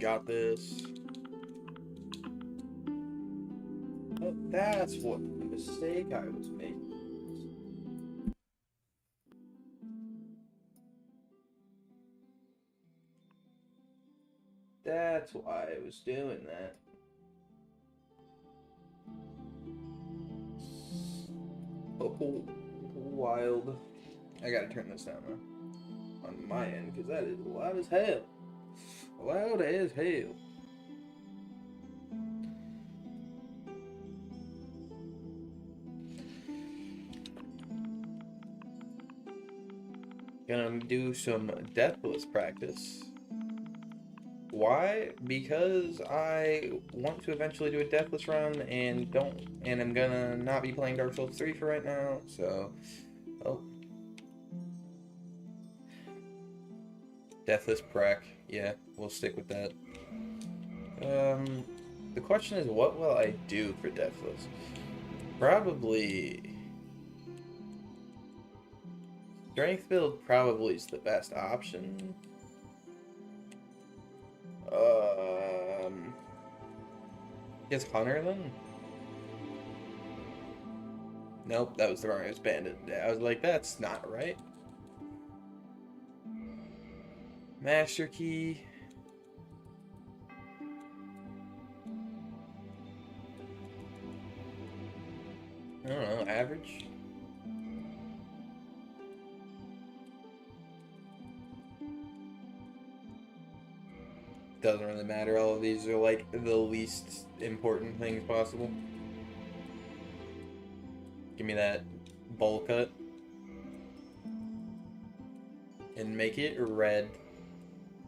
Got this. Oh, that's what the mistake I was making. That's why I was doing that. Oh, wild. I gotta turn this down though. On my end, because that is loud as hell. Loud as hell. Gonna do some deathless practice. Why? Because I want to eventually do a deathless run and I'm gonna not be playing Dark Souls 3 for right now, so oh. Deathless prac. Yeah, we'll stick with that. The question is, what will I do for deathless? Probably strength build probably is the best option. Guess Hunter then? Nope, that was the wrong. It was Bandit. Yeah, I was like, that's not right. Master Key. I don't know, average? Doesn't really matter. All of these are like the least important things possible. Give me that bowl cut. And make it red.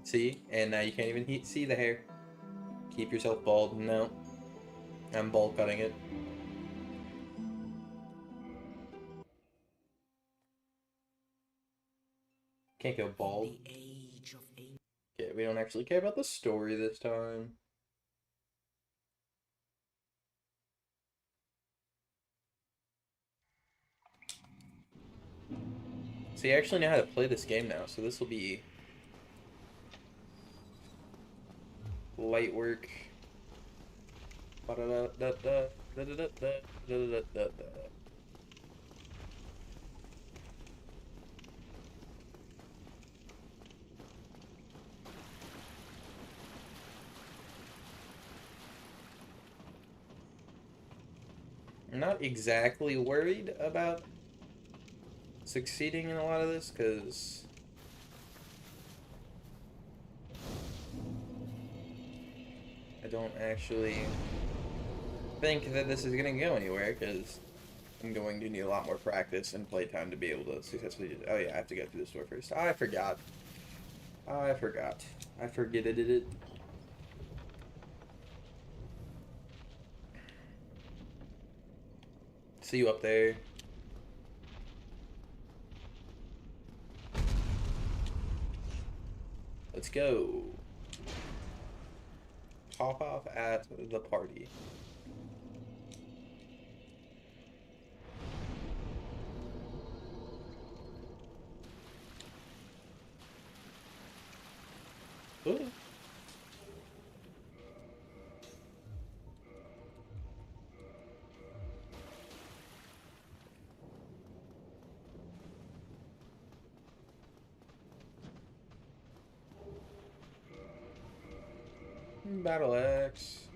See? And now you can't even see the hair. Keep yourself bald. No. I'm bowl cutting it. Can't go bald. Okay, we don't actually care about the story this time. See, I actually know how to play this game now, so this will be light work. I'm not exactly worried about succeeding in a lot of this, because I don't actually think that this is going to go anywhere, because I'm going to need a lot more practice and playtime to be able to successfully do it. Oh yeah, I have to go through this door first. I forgot. I forgot. I forget it. See you up there. Let's go. Pop off at the party. Ooh. Battle Axe.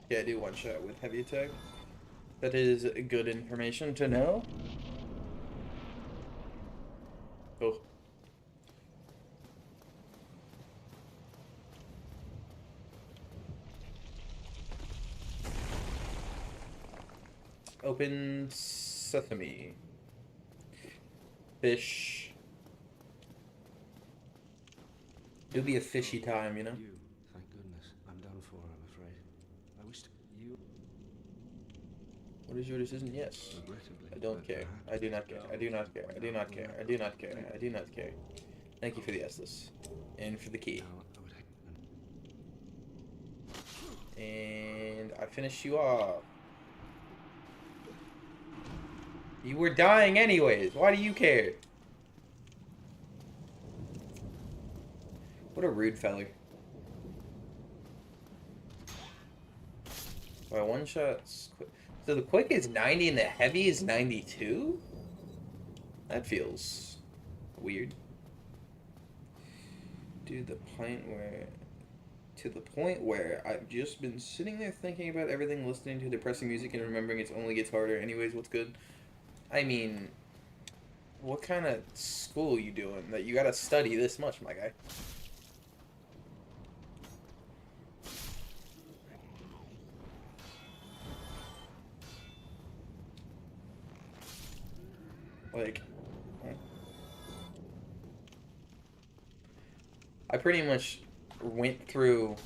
Yeah, I do one shot with heavy attack. That is good information to know. Oh. Open sesame. Fish. It'll be a fishy time, you know? Thank goodness. I'm done for, I'm afraid. I wish you... What is your decision? Yes. I don't care. I do not care. I do not care. I do not care. I do not care. I do not care. Thank you for the Estus. And for the key. And I finish you off. You were dying anyways. Why do you care? What a rude feller. My one shot's quick. So the quick is 90 and the heavy is 92? That feels weird. Dude, the point where to the point where I've just been sitting there thinking about everything, listening to depressing music and remembering it only gets harder. Anyways, what's good? I mean, what kind of school you doing that you gotta study this much, my guy? Like, I pretty much went through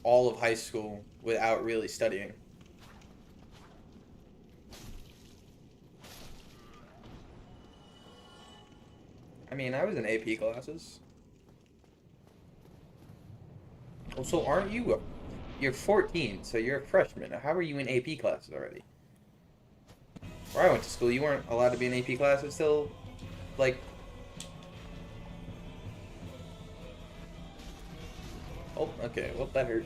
all of high school without really studying. I mean, I was in AP classes. Well, so aren't you? You're 14, so you're a freshman. How are you in AP classes already? Where I went to school, you weren't allowed to be in AP classes till, like... Oh, okay. Well, that hurt.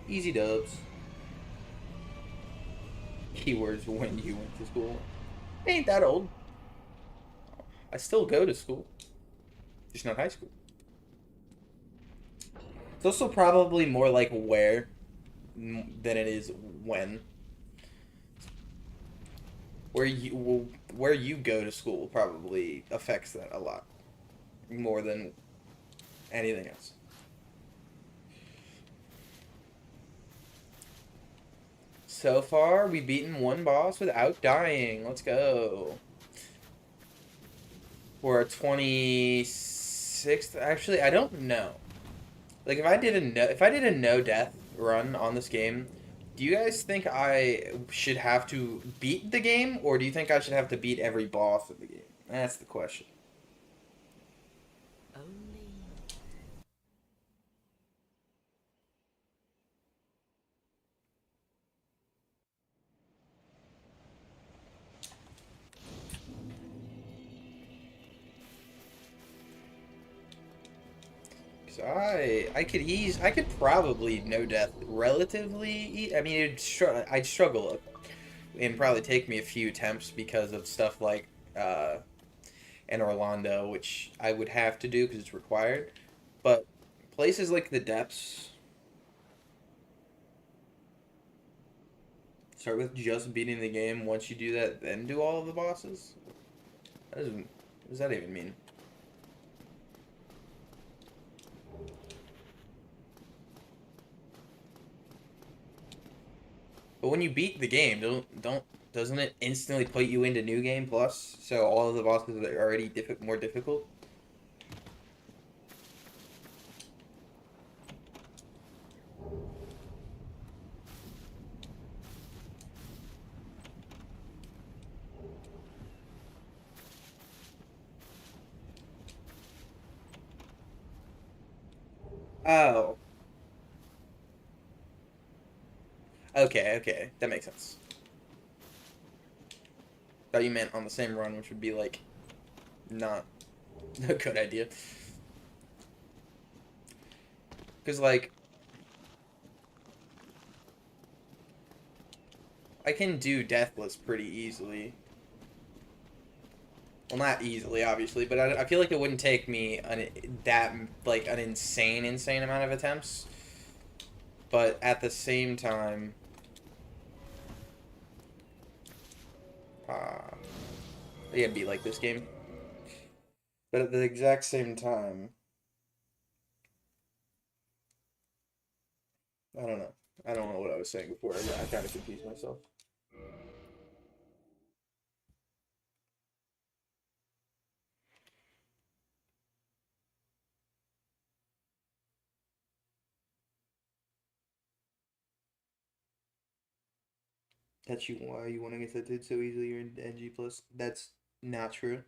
Easy dubs. Keywords when you went to school. Ain't that old. I still go to school. Just not high school. It's also probably more like where than it is when. Where you go to school probably affects that a lot more than anything else. So far, we've beaten one boss without dying. Let's go. We're 26th. Actually, I don't know. Like if I did a no death run on this game, do you guys think I should have to beat the game, or do you think I should have to beat every boss of the game? That's the question. Only Cause I could probably no death relatively. I mean, I'd struggle and probably take me a few attempts because of stuff like in Orlando, which I would have to do because it's required. But places like the depths start with just beating the game. Once you do that, then do all of the bosses. What does that even mean? But when you beat the game, doesn't it instantly put you into New Game Plus? So all of the bosses are already more difficult. Oh, okay, okay, that makes sense. Thought you meant on the same run, which would be like not a good idea. Because like I can do Deathless pretty easily. Well, not easily, obviously, but I feel like it wouldn't take me that like an insane amount of attempts. But at the same time, uh, yeah, it'd be like this game. But at the exact same time, I don't know. I don't know what I was saying before. I kind of confused myself. That's you why you want to get tattooed so easily. You're in NG plus. That's not true.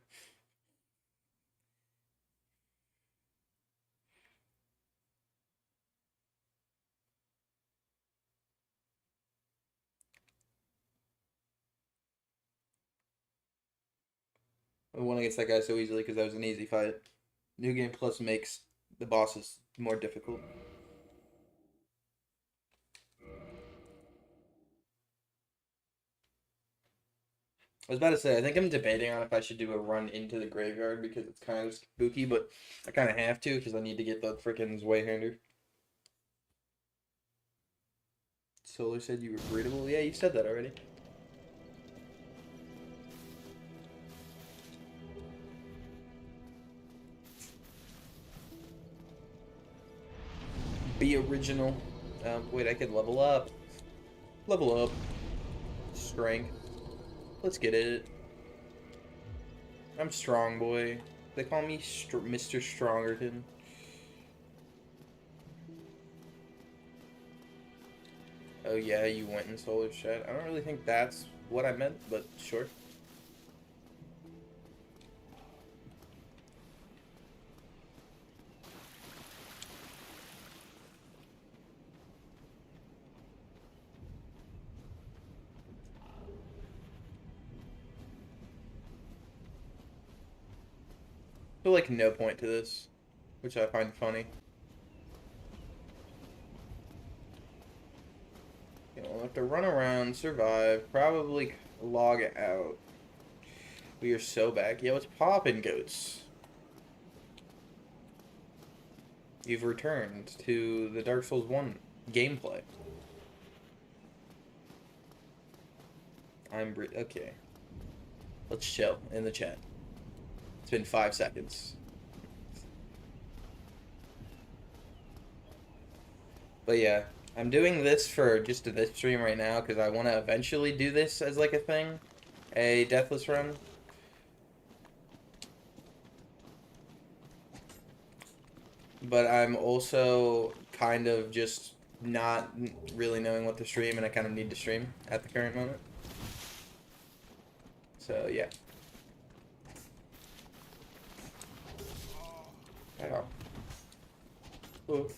I won against that guy so easily because that was an easy fight. New Game Plus makes the bosses more difficult. I was about to say, I think I'm debating on if I should do a run into the graveyard because it's kind of spooky, but I kind of have to because I need to get the freaking Zweihander. Solar said you were breedable. Yeah, you said that already. Be original. Wait, I could level up. Level up. Strength. Let's get it. I'm strong, boy. They call me Mr. Strongerton. Oh yeah, you went in Solar Chat. I don't really think that's what I meant, but sure. I feel like no point to this, which I find funny. You know, we'll have to run around, survive, probably log out. We are so back. Yo, what's poppin', goats? You've returned to the Dark Souls 1 gameplay. Okay. Let's chill in the chat. It's been 5 seconds. But yeah, I'm doing this for just this stream right now because I want to eventually do this as like a thing. A Deathless run. But I'm also kind of just not really knowing what to stream, and I kind of need to stream at the current moment. So yeah. Ow. Ooh.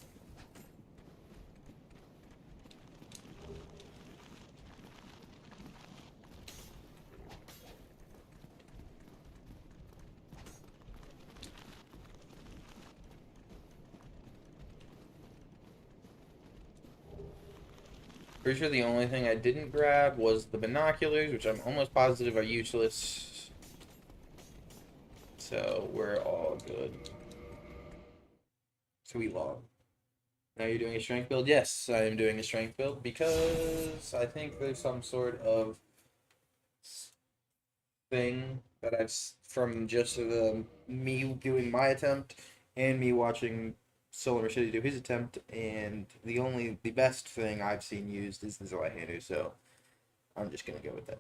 Pretty sure the only thing I didn't grab was the binoculars, which I'm almost positive are useless. So we're all good. So we log. Now you're doing a strength build? Yes, I am doing a strength build because I think there's some sort of thing that from just me doing my attempt and me watching Solar Machete do his attempt, and the best thing I've seen used is the Zweihander, so I'm just gonna go with that.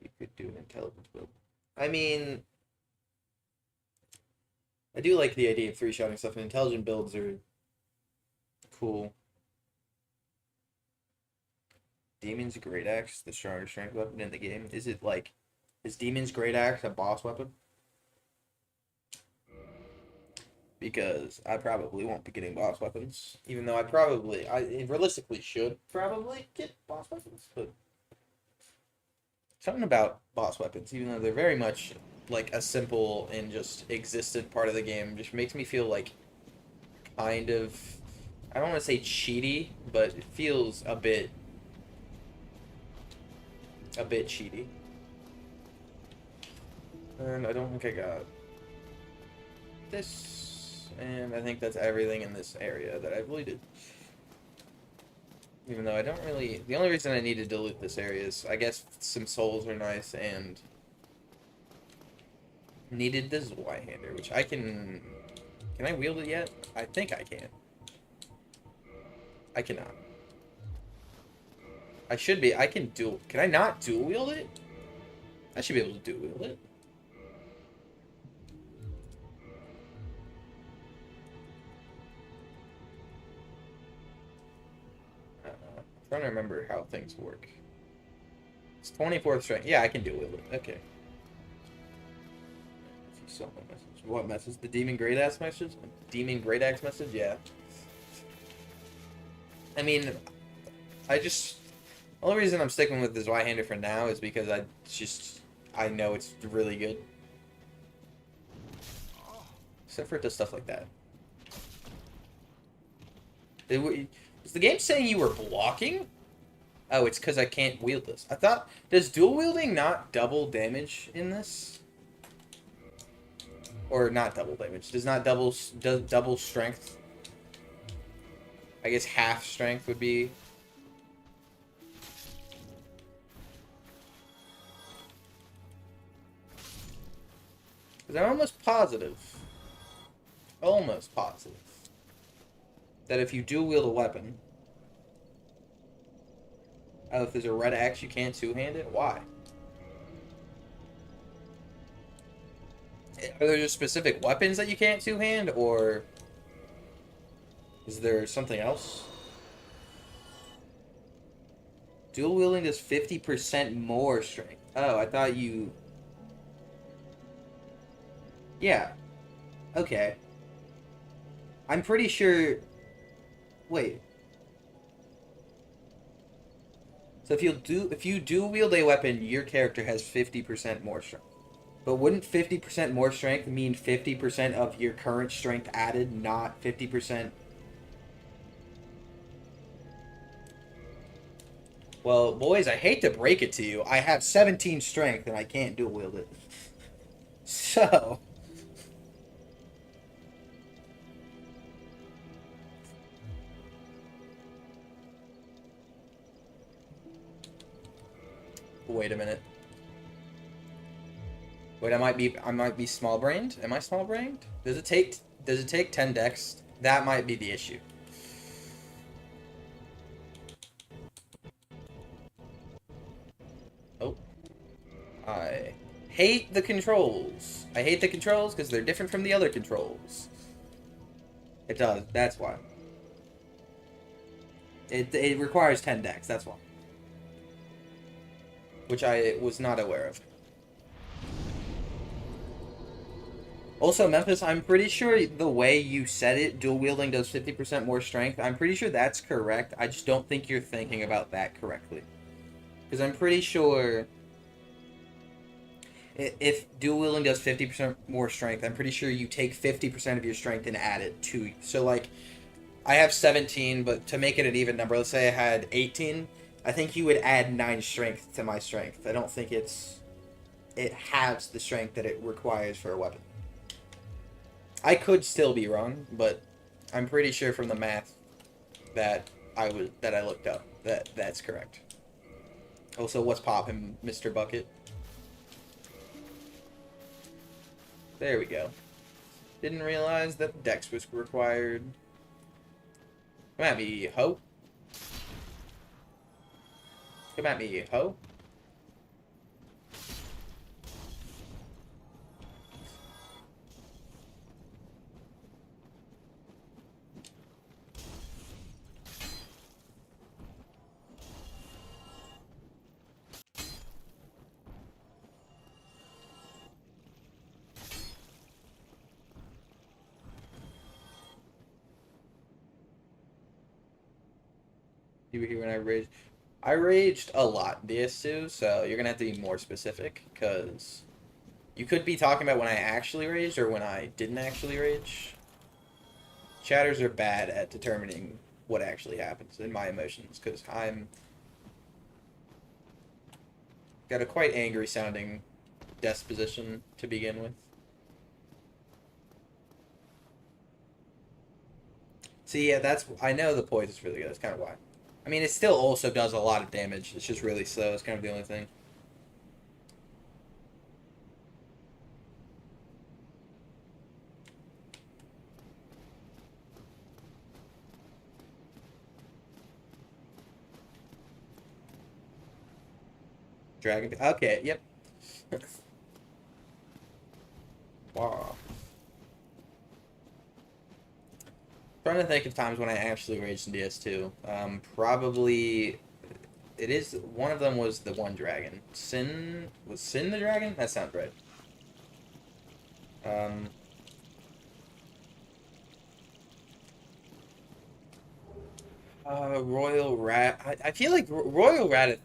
You could do an intelligence build. I mean, I do like the idea of three-shotting stuff, and intelligent builds are cool. Demon's Great Axe, the strongest strength weapon in the game. Is Demon's Great Axe a boss weapon? Because I probably won't be getting boss weapons, even though I realistically should probably get boss weapons, but something about boss weapons, even though they're very much like a simple and just existent part of the game, just makes me feel like kind of, I don't want to say cheaty, but it feels a bit cheaty. And I don't think I got this, and I think that's everything in this area that I've looted. Even though I don't really, the only reason I needed to loot this area is, I guess, some souls are nice, and needed this Zweihander, which can I wield it yet? I think I can. I cannot. I should be, can I not dual wield it? I should be able to dual wield it. trying to remember how things work. It's 24th strength. Yeah, I can deal with it. Okay. If you saw my message. What message? The Demon Great Axe message? Demon Great Axe message? Yeah. I mean, I just... The only reason I'm sticking with this right-hander for now is because I know it's really good. Except for it does stuff like that. Is the game saying you were blocking? Oh, it's because I can't wield this. I thought... Does dual wielding not double damage in this? Or not double damage. Does double strength? I guess half strength would be... Because I'm almost positive, that if you dual wield a weapon... Oh, if there's a red axe, you can't two-hand it? Why? Are there just specific weapons that you can't two-hand, or... Is there something else? Dual wielding does 50% more strength. Oh, I thought you... Yeah. Okay. I'm pretty sure... Wait. So if you dual wield a weapon, your character has 50% more strength. But wouldn't 50% more strength mean 50% of your current strength added, not 50%? Well, boys, I hate to break it to you. I have 17 strength and I can't dual wield it. So... Wait a minute. Wait, I might be small brained. Am I small brained? Does it take 10 dex? That might be the issue. Oh. I hate the controls. I hate the controls because they're different from the other controls. It does. That's why. It requires 10 dex. That's why. Which I was not aware of. Also, Memphis, I'm pretty sure the way you said it, dual wielding does 50% more strength. I'm pretty sure that's correct. I just don't think you're thinking about that correctly. Because I'm pretty sure if dual wielding does 50% more strength, I'm pretty sure you take 50% of your strength and add it to... So, like, I have 17, but to make it an even number, let's say I had 18, I think you would add 9 strength to my strength. I don't think it halves the strength that it requires for a weapon. I could still be wrong, but I'm pretty sure from the math that I looked up that's correct. Also, what's poppin', Mr. Bucket? There we go. Didn't realize that Dex was required. Come at me, ho. Come at me, ho. You were here when I raged. I raged a lot DS2, so you're gonna have to be more specific, because you could be talking about when I actually raged or when I didn't actually rage. Chatters are bad at determining what actually happens in my emotions, because I'm got a quite angry sounding disposition to begin with. See, yeah, I know the poison's really good, that's kind of why. I mean, it still also does a lot of damage. It's just really slow. It's kind of the only thing. Dragon. Okay, yep. Wow. Trying to think of times when I actually raged in DS2. Probably it is one of them was the one dragon. Sin the dragon? That sounds right. Um, Royal Rat. I feel like Royal Rat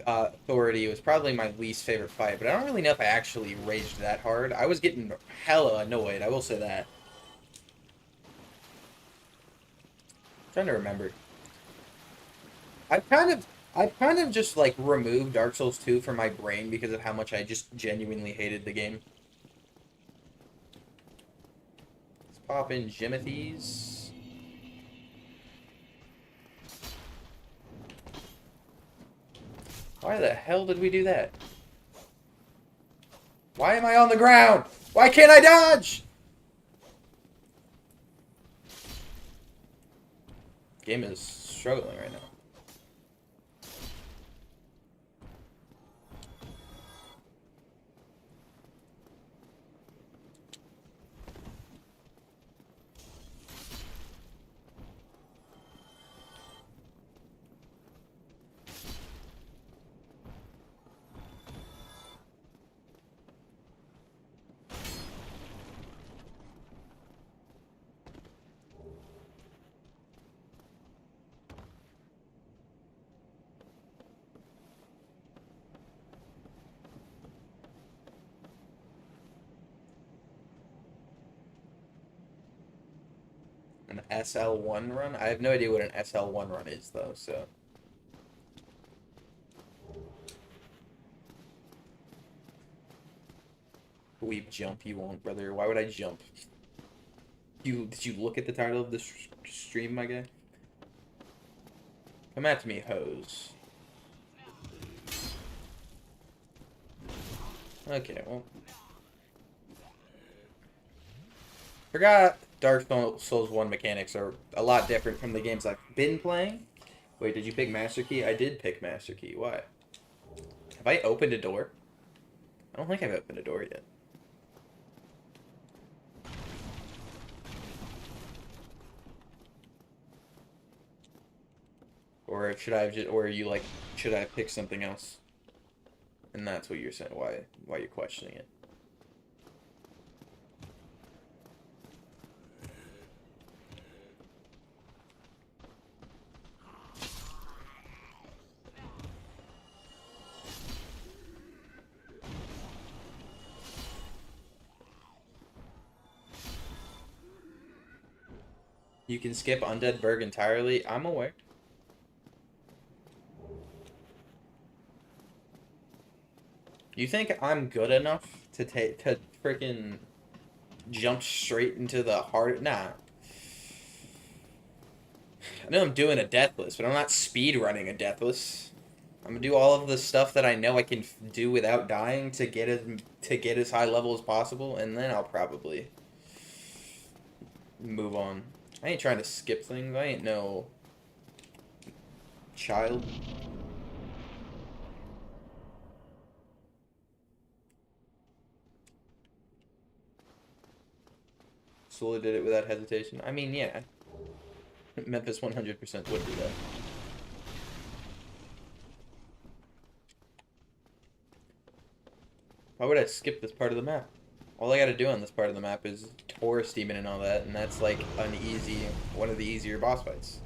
Authority was probably my least favorite fight, but I don't really know if I actually raged that hard. I was getting hella annoyed. I will say that. Trying to remember. I've kind of I've kind of just like removed Dark Souls 2 from my brain because of how much I just genuinely hated the game. Let's pop in Jimothy's. Why the hell did we do that? Why am I on the ground? Why can't I dodge? Game is struggling right now. An SL1 run? I have no idea what an SL1 run is, though, so... Weep jump you won't, brother. Why would I jump? Did you look at the title of this stream, my guy? Come at me, hoes. Okay, well... Forgot Dark Souls 1 mechanics are a lot different from the games I've been playing. Wait, did you pick Master Key? I did pick Master Key. Why? Have I opened a door? I don't think I've opened a door yet. Or should I have just, or are you like, should I pick something else? And that's what you're saying, why you're questioning it. You can skip Undead Burg entirely. I'm aware. You think I'm good enough to freaking jump straight into the heart? Nah. I know I'm doing a deathless, but I'm not speed running a deathless. I'm gonna do all of the stuff that I know I can do without dying to get as high level as possible, and then I'll probably move on. I ain't trying to skip things. I ain't no child. Slowly did it without hesitation. I mean, yeah. Memphis 100% would do that. Why would I skip this part of the map? All I gotta do on this part of the map is Taurus Demon and all that, and that's like one of the easier boss fights.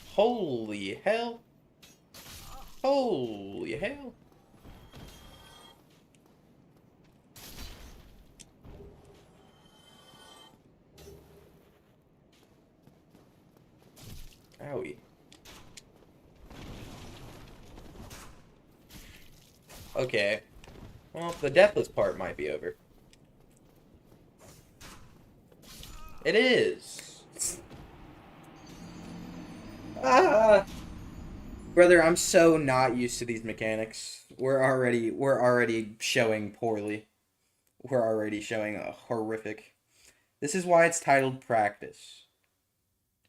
Holy hell! Holy hell! Owie. Okay. Well, the deathless part might be over. It is. Ah! Brother, I'm so not used to these mechanics. We're already showing poorly. We're already showing a horrific. This is why it's titled practice.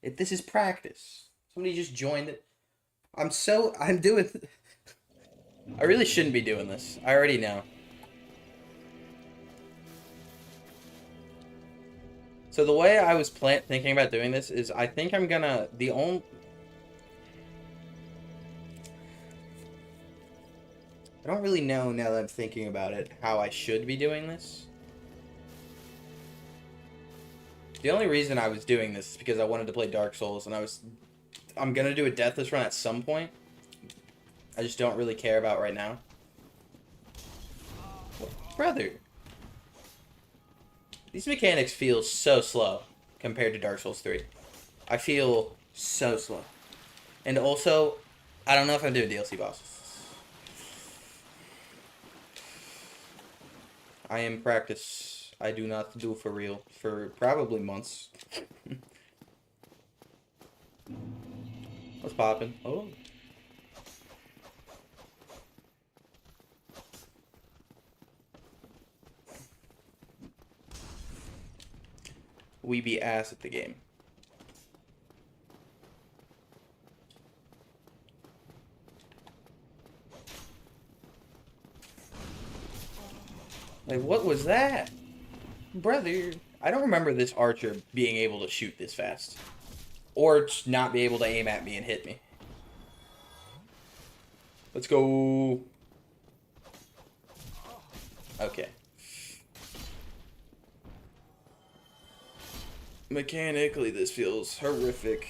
This is practice. Somebody just joined it. I'm doing... I really shouldn't be doing this. I already know. So the way I was thinking about doing this is I think I'm gonna... I don't really know now that I'm thinking about it how I should be doing this. The only reason I was doing this is because I wanted to play Dark Souls, and I'm gonna do a Deathless run at some point. I just don't really care about right now. Brother. These mechanics feel so slow compared to Dark Souls 3. I feel so slow. And also, I don't know if I'm doing DLC bosses. I am practice. I do not do for real. For probably months. What's poppin'? Oh. We be ass at the game. Like, what was that? Brother, I don't remember this archer being able to shoot this fast. Or not be able to aim at me and hit me. Let's go. Okay. Mechanically, this feels horrific.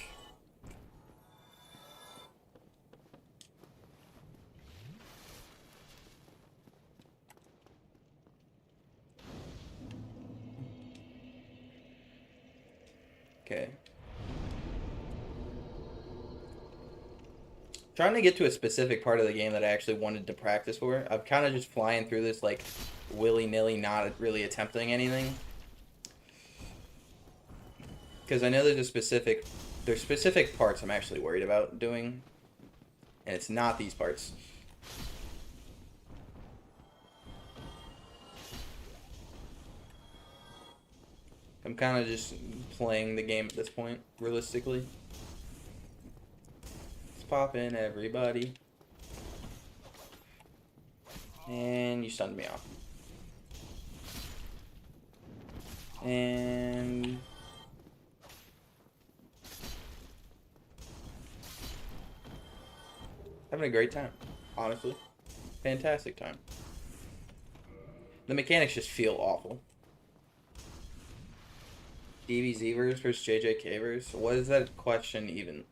Okay. Trying to get to a specific part of the game that I actually wanted to practice for. I'm kind of just flying through this, like, willy-nilly, not really attempting anything. Because I know there's specific parts I'm actually worried about doing. And it's not these parts. I'm kind of just playing the game at this point, realistically. Let's pop in, everybody. And you stunned me off. And... having a great time, honestly. Fantastic time. The mechanics just feel awful. DBZ versus JJK versus? What is that question even?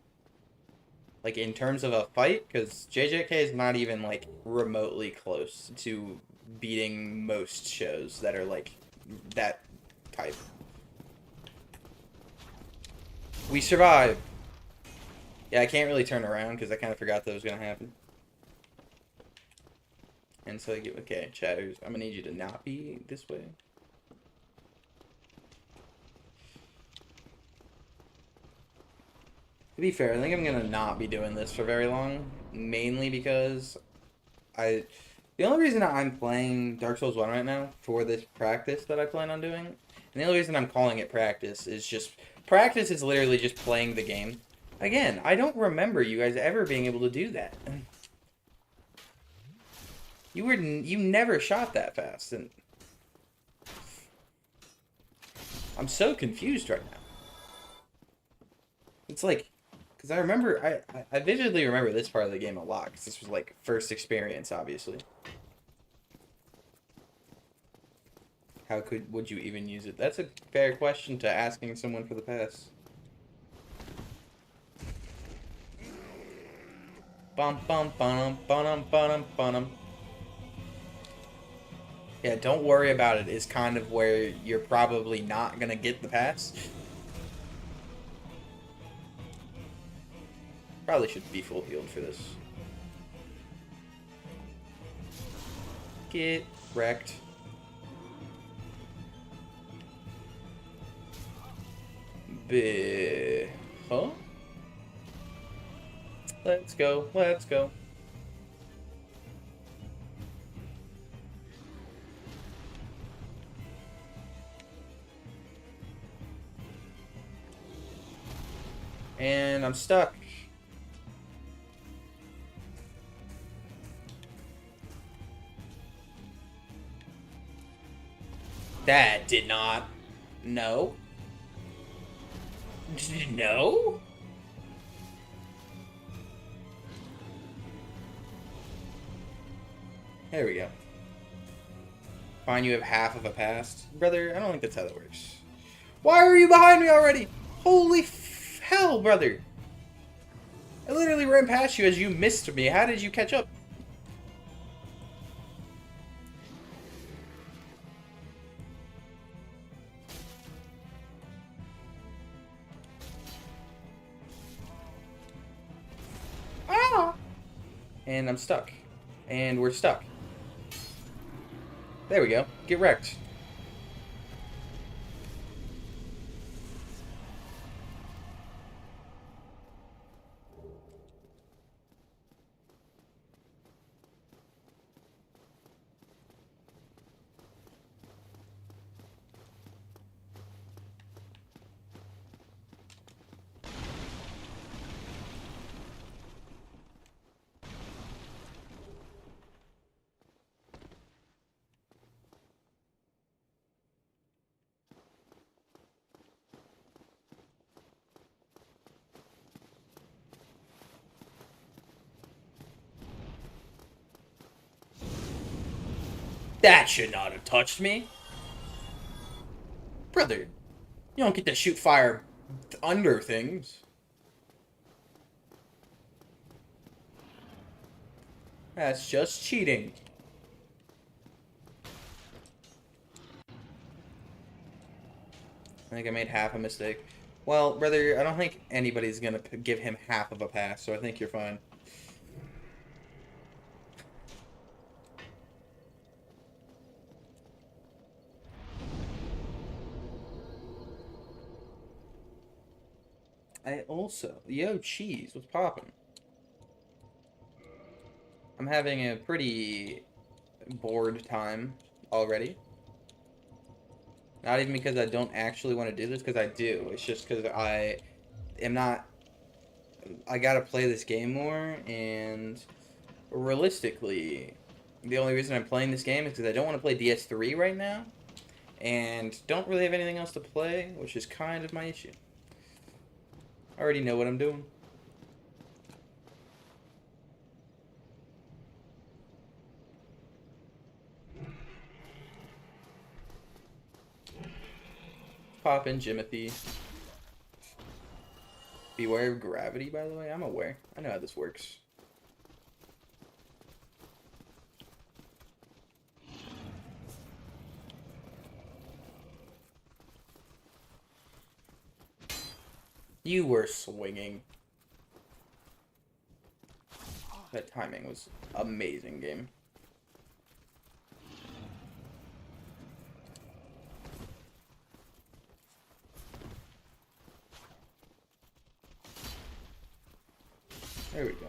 Like, in terms of a fight? Because JJK is not even, like, remotely close to beating most shows that are, like, that type. We survive! Yeah, I can't really turn around because I kind of forgot that was going to happen. And so I get, okay, chatters, I'm going to need you to not be this way. To be fair, I think I'm going to not be doing this for very long. Mainly because the only reason I'm playing Dark Souls 1 right now for this practice that I plan on doing, and the only reason I'm calling it practice is just, practice is literally just playing the game. Again, I don't remember you guys ever being able to do that. You never shot that fast, and I'm so confused right now. It's like, because I remember, I vividly remember this part of the game a lot, because this was like first experience, obviously. How would you even use it? That's a fair question to asking someone for the pass. Bum bum bum bum bum bum. Yeah, don't worry about it is kind of where you're probably not gonna get the pass. Probably should be full healed for this. Get wrecked. Huh? Let's go, let's go. And I'm stuck. That did not. No. No? There we go. Fine, you have half of a pass. Brother, I don't think that's how that works. Why are you behind me already? Holy hell, brother. I literally ran past you as you missed me. How did you catch up? Ah! And I'm stuck. And we're stuck. There we go. Get wrecked. That should not have touched me. Brother, you don't get to shoot fire under things. That's just cheating. I think I made half a mistake. Well, brother, I don't think anybody's gonna give him half of a pass, so I think you're fine. I also... Yo, cheese, what's poppin'? I'm having a pretty bored time already. Not even because I don't actually want to do this, because I do. It's just because I am not... I gotta play this game more, and realistically, the only reason I'm playing this game is because I don't want to play DS3 right now, and don't really have anything else to play, which is kind of my issue. I already know what I'm doing. Pop in Jimothy. Beware of gravity, by the way. I'm aware. I know how this works. You were swinging. That timing was amazing, game. There we go.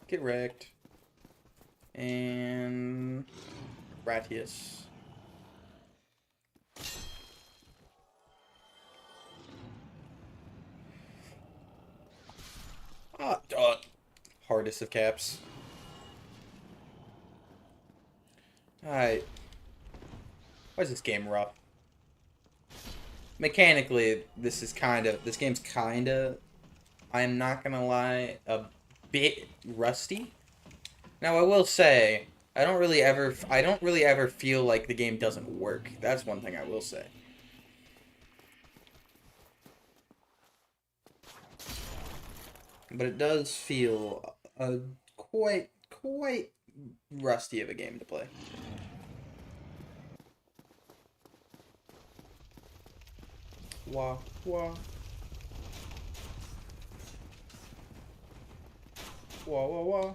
Get wrecked. And... Gratius. Ah, hardest of caps. Alright. Why is this game rough? Mechanically, this game's kinda, I'm not gonna lie, a bit rusty. Now, I will say, I don't really ever feel like the game doesn't work. That's one thing I will say. But it does feel quite rusty of a game to play. Wah, wah. Wah, wah, wah.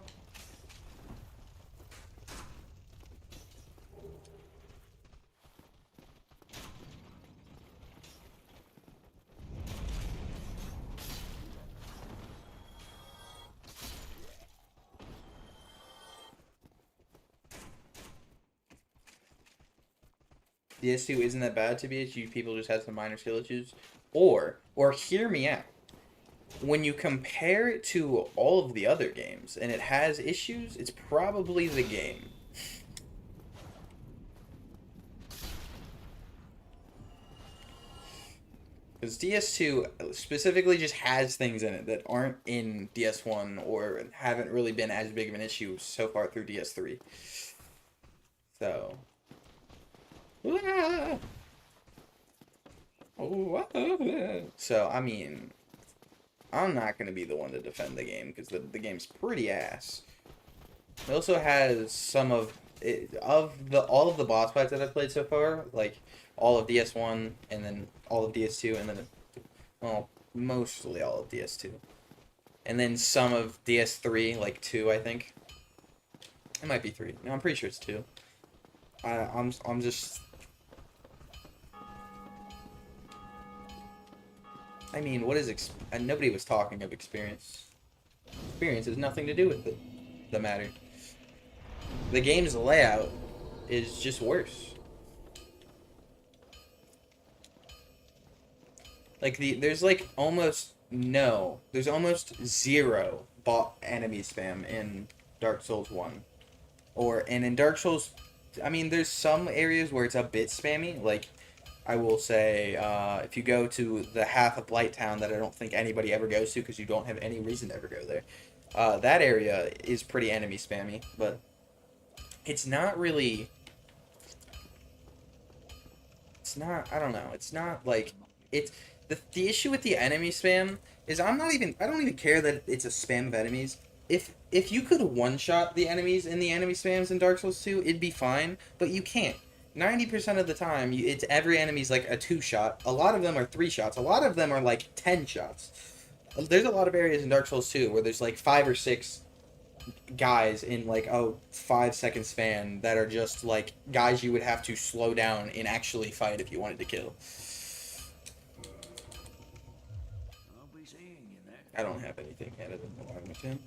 The S2 isn't that bad to be. People just have some minor skill issues. Or hear me out. When you compare it to all of the other games and it has issues, it's probably the game. Because DS2 specifically just has things in it that aren't in DS1 or haven't really been as big of an issue so far through DS3. So. So, I mean, I'm not going to be the one to defend the game because the game's pretty ass. It also has some of it, all of the boss fights that I've played so far, like all of DS1 and then all of DS2 and then, well, mostly all of DS2. And then some of DS3, like 2, I think. It might be 3. No, I'm pretty sure it's 2. I'm just... I mean, what is... And nobody was talking of experience. Experience has nothing to do with it. The matter. The game's layout is just worse. Like, there's like almost zero enemy spam in Dark Souls 1. And in Dark Souls, I mean, there's some areas where it's a bit spammy. Like, I will say, if you go to the half of Blight Town that I don't think anybody ever goes to because you don't have any reason to ever go there, that area is pretty enemy spammy. But it's not really... It's not... I don't know. It's not like... It's... The issue with the enemy spam is I don't even care that it's a spam of enemies. If you could one-shot the enemies in the enemy spams in Dark Souls 2, it'd be fine, but you can't. 90% of the time, it's every enemy's like a 2-shot. A lot of them are 3 shots. A lot of them are like 10 shots. There's a lot of areas in Dark Souls 2 where there's like 5 or 6 guys in like a 5-second span that are just like guys you would have to slow down and actually fight if you wanted to kill. I don't have anything added in the line with him.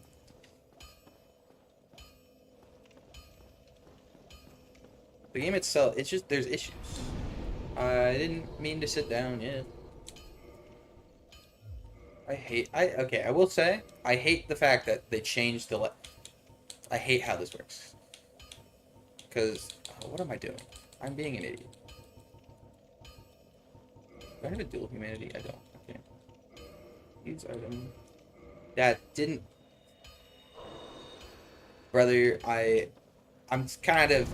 The game itself, it's just, there's issues. I didn't mean to sit down yet. Okay, I will say, I hate the fact that they changed I hate how this works. Because, what am I doing? I'm being an idiot. Do I have a dual humanity? I don't. Okay. Use item. That didn't... Brother, I'm kind of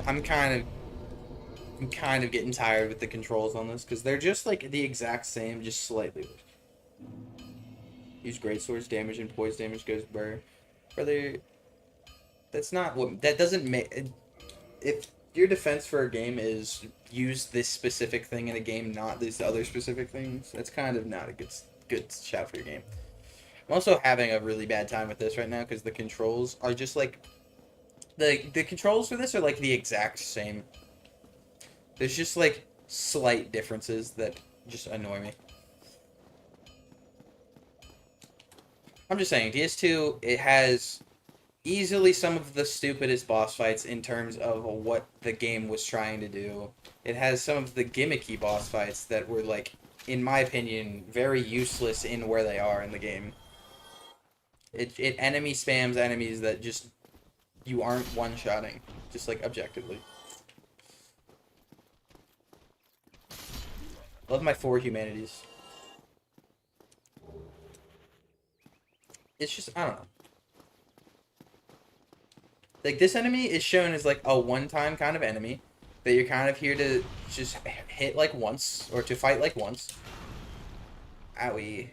getting tired with the controls on this because they're just like the exact same, just slightly worse. Use great swords, damage and poise damage goes burr. Brother, that's not what that doesn't make. If your defense for a game is use this specific thing in a game, not these other specific things, that's kind of not a good shout for your game. I'm also having a really bad time with this right now because the controls are just like the controls for this are like the exact same. There's just like slight differences that just annoy me. I'm just saying, DS2, it has easily some of the stupidest boss fights in terms of what the game was trying to do. It has some of the gimmicky boss fights that were like, in my opinion, very useless in where they are in the game. It enemy spams enemies that just you aren't one-shotting, just like objectively. Love my 4 humanities. It's just, I don't know. Like, this enemy is shown as, like, a one-time kind of enemy that you're kind of here to just hit, like, once, or to fight, like, once. Owie.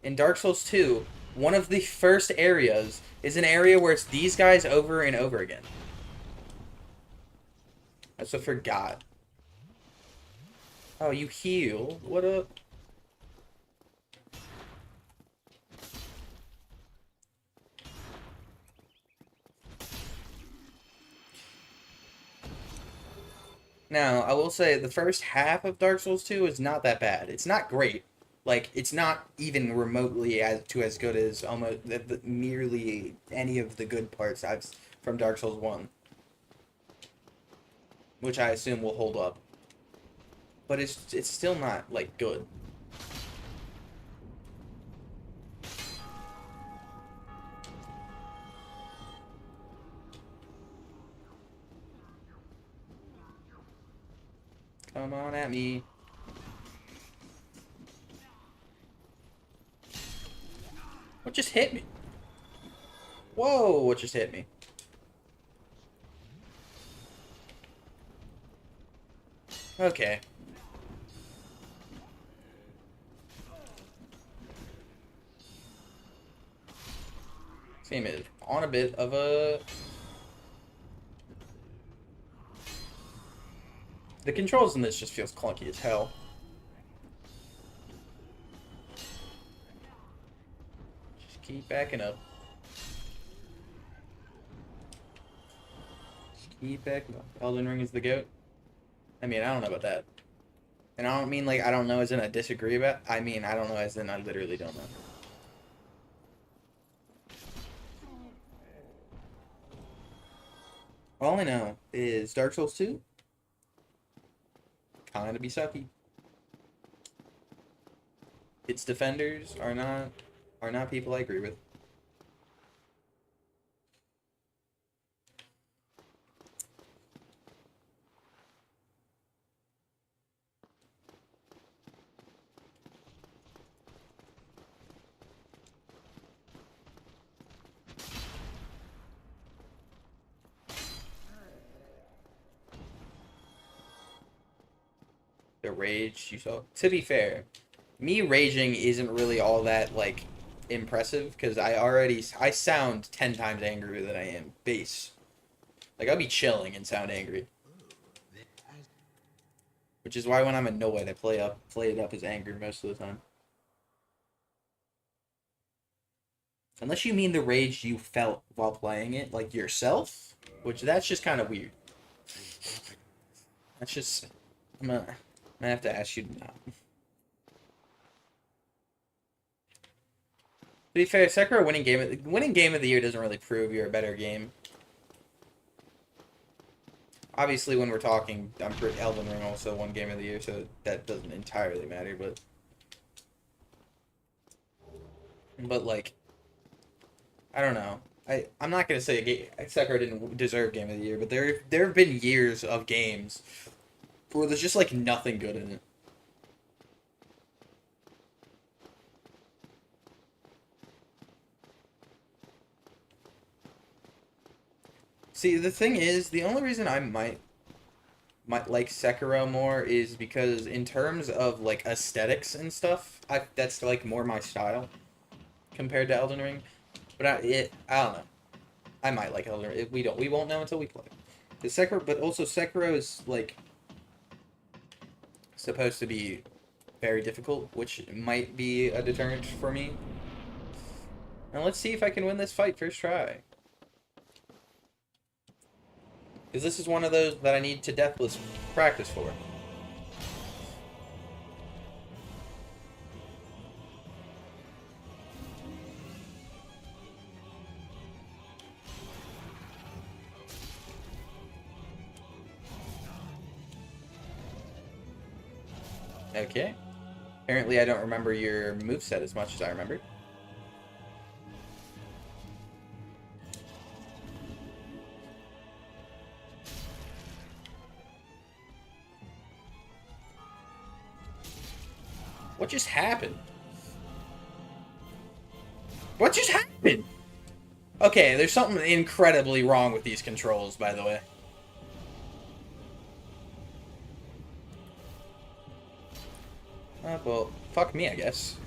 In Dark Souls 2, one of the first areas is an area where it's these guys over and over again. I also forgot. Oh, you heal? What up? Now, I will say the first half of Dark Souls 2 is not that bad. It's not great. Like, it's not even remotely as good as almost nearly any of the good parts from Dark Souls 1. Which I assume will hold up. But it's still not, like, good. Come on at me. just hit me? Whoa, what just hit me? Okay. This game is on a bit of a... The controls in this just feels clunky as hell. Just keep backing up. Just keep backing up. Elden Ring is the GOAT. I mean, I don't know about that. And I don't mean like I don't know as in I disagree about. I mean, I don't know as in I literally don't know. All I know is Dark Souls 2 kind of be sucky. Its defenders are not people I agree with. The rage you saw. To be fair, me raging isn't really all that like impressive because I sound 10 times angrier than I am base. Like I'll be chilling and sound angry, which is why when I'm annoyed I play it up as anger most of the time. Unless you mean the rage you felt while playing it, like yourself, which that's just kind of weird. That's just I'm gonna have to ask you to not. To be fair, Sekiro winning game of the year doesn't really prove you're a better game. Obviously, when we're talking, I'm pretty Elden Ring also won game of the year, so that doesn't entirely matter. But like, I don't know. I'm not gonna say Sekiro didn't deserve game of the year, but there have been years of games where there's just like nothing good in it. See, the thing is, the only reason I might like Sekiro more is because in terms of like aesthetics and stuff, that's like more my style compared to Elden Ring. But I don't know. I might like Elden Ring. We won't know until we play. The Sekiro, but also Sekiro is like supposed to be very difficult, which might be a deterrent for me. Now let's see if I can win this fight first try. Because this is one of those that I need to deathless practice for. Okay. Apparently I don't remember your moveset as much as I remember. What just happened? What just happened? Okay, there's something incredibly wrong with these controls, by the way. Well, fuck me, I guess.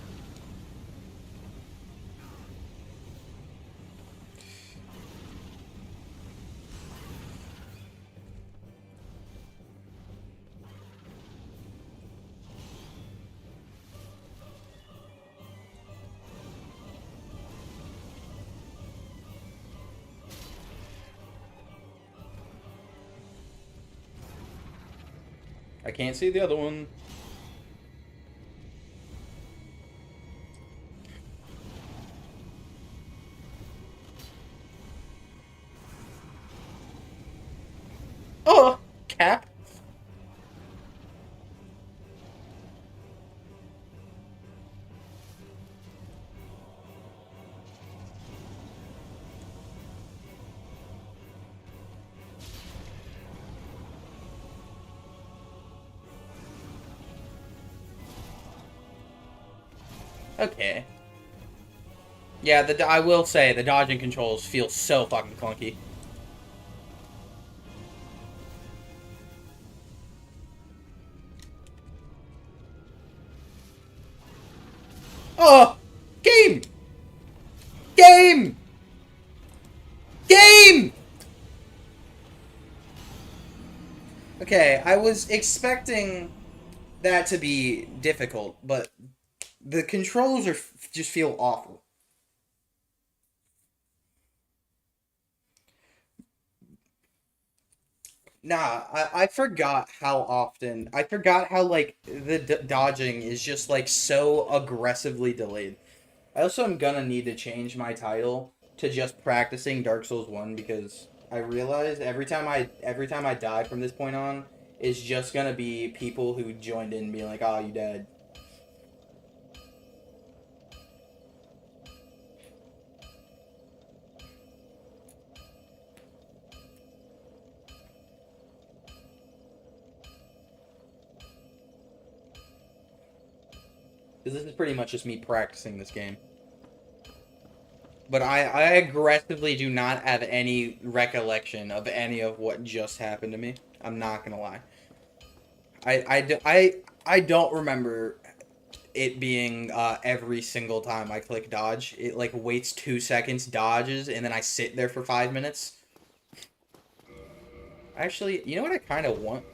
I can't see the other one. Oh, cap. Okay. Yeah, I will say the dodging controls feel so fucking clunky. Oh! Game! Game! Game! Okay, I was expecting that to be difficult, but the controls are just feel awful. Nah, I forgot how often. I forgot how, like, the dodging is just, like, so aggressively delayed. I also am gonna need to change my title to just practicing Dark Souls 1 because I realized every time I die from this point on is just gonna be people who joined in being like, "Oh, you died." 'Cause this is pretty much just me practicing this game. But I aggressively do not have any recollection of any of what just happened to me. I'm not gonna lie. I don't remember it being every single time I click dodge. It like waits 2 seconds, dodges, and then I sit there for 5 minutes. Actually, you know what I kind of want?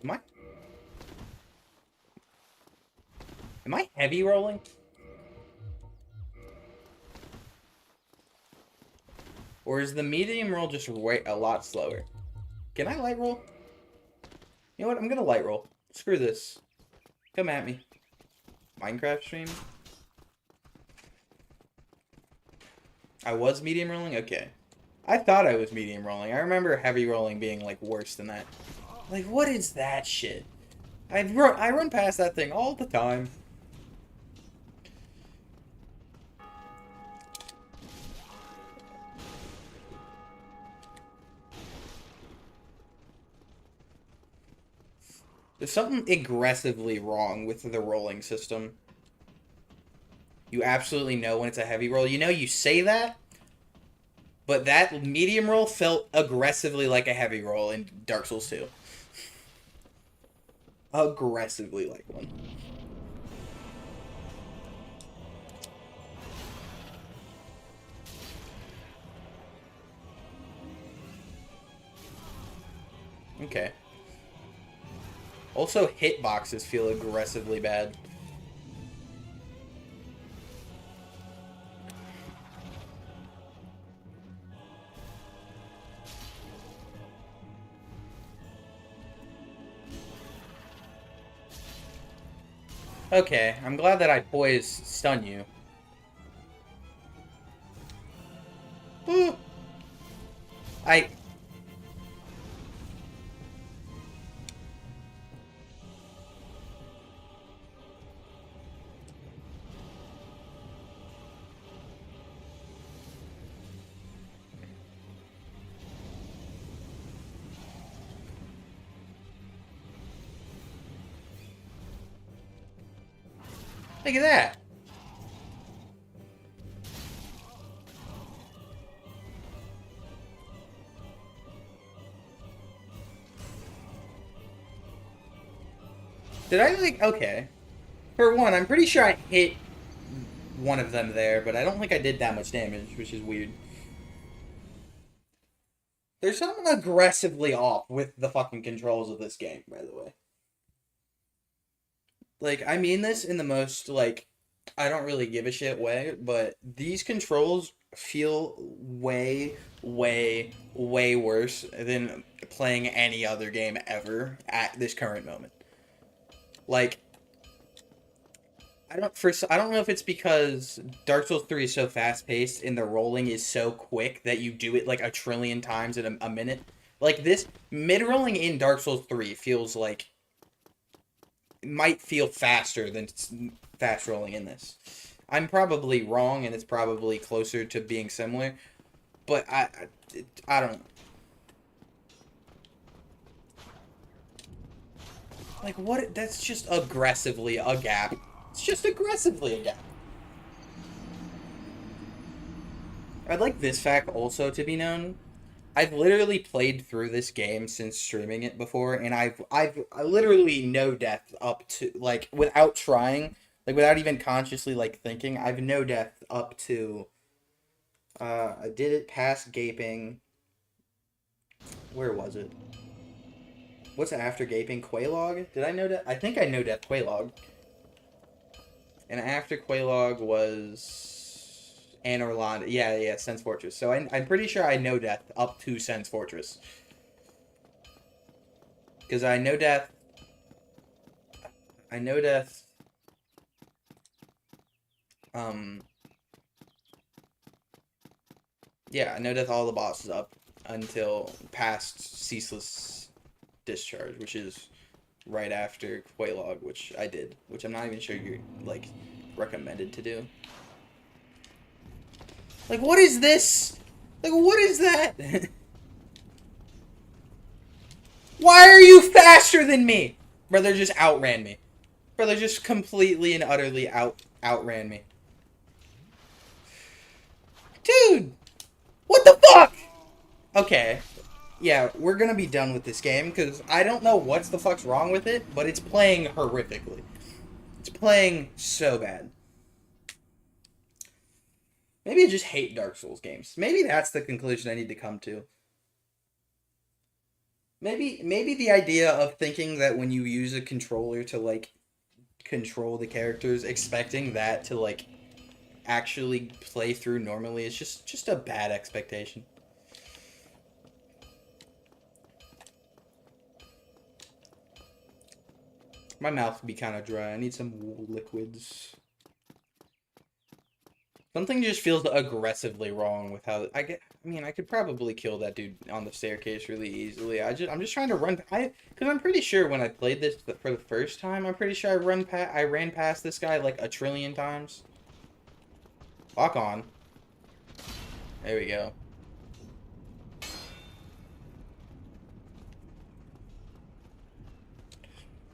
Am I am I heavy rolling? Or is the medium roll just way a lot slower? Can I light roll? You know what? I'm gonna light roll. Screw this. Come at me. Minecraft stream? I was medium rolling? Okay. I thought I was medium rolling. I remember heavy rolling being, like, worse than that. Like, what is that shit? I run past that thing all the time. There's something aggressively wrong with the rolling system. You absolutely know when it's a heavy roll. You know you say that, but that medium roll felt aggressively like a heavy roll in Dark Souls 2. Aggressively like one. Okay. Also, hitboxes feel aggressively bad. Okay, I'm glad that I poise stun you. Ooh. I... Look at that! Did I, like... Okay. For one, I'm pretty sure I hit one of them there, but I don't think I did that much damage, which is weird. There's something aggressively off with the fucking controls of this game, by the way. Like, I mean this in the most, like, I don't really give a shit way, but these controls feel way, way, way worse than playing any other game ever at this current moment. Like, I don't know if it's because Dark Souls 3 is so fast paced and the rolling is so quick that you do it like a trillion times in a minute. Like this mid rolling in Dark Souls 3 feels like might feel faster than fast rolling in this. I'm probably wrong and it's probably closer to being similar, but I don't like what that's just aggressively a gap. It's just aggressively a gap. I'd like this fact also to be known. I've literally played through this game since streaming it before, and I literally no death up to like without trying, like without even consciously like thinking. I've no death up to. I did it past gaping. Where was it? What's after gaping? Quaylog? Did I know that? I think I know death Quaylog. And after Quaylog was Anorland. Yeah, Sense Fortress. So I'm pretty sure I know death up to Sense Fortress. Because I know death. I know death. Um. Yeah, I know death all the bosses up until past Ceaseless Discharge, which is right after Quaylog, which I did. Which I'm not even sure you're, like, recommended to do. Like, what is this? Like, what is that? Why are you faster than me? Brother just outran me. Brother just completely and utterly outran me. Dude! What the fuck? Okay. Yeah, we're gonna be done with this game, because I don't know what's the fuck's wrong with it, but it's playing horrifically. It's playing so bad. Maybe I just hate Dark Souls games. Maybe that's the conclusion I need to come to. Maybe the idea of thinking that when you use a controller to, like, control the characters, expecting that to, like, actually play through normally is just a bad expectation. My mouth would be kind of dry. I need some liquids. Something just feels aggressively wrong with how I get. I mean, I could probably kill that dude on the staircase really easily. I'm just trying to run. Because I'm pretty sure when I played this for the first time, I'm pretty sure I ran past this guy like a trillion times. Lock on. There we go.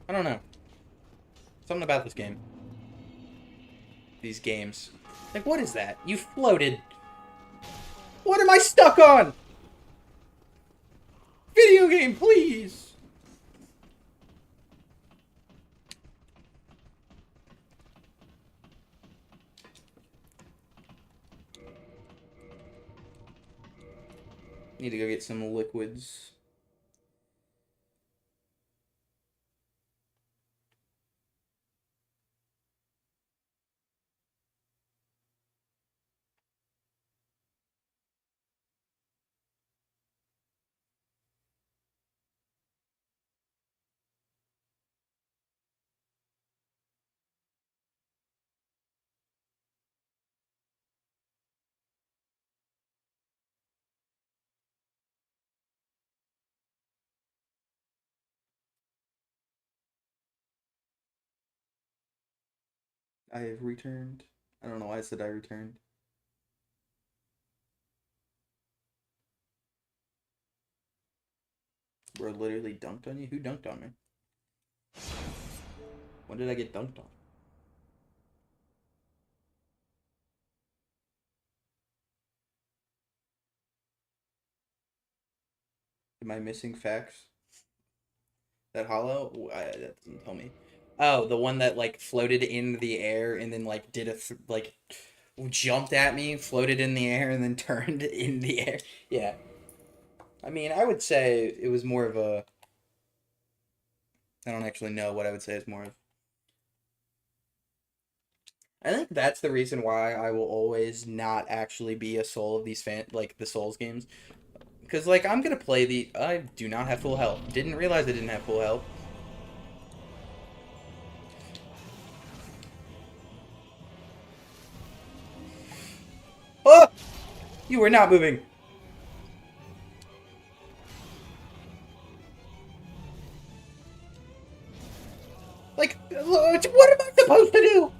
I don't know. Something about this game. These games. Like, what is that? You floated. What am I stuck on? Video game, please. Need to go get some liquids. I have returned. I don't know why I said I returned. Bro literally dunked on you? Who dunked on me? When did I get dunked on? Am I missing facts? That hollow? That doesn't tell me. Oh, the one that like floated in the air and then like did like jumped at me, floated in the air and then turned in the air. Yeah. I mean, I would say it was more of a. I don't actually know what I would say is more of. I think that's the reason why I will always not actually be a soul of these like the Souls games. Because, like, I'm gonna play the. I do not have full health. Didn't realize I didn't have full health. Oh! You were not moving. Like, what am I supposed to do?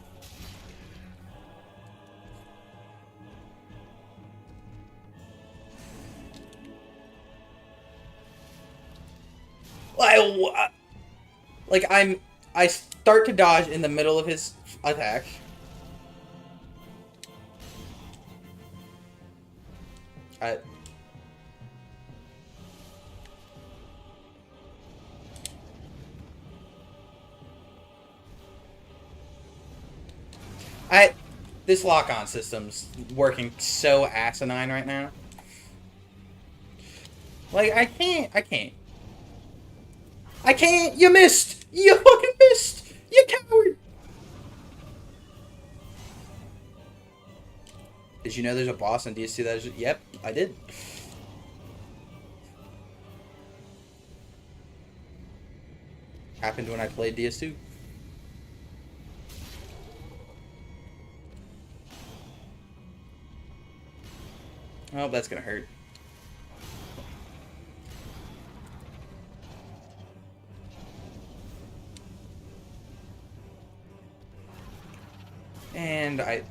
Like, I start to dodge in the middle of his attack. I I this lock-on system's working so asinine right now. Like I can't. You missed. You fucking missed. You coward. Did you know there's a boss in DS2 that is? Yep, I did. Happened when I played DS2. Oh, that's gonna hurt. And I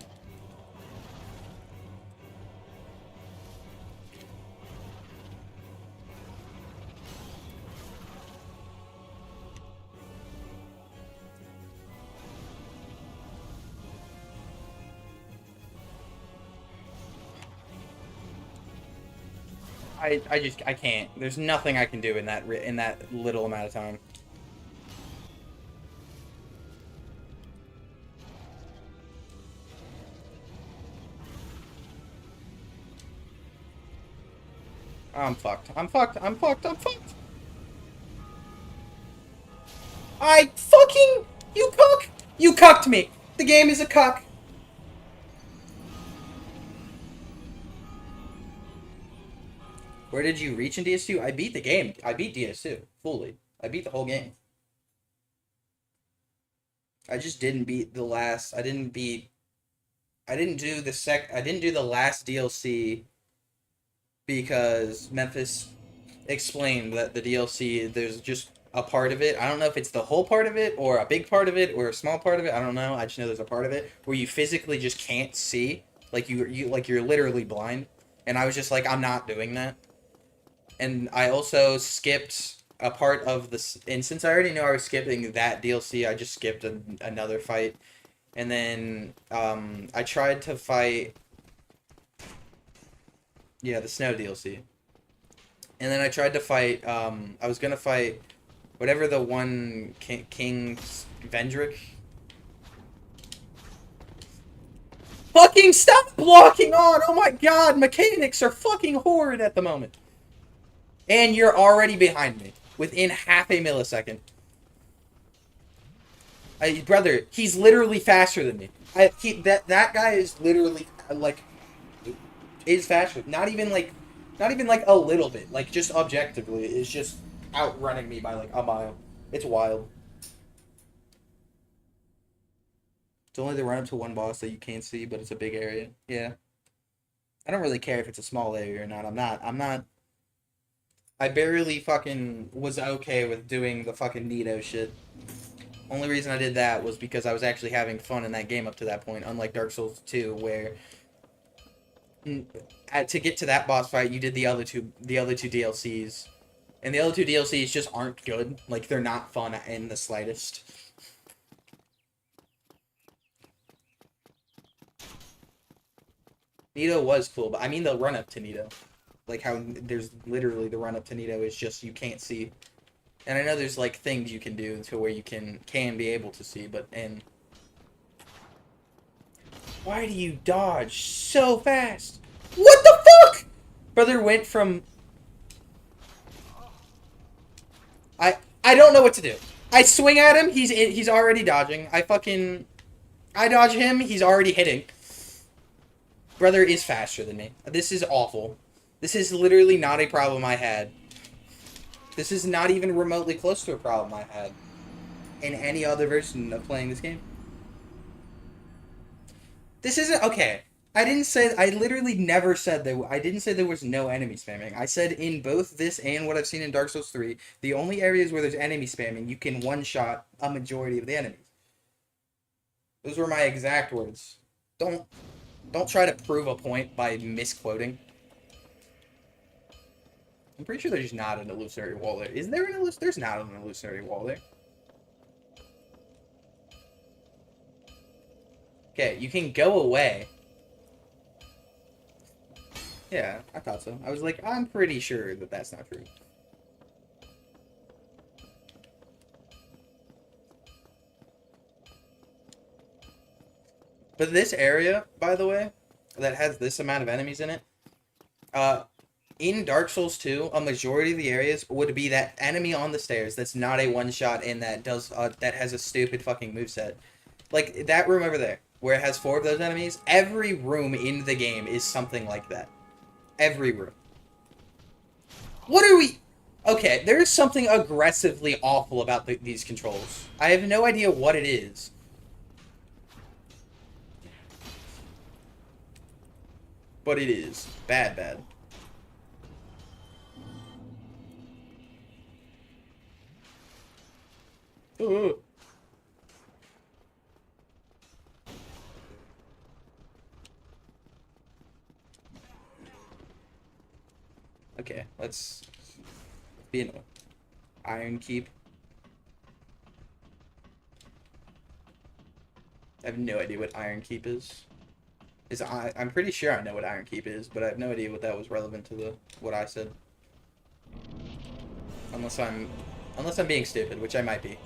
can't. There's nothing I can do in that little amount of time. I'm fucked. I'm fucked. I'm fucked. I'm fucked. I fucking you cuck. You cucked me. The game is a cuck. Where did you reach in DS2? I beat the game. I beat DS2 fully. I beat the whole game. I just didn't beat the last. I didn't beat. I didn't do I didn't do the last DLC because Memphis explained that the DLC there's just a part of it. I don't know if it's the whole part of it or a big part of it or a small part of it. I don't know. I just know there's a part of it where you physically just can't see, like you're literally blind. And I was just like, I'm not doing that. And I also skipped a part of this. And since I already knew I was skipping that DLC, I just skipped another fight. And then I tried to fight. Yeah, the snow DLC. And then I tried to fight. I was gonna fight whatever the one King Vendrick. Fucking stop blocking on! Oh my god, mechanics are fucking horrid at the moment. And you're already behind me within half a millisecond. Brother, he's literally faster than me. That guy is literally like is faster. Not even like a little bit. Like just objectively, is just outrunning me by like a mile. It's wild. It's only the run up to one boss that you can't see, but it's a big area. Yeah. I don't really care if it's a small area or not. I'm not. I barely fucking was okay with doing the fucking Nito shit. Only reason I did that was because I was actually having fun in that game up to that point, unlike Dark Souls 2, where to get to that boss fight, you did the other two DLCs, and the other two DLCs just aren't good. Like they're not fun in the slightest. Nito was cool, but I mean the run up to Nito, like how there's literally the run up to Nito is just you can't see. And I know there's like things you can do to where you can be able to see, but why do you dodge so fast? What the fuck? Brother went from I don't know what to do. I swing at him, he's already dodging. I dodge him, he's already hitting. Brother is faster than me. This is awful. This is literally not a problem I had. This is not even remotely close to a problem I had in any other version of playing this game. This isn't okay. I literally never said that. I didn't say there was no enemy spamming. I said in both this and what I've seen in Dark Souls 3, the only areas where there's enemy spamming, you can one-shot a majority of the enemies. Those were my exact words. Don't try to prove a point by misquoting. I'm pretty sure there's not an illusionary wall there. Is there an illusionary? There's not an illusionary wall there. Okay, you can go away. Yeah, I thought so. I was like, I'm pretty sure that that's not true. But this area, by the way, that has this amount of enemies in it, uh, in Dark Souls 2, a majority of the areas would be that enemy on the stairs that's not a one-shot and that has a stupid fucking moveset. Like, that room over there, where it has 4 of those enemies, every room in the game is something like that. Every room. What are we... Okay, there is something aggressively awful about these controls. I have no idea what it is. But it is. Bad, bad. Ugh. Okay, let's be an Iron Keep. I have no idea what Iron Keep is. I'm pretty sure I know what Iron Keep is, but I have no idea what that was relevant to what I said. Unless I'm being stupid, which I might be.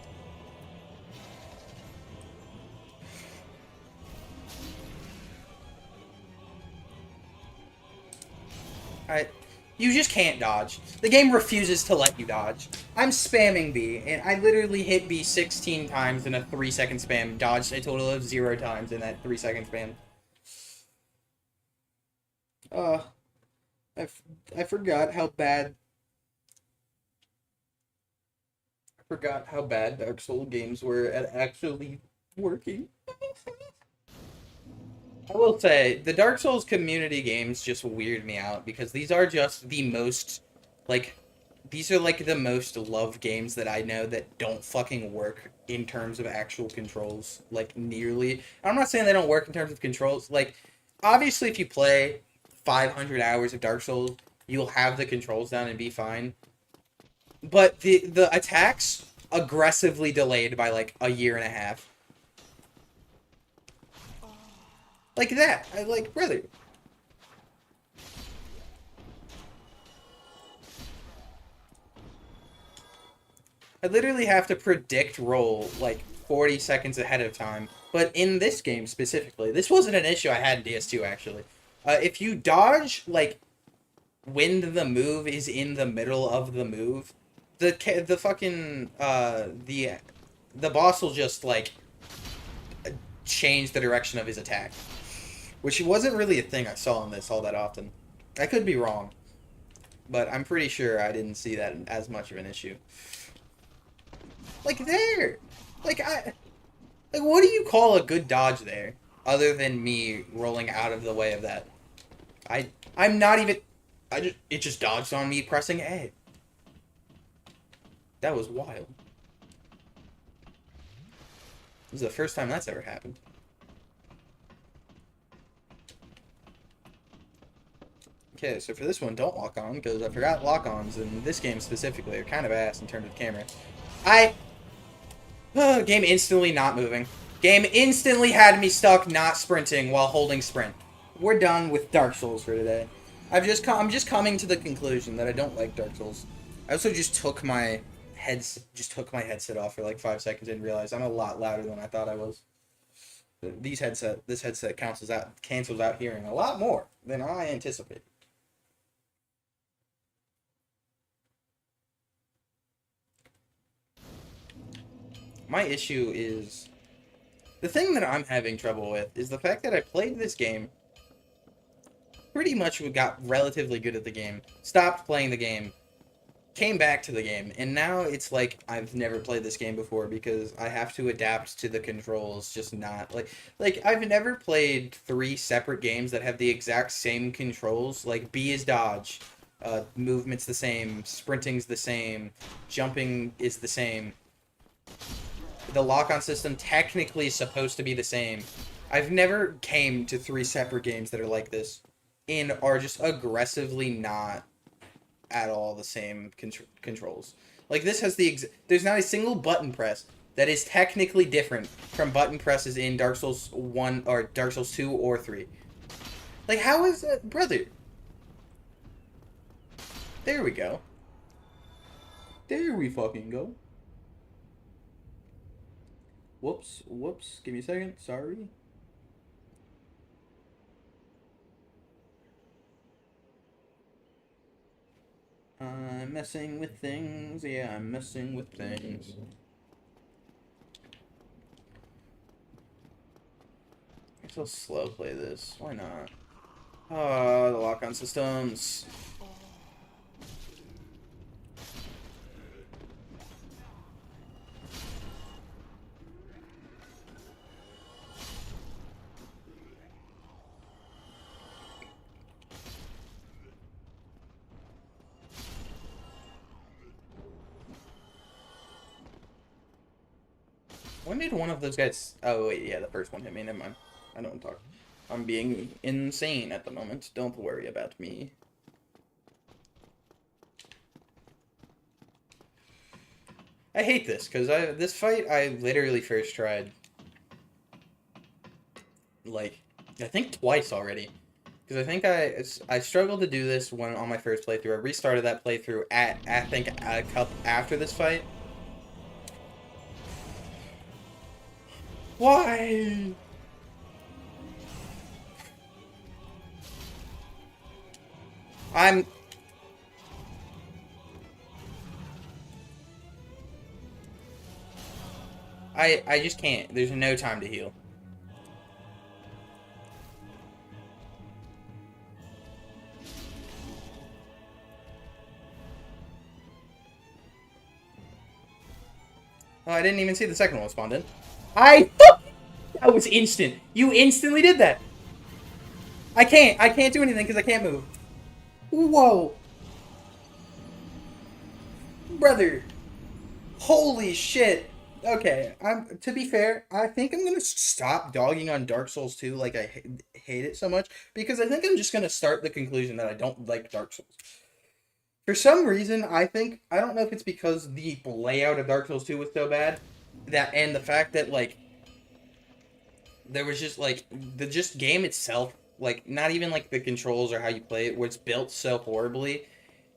You just can't dodge. The game refuses to let you dodge. I'm spamming B, and I literally hit B 16 times in a 3-second spam, dodged a total of 0 times in that 3-second spam. I forgot how bad... I forgot how bad Dark Souls games were at actually working. I will say, the Dark Souls community games just weird me out, because these are just the most, like, these are, like, the most loved games that I know that don't fucking work in terms of actual controls, like, nearly. I'm not saying they don't work in terms of controls, like, obviously if you play 500 hours of Dark Souls, you'll have the controls down and be fine. But the attacks, aggressively delayed by, like, a year and a half. Like that. I like, brother. I literally have to predict roll like 40 seconds ahead of time. But in this game specifically, this wasn't an issue I had in DS2 actually. If you dodge like when the move is in the middle of the move, the fucking the boss will just like change the direction of his attack, which wasn't really a thing I saw in this all that often. I could be wrong, but I'm pretty sure I didn't see that as much of an issue. Like there, like what do you call a good dodge there, other than me rolling out of the way of that? I'm not even. It just dodged on me pressing A. That was wild. This is the first time that's ever happened. Okay, so for this one, don't lock on, because I forgot lock-ons in this game specifically are kind of ass in terms of camera. Game instantly not moving. Game instantly had me stuck not sprinting while holding sprint. We're done with Dark Souls for today. I'm just coming to the conclusion that I don't like Dark Souls. I also just took my headset off for like 5 seconds and realized I'm a lot louder than I thought I was. This headset cancels out hearing a lot more than I anticipated. My issue is... The thing that I'm having trouble with is the fact that I played this game, pretty much got relatively good at the game, stopped playing the game, came back to the game, and now it's like I've never played this game before because I have to adapt to the controls, just not... Like I've never played 3 separate games that have the exact same controls. Like, B is dodge, movement's the same, sprinting's the same, jumping is the same. The lock-on system technically is supposed to be the same. I've never came to 3 separate games that are like this and are just aggressively not at all the same controls. Like, this has there's not a single button press that is technically different from button presses in Dark Souls 1 or Dark Souls 2 or 3. Like, how is that, brother? There we go. There we fucking go. Whoops, whoops. Give me a second. Sorry. I'm messing with things. Yeah, I'm messing with things. I guess I'll slow play this. Why not? Oh, the lock-on systems. When did one of those guys... Oh, wait, yeah, the first one hit me. Never mind. I don't talk. I'm being insane at the moment. Don't worry about me. I hate this, because this fight I literally first tried, like, I think twice already. Because I think I struggled to do this when on my first playthrough. I restarted that playthrough I think a couple after this fight. Why? I just can't. There's no time to heal. Oh, I didn't even see the second one spawned in. That was instant. You instantly did that. I can't do anything because I can't move. Whoa. Brother. Holy shit. Okay, to be fair, I think I'm gonna stop dogging on Dark Souls 2 like I hate it so much, because I think I'm just gonna start the conclusion that I don't like Dark Souls. For some reason, I don't know if it's because the layout of Dark Souls 2 was so bad, and the fact that, like, there was just, like, the just game itself, like, not even, like, the controls or how you play it, was built so horribly,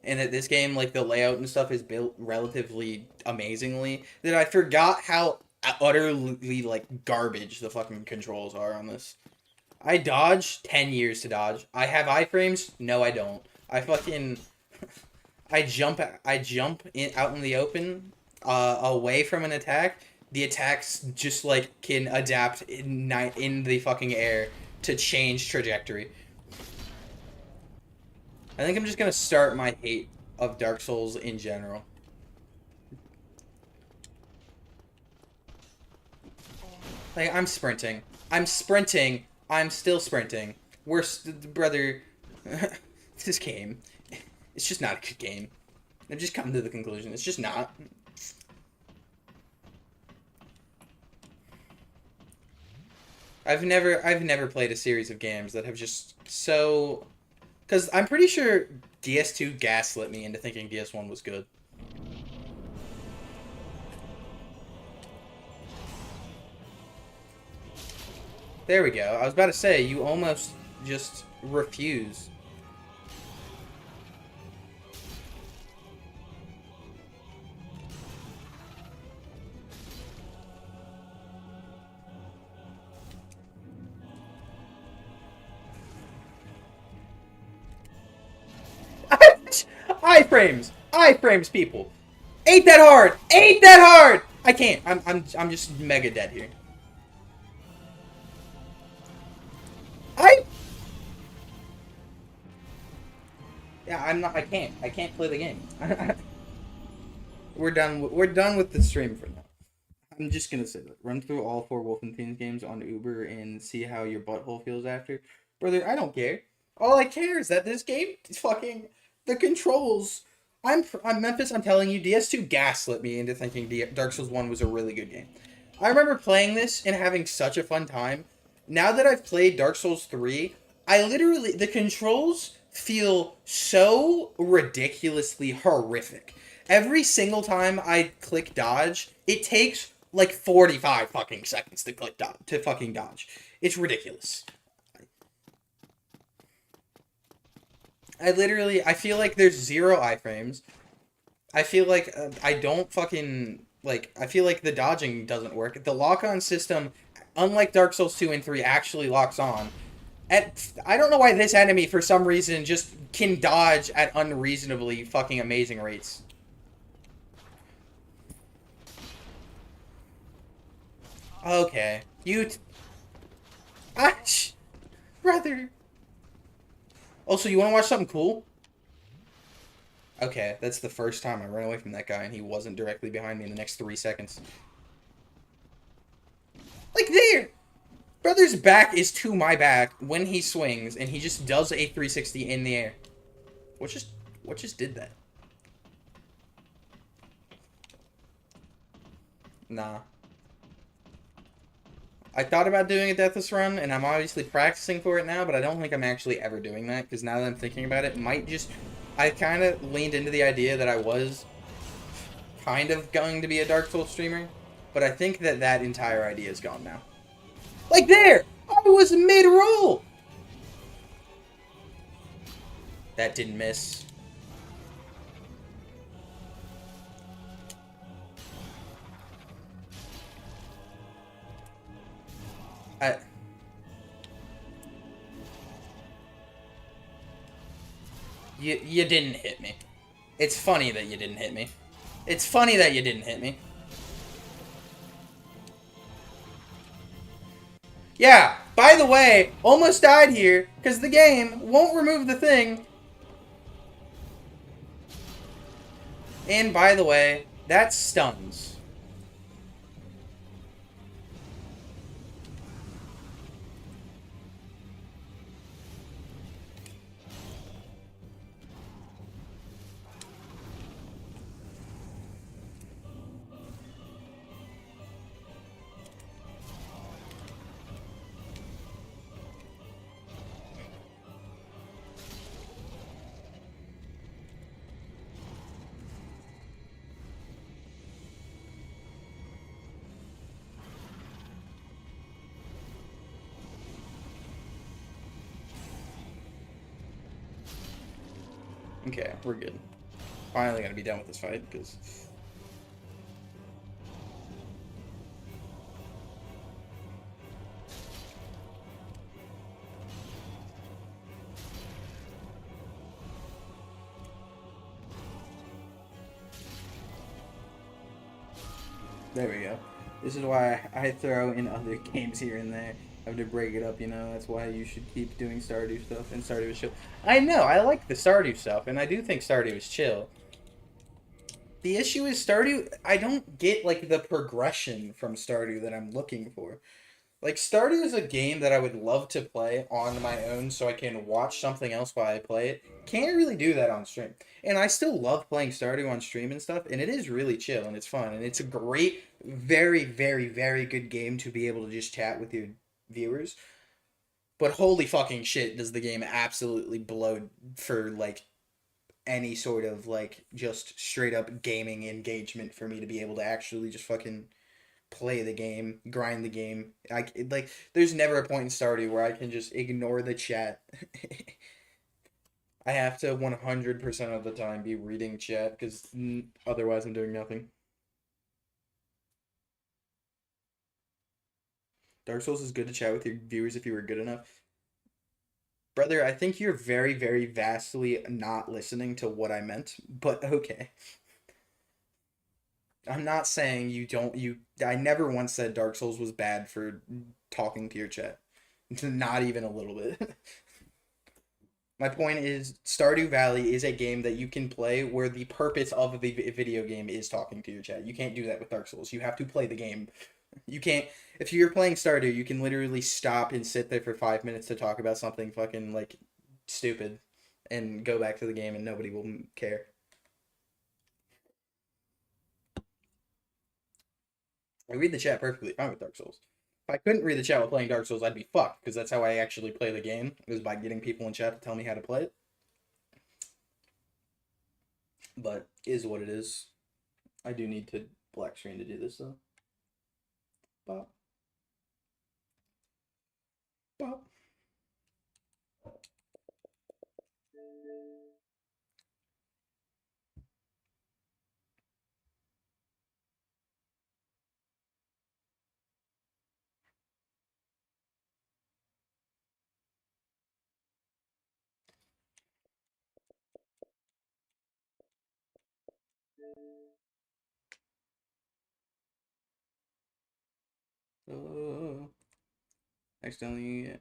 and that this game, like, the layout and stuff is built relatively amazingly, that I forgot how utterly, like, garbage the fucking controls are on this. I dodge 10 years to dodge. I have iframes? No, I don't. I jump out in the open, away from an attack. The attacks just, like, can adapt in the fucking air to change trajectory. I think I'm just gonna start my hate of Dark Souls in general. Like, I'm sprinting. I'm sprinting. I'm still sprinting. Brother, this game, it's just not a good game. I've just come to the conclusion. It's just not. I've never played a series of games that have just so... Because I'm pretty sure DS2 gaslit me into thinking DS1 was good. There we go. I was about to say, you almost just refuse. Iframes! Iframes, people! Ain't that hard! Ain't that hard! I can't. I'm just mega dead here. Yeah, I'm not. I can't. I can't play the game. We're done. We're done with the stream for now. I'm just gonna say that. Run through all 4 Wolfenstein games on Uber and see how your butthole feels after. Brother, I don't care. All I care is that this game is fucking the controls. I'm Memphis. I'm telling you, DS2 gaslit me into thinking Dark Souls 1 was a really good game. I remember playing this and having such a fun time. Now that I've played Dark Souls 3, the controls feel so ridiculously horrific. Every single time I click dodge, it takes like 45 fucking seconds to fucking dodge. It's ridiculous. I feel like there's zero iframes. I feel like I don't fucking like. I feel like the dodging doesn't work. The lock-on system, unlike Dark Souls 2 and 3, actually locks on. I don't know why this enemy, for some reason, just can dodge at unreasonably fucking amazing rates. Okay, ah, brother. Also, you want to watch something cool? Okay, that's the first time I ran away from that guy and he wasn't directly behind me in the next 3 seconds. Like there! Brother's back is to my back when he swings and he just does a 360 in the air. What just what just did that? Nah. I thought about doing a Deathless run, and I'm obviously practicing for it now, but I don't think I'm actually ever doing that, because now that I'm thinking about it, might just... I kind of leaned into the idea that I was kind of going to be a Dark Souls streamer, but I think that that entire idea is gone now. Like there! I was mid-roll! That didn't miss. I... You didn't hit me. It's funny that you didn't hit me. It's funny that you didn't hit me. Yeah, by the way, almost died here, because the game won't remove the thing. And by the way, that stuns. Okay, we're good. Finally gonna be done with this fight, because... There we go. This is why I throw in other games here and there. I have to break it up, you know. That's why you should keep doing Stardew stuff, and Stardew is chill. I know, I like the Stardew stuff, and I do think Stardew is chill. The issue is Stardew, I don't get, like, the progression from Stardew that I'm looking for. Like, Stardew is a game that I would love to play on my own so I can watch something else while I play it. Can't really do that on stream. And I still love playing Stardew on stream and stuff, and it is really chill and it's fun. And it's a great, very, very, very good game to be able to just chat with your viewers. But holy fucking shit, does the game absolutely blow for, like, any sort of, like, just straight up gaming engagement for me to be able to actually just fucking play the game, grind the game. Like there's never a point in Stardew where I can just ignore the chat. I have to 100% of the time be reading chat because otherwise I'm doing nothing. Dark Souls is good to chat with your viewers if you were good enough. Brother, I think you're very, very vastly not listening to what I meant, but okay. I'm not saying you don't you I never once said Dark Souls was bad for talking to your chat. Not even a little bit. My point is, Stardew Valley is a game that you can play where the purpose of the video game is talking to your chat. You can't do that with Dark Souls. You have to play the game. You can't. If you're playing Stardew, you can literally stop and sit there for 5 minutes to talk about something fucking like stupid, and go back to the game, and nobody will care. I read the chat perfectly fine with Dark Souls. If I couldn't read the chat while playing Dark Souls, I'd be fucked because that's how I actually play the game. Is by getting people in chat to tell me how to play it. But is what it is. I do need to black screen to do this though. Bop. Bop. Accidentally.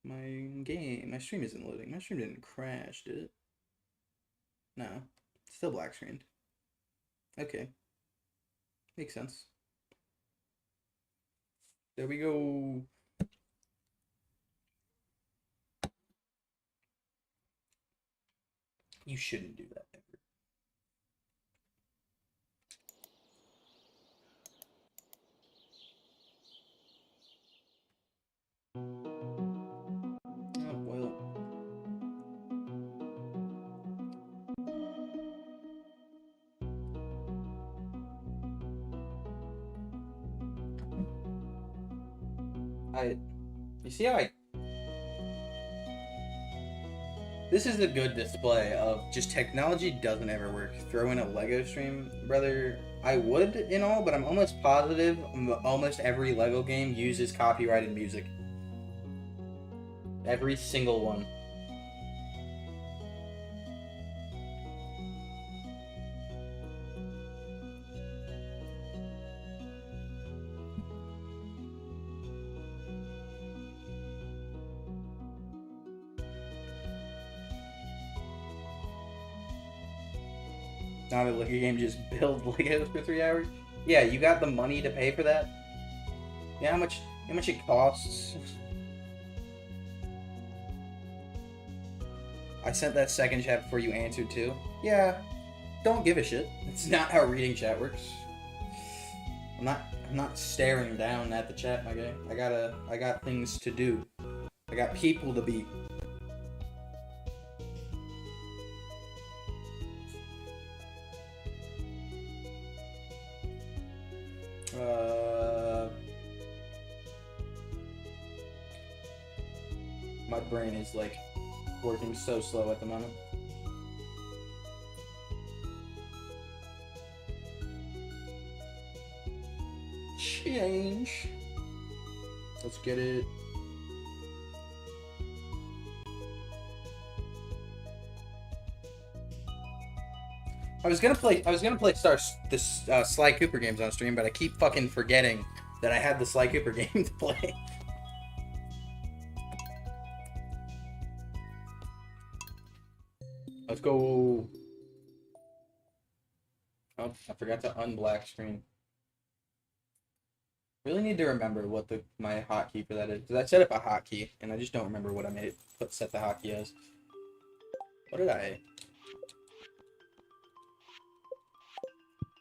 My stream isn't loading. My stream didn't crash, did it? No. Still black screened. Okay. Makes sense. There we go. You shouldn't do that ever. Oh, well. You see how this is a good display of just technology doesn't ever work. Throw in a Lego stream, brother. I would and all, but I'm almost positive almost every Lego game uses copyrighted music. Every single one. Not a Lego game, just build Legos for 3 hours. Yeah, you got the money to pay for that? Yeah, how much it costs? I sent that second chat before you answered too. Yeah, don't give a shit. It's not how reading chat works. I'm not staring down at the chat, my guy. I got things to do. I got people to be. My brain is like working so slow at the moment. Change. Let's get it. I was gonna play Sly Cooper games on stream, but I keep fucking forgetting that I had the Sly Cooper game to play. Let's go. Oh, I forgot to unblack screen. Really need to remember what my hotkey for that is, because I set up a hotkey and I just don't remember what I made it set the hotkey as. What did I?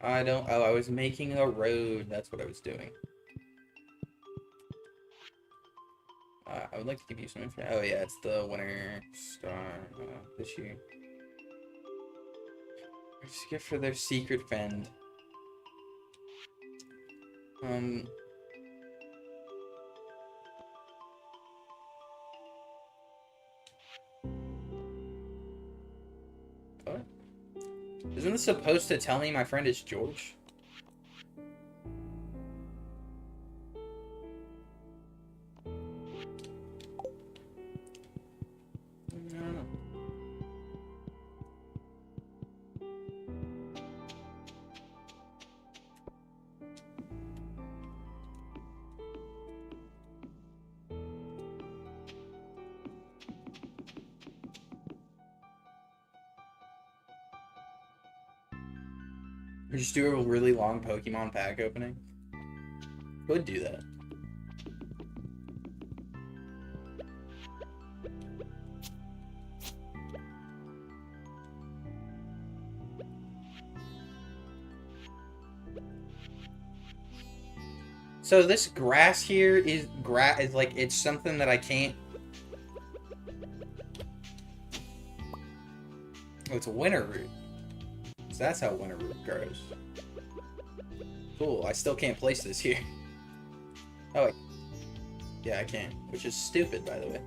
I don't. Oh, I was making a road. That's what I was doing. I would like to give you some information. Oh yeah, it's the winner star this year. Just gift for their secret friend. What? Isn't this supposed to tell me my friend is George? I don't know. Or just do a really long Pokemon pack opening. Could do that. So this grass here is like it's something that I can't. Oh, it's a winter root. So that's how winter root grows. Cool. I still can't place this here. Oh wait. Yeah, I can, which is stupid, by the way.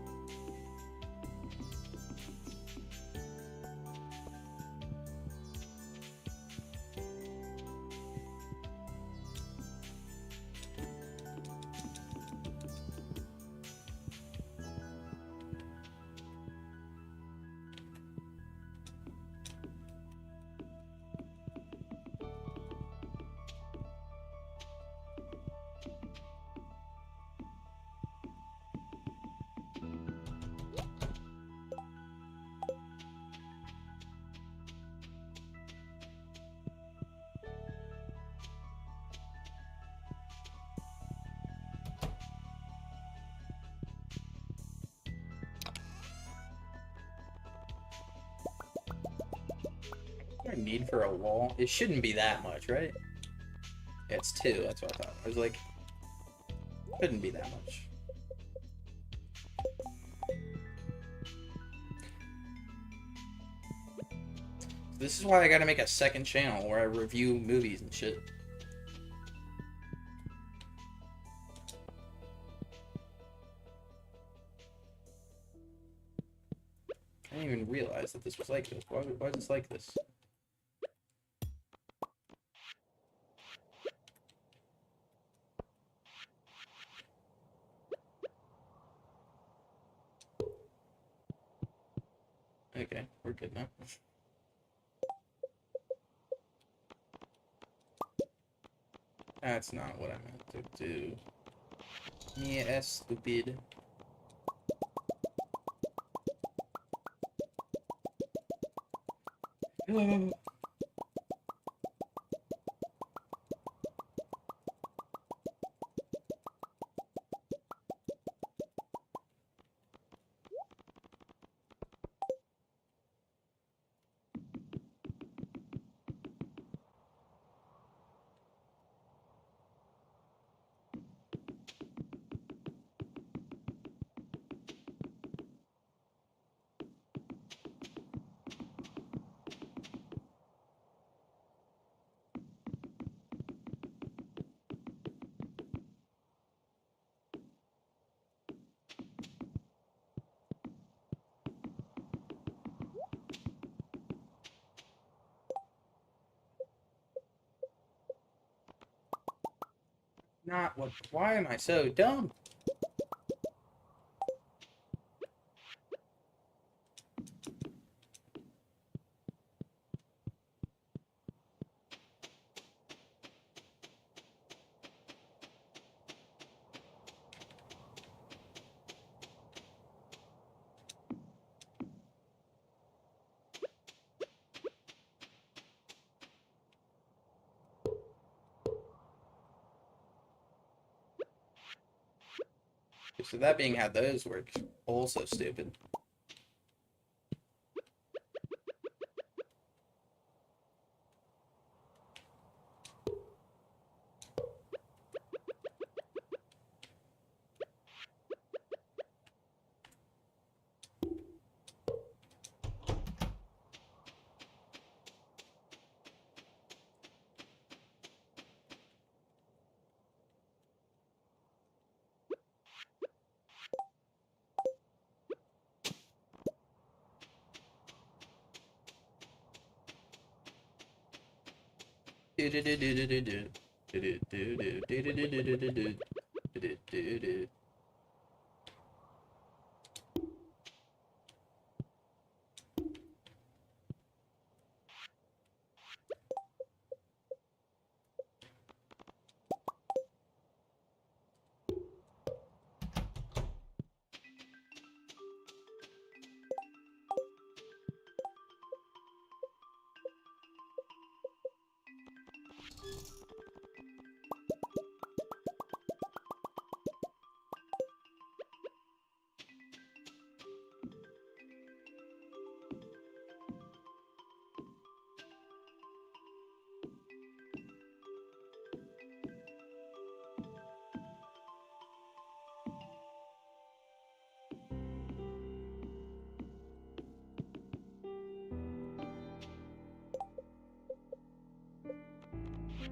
I need for a wall? It shouldn't be that much, right? Yeah, it's 2, that's what I thought. I was like, couldn't be that much. This is why I gotta make a second channel where I review movies and shit. I didn't even realize that this was like this. Why is this like this? Okay, we're good now. That's not what I meant to do. Yeah, stupid. Not what. Why am I so dumb? So that being how those work, also stupid.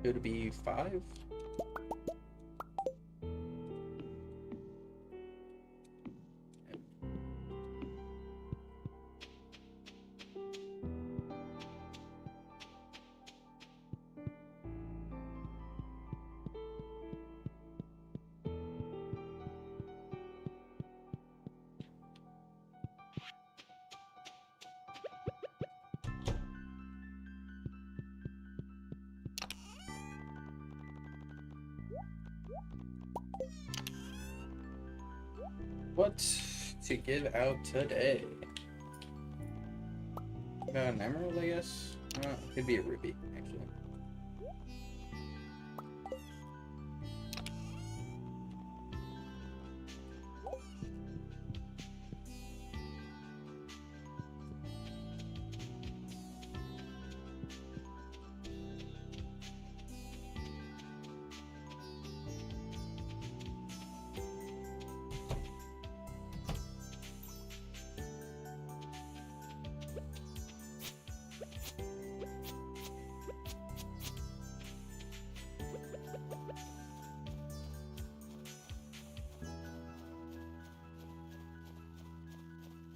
Could it be 5? What to give out today? An emerald, I guess? Could be a ruby, actually.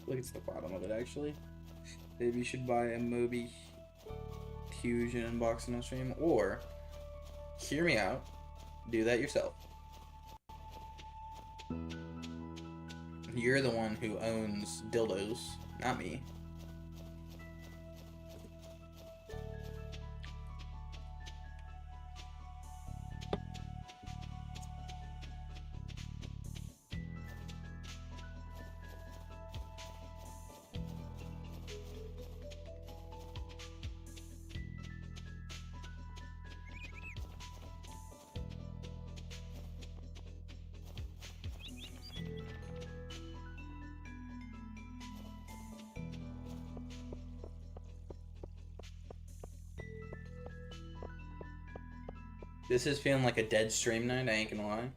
Look at the bottom of it, actually. Maybe you should buy a Moby Huge and unbox on stream, or hear me out, do that yourself. You're the one who owns dildos, not me. This is feeling like a dead stream night, I ain't gonna lie.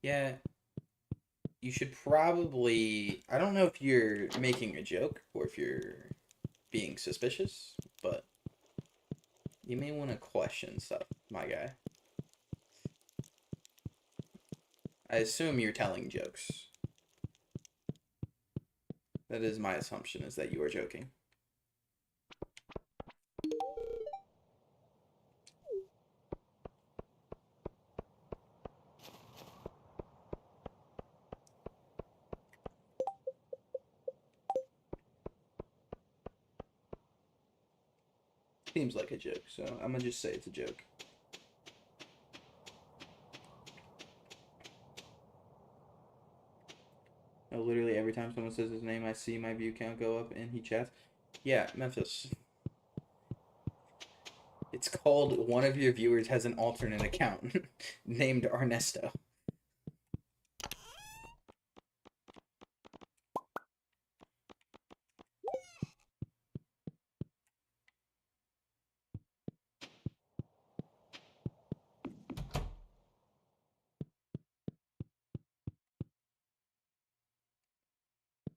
Yeah, you should probably... I don't know if you're making a joke or if you're being suspicious, but you may want to question stuff, my guy. I assume you're telling jokes. That is my assumption, is that you are joking. Seems like a joke, so I'm gonna just say it's a joke. No, literally every time someone says his name, I see my view count go up and he chats. Yeah, Memphis. It's called one of your viewers has an alternate account named Ernesto.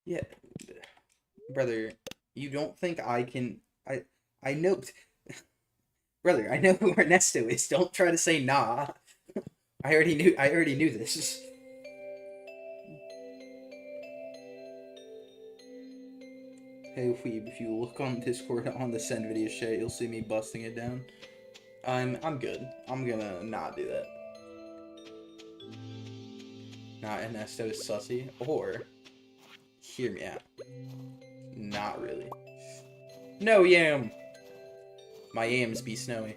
Yeah, brother, you don't think I can... I know... Brother, I know who Ernesto is. Don't try to say nah. I already knew this. Hey, Weeb, if you look on Discord on the send video chat, you'll see me busting it down. I'm good. I'm gonna not do that. Not Ernesto is sussy, or hear me out. Not really. No yam. My yams be snowy.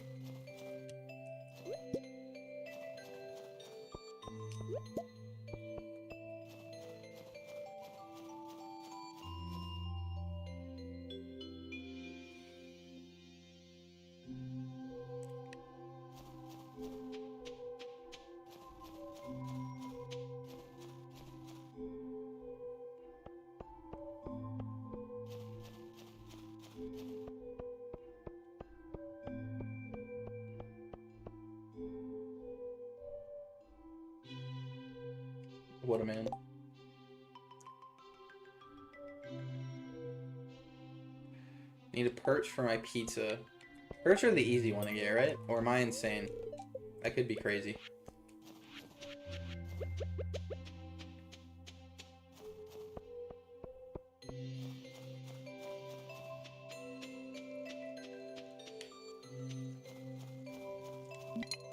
What a man. Need a perch for my pizza. Perch are the easy one to get, right? Or am I insane? I could be crazy.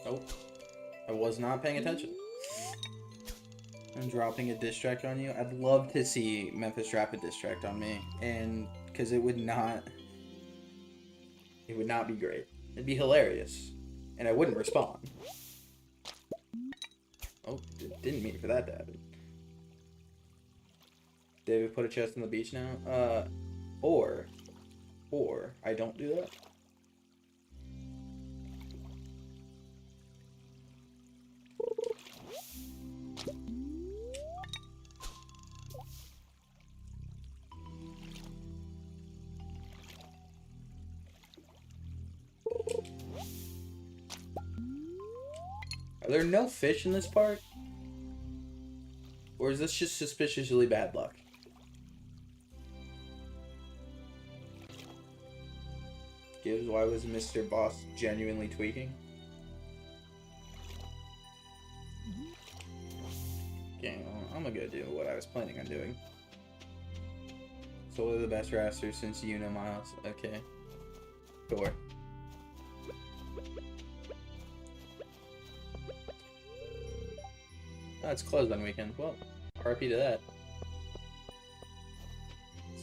Nope. I was not paying attention. I'm dropping a diss track on you. I'd love to see Memphis drop a diss track on me, and because it would not be great. It'd be hilarious, and I wouldn't respond. Oh, didn't mean for that to happen. David put a chest on the beach now. Or I don't do that. Are there no fish in this park? Or is this just suspiciously bad luck? Gibbs, why was Mr. Boss genuinely tweaking? Okay, well, I'm gonna go do what I was planning on doing. Solely the best raster since you know Miles. Okay. Sure. Oh, it's closed on weekends. Well, RP to that.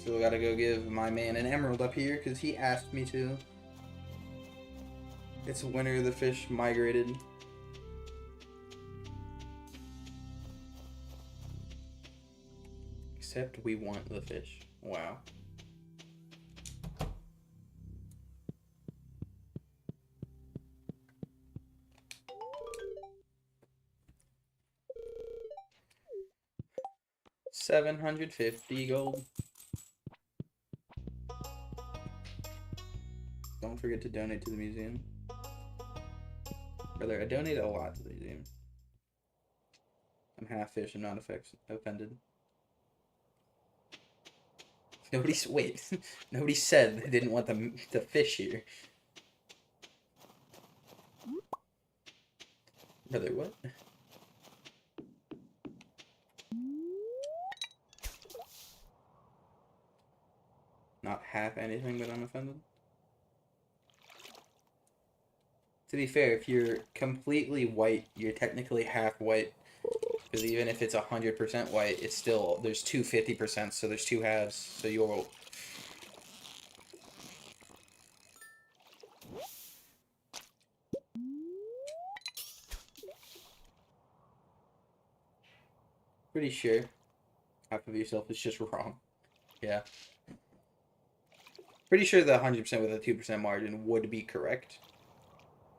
Still gotta go give my man an emerald up here because he asked me to. It's winter, the fish migrated. Except we want the fish. Wow. $750 gold. Don't forget to donate to the museum. Brother, I donate a lot to the museum. I'm half fish and not offended. Wait. Nobody said they didn't want the fish here. Brother, what? Not half anything, but I'm offended. To be fair, if you're completely white, you're technically half white. Because even if it's 100% white, it's still, there's two 50%, so there's two halves. So you're... Pretty sure half of yourself is just wrong. Yeah. Pretty sure the 100% with a 2% margin would be correct.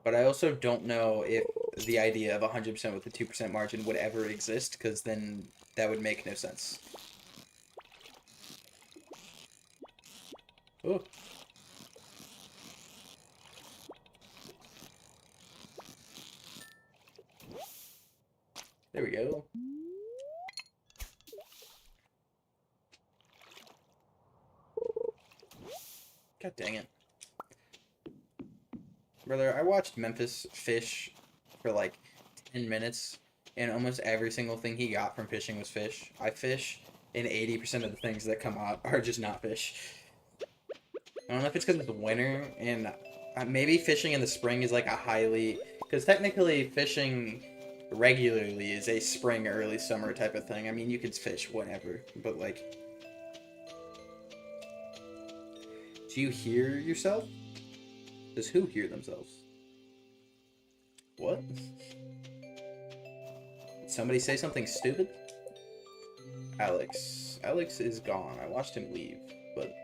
But I also don't know if the idea of 100% with a 2% margin would ever exist, because then that would make no sense. Oh. There we go. God dang it. Brother, I watched Memphis fish for like 10 minutes, and almost every single thing he got from fishing was fish. I fish, and 80% of the things that come out are just not fish. I don't know if it's because it's winter, and maybe fishing in the spring is like a highly... Because technically, fishing regularly is a spring, early summer type of thing. I mean, you could fish whenever, but like... Do you hear yourself? Does who hear themselves? What? Did somebody say something stupid? Alex. Alex is gone. I watched him leave, but...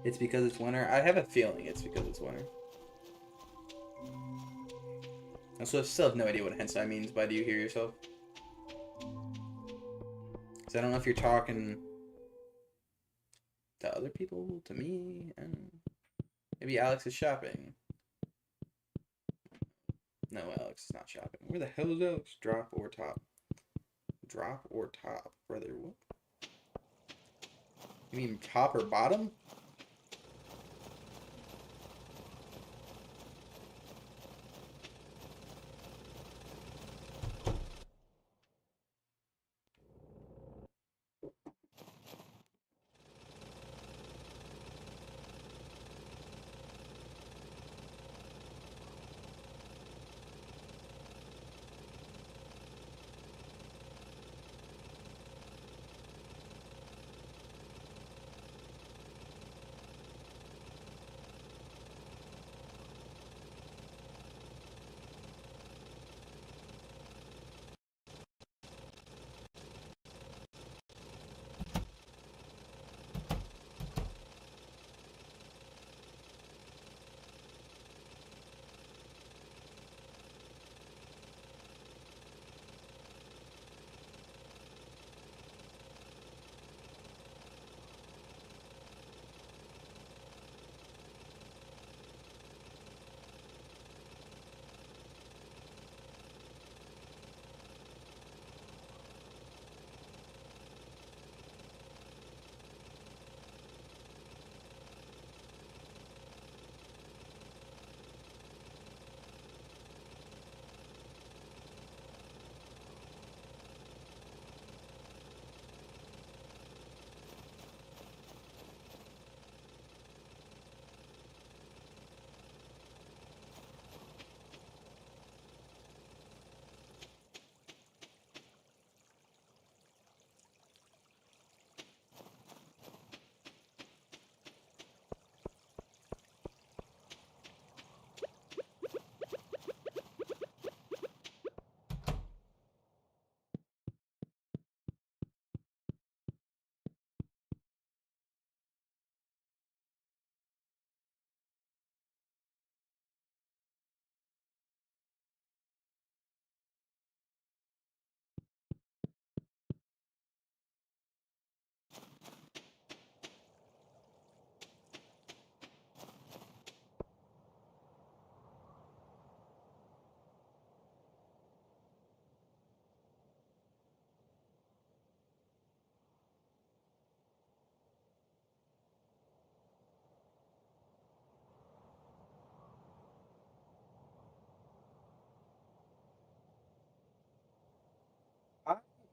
It's because it's winter? I have a feeling it's because it's winter. Also, I still have no idea what hentai means by do you hear yourself? Because I don't know if you're talking to other people, to me, and maybe Alex is shopping. No, Alex is not shopping. Where the hell is Alex? Drop or top? Drop or top? Brother, what? You mean top or bottom?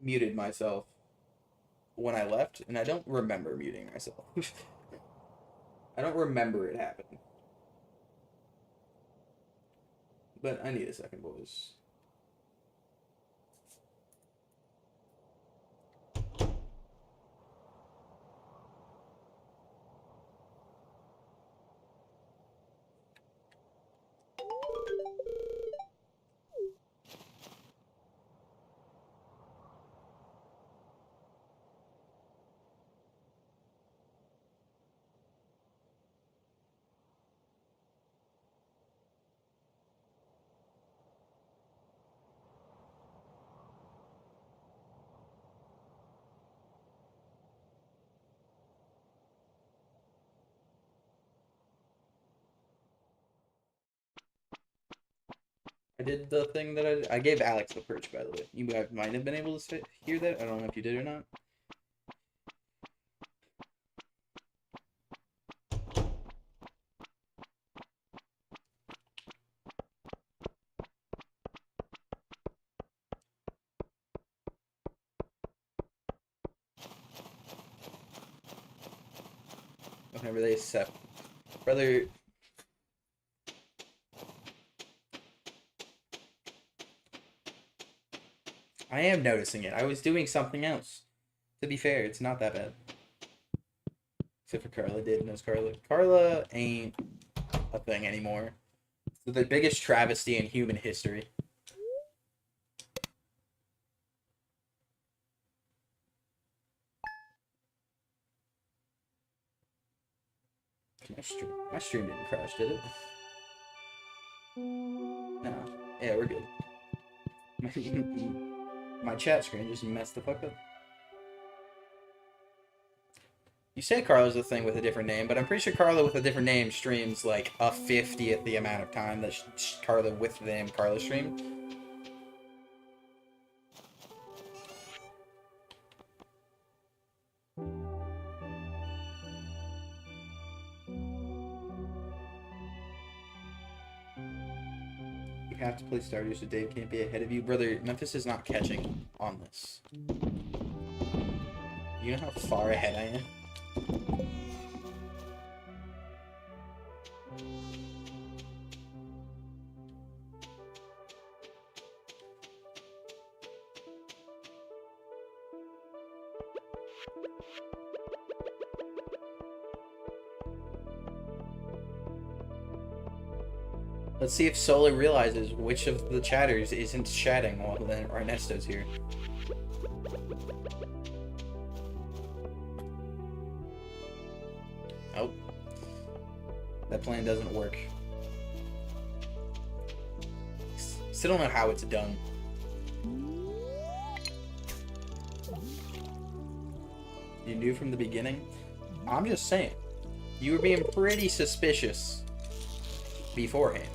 muted myself when I left, and I don't remember muting myself. I don't remember it happening. But I need a second, boys. I did the thing that I gave Alex the perch, by the way. You might have been able to hear that. I don't know if you did or not. Whenever they accept, brother. I am noticing it. I was doing something else. To be fair, it's not that bad. Except for Carla did knows Carla. Carla ain't a thing anymore. It's the biggest travesty in human history. My stream didn't crash, did it? No. Yeah, we're good. My chat screen just messed the fuck up. You say Carla's a thing with a different name, but I'm pretty sure Carla with a different name streams like a 50th the amount of time that Carla with the name Carla streamed. You have to play Stardew so Dave can't be ahead of you. Brother, Memphis is not catching on this. You know how far ahead I am? Let's see if Solar realizes which of the chatters isn't chatting while Ernesto's here. Oh. That plan doesn't work. Still don't know how it's done. You knew from the beginning? I'm just saying. You were being pretty suspicious beforehand.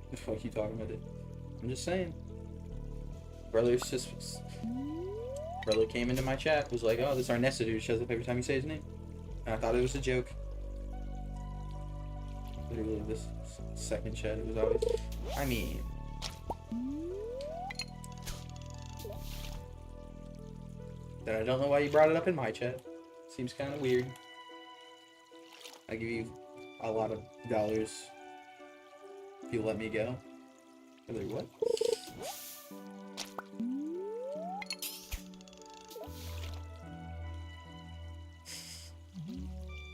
What the fuck are you talking about it? I'm just saying. Brother came into my chat, was like, oh, this Arnesta dude shows up every time you say his name. And I thought it was a joke. Literally this second chat, it was always, I mean. Then I don't know why you brought it up in my chat. Seems kind of weird. I give you a lot of dollars if you let me go. Brother, what?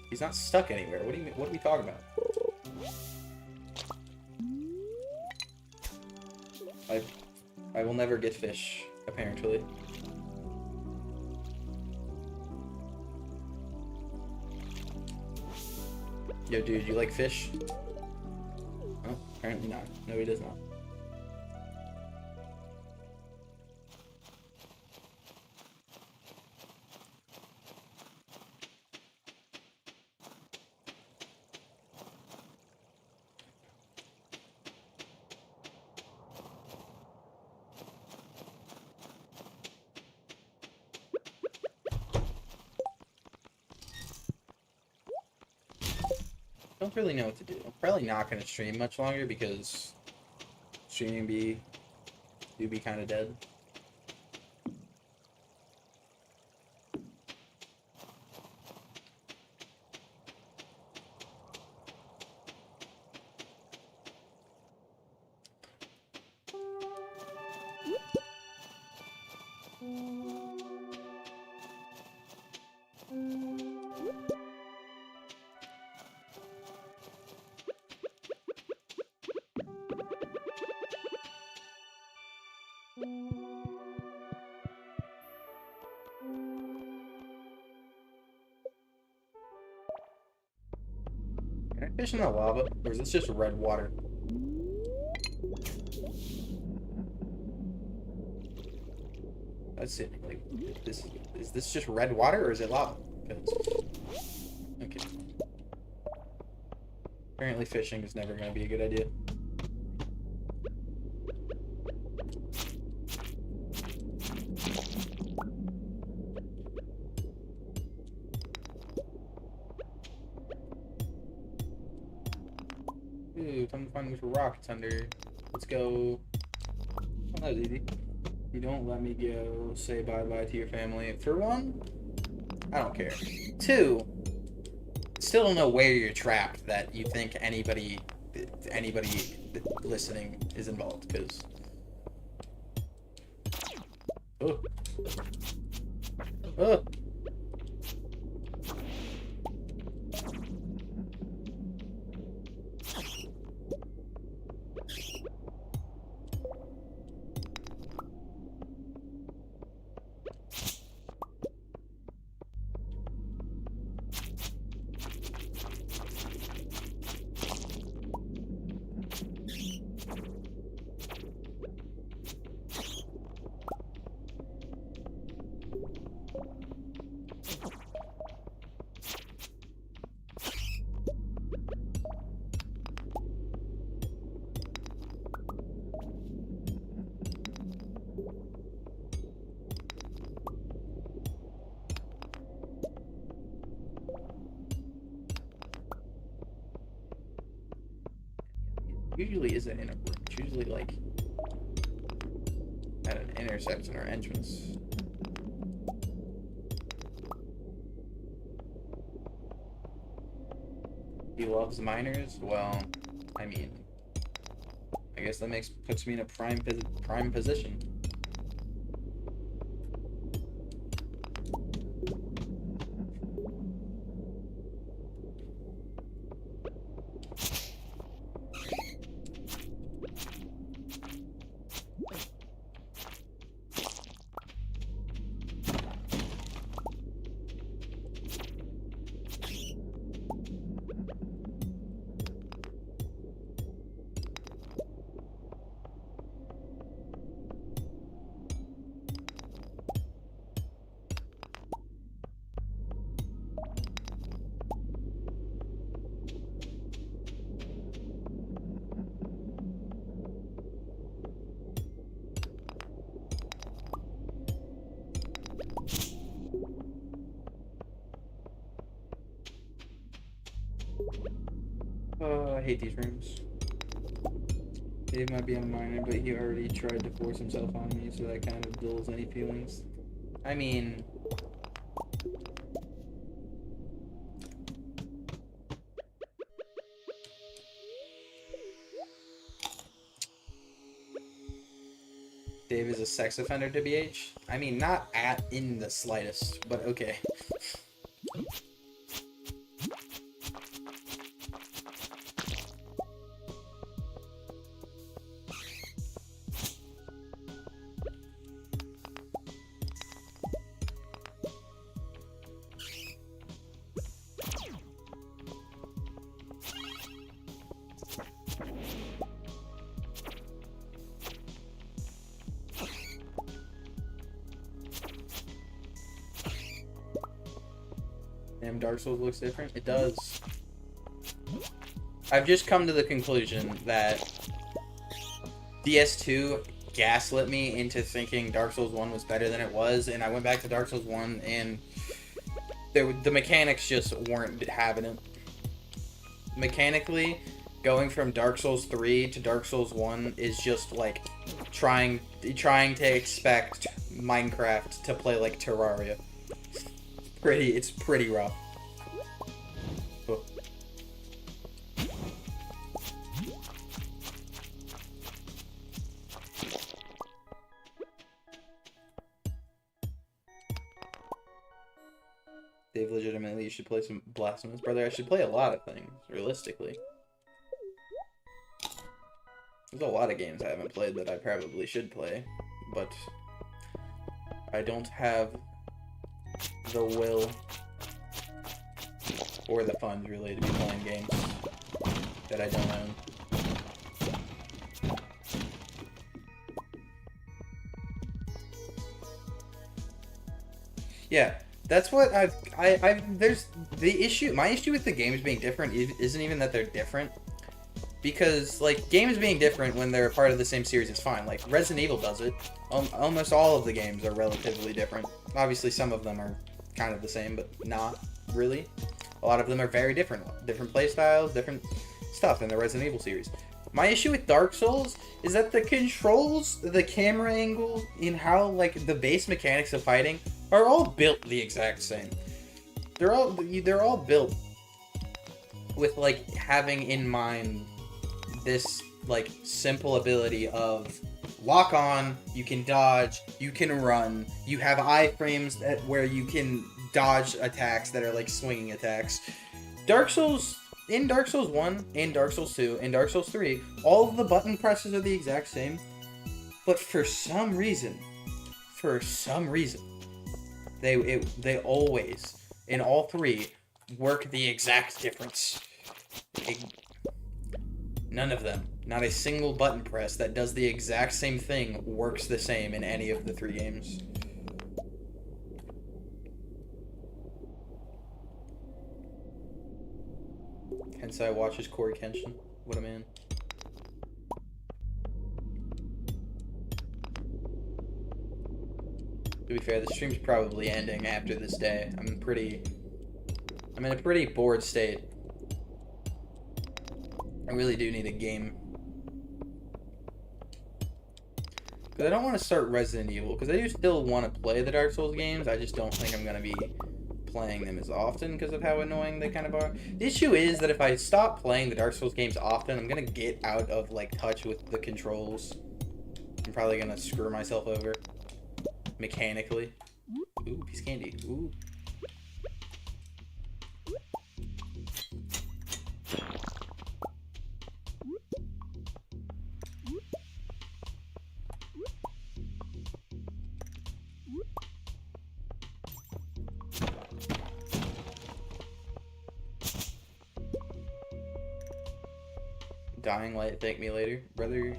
He's not stuck anywhere. What do you mean? What are we talking about? I will never get fish, apparently. Yo, dude, you like fish? Oh, apparently not. No, he does not. Don't really know what to do. Probably not gonna stream much longer because streaming do be kind of dead. Can I fish in the lava, or is this just red water? That's it. Like, is this just red water, or is it lava? 'Cause- okay. Apparently, fishing is never going to be a good idea. Ooh, time to find which rockets under. Let's go. Oh, that was easy. You don't let me go. Say bye-bye to your family. For one, I don't care. Two, still don't know where you're trapped that you think anybody listening is involved, because... Oh. Oh. Usually isn't in a room. It's usually like at an intersection or entrance. He loves miners. Well, I mean, I guess that puts me in a prime position. I hate these rooms. Dave might be a minor, but he already tried to force himself on me, so that kind of dulls any feelings. I mean... Dave is a sex offender to BH? I mean, not in the slightest, but okay. Damn, Dark Souls looks different. It does. I've just come to the conclusion that DS2 gaslit me into thinking Dark Souls 1 was better than it was, and I went back to Dark Souls 1, and the mechanics just weren't having it. mechanically, going from Dark Souls 3 to Dark Souls 1 is just like trying to expect Minecraft to play like Terraria. It's pretty rough. Oh. Dave, legitimately, you should play some Blasphemous. Brother, I should play a lot of things, realistically. There's a lot of games I haven't played that I probably should play, but I don't have the will or the funds, really, to be playing games that I don't own. Yeah. That's what there's the issue. My issue with the games being different isn't even that they're different. Because, like, games being different when they're part of the same series is fine. Like, Resident Evil does it. Almost all of the games are relatively different. Obviously, some of them are kind of the same, but not really. A lot of them are very different. Different playstyles, different stuff in the Resident Evil series. My issue with Dark Souls is that the controls, the camera angles, and how, like, the base mechanics of fighting are all built the exact same. They're all built with, like, having in mind this, like, simple ability of lock on, you can dodge, you can run, you have iframes where you can dodge attacks that are like swinging attacks. In Dark Souls 1, in Dark Souls 2, in Dark Souls 3, all of the button presses are the exact same, but for some reason, they always, in all three, work the exact difference. None of them, not a single button press that does the exact same thing works the same in any of the three games. Hence I watches Corey Kenshin. What a man. To be fair, the stream's probably ending after this day. I'm in a pretty bored state. I really do need a game. Because I don't want to start Resident Evil, because I do still want to play the Dark Souls games, I just don't think I'm going to be playing them as often because of how annoying they kind of are. The issue is that if I stop playing the Dark Souls games often, I'm going to get out of, like, touch with the controls. I'm probably going to screw myself over. Mechanically. Ooh, piece of candy. Ooh. Dying Light, thank me later, brother.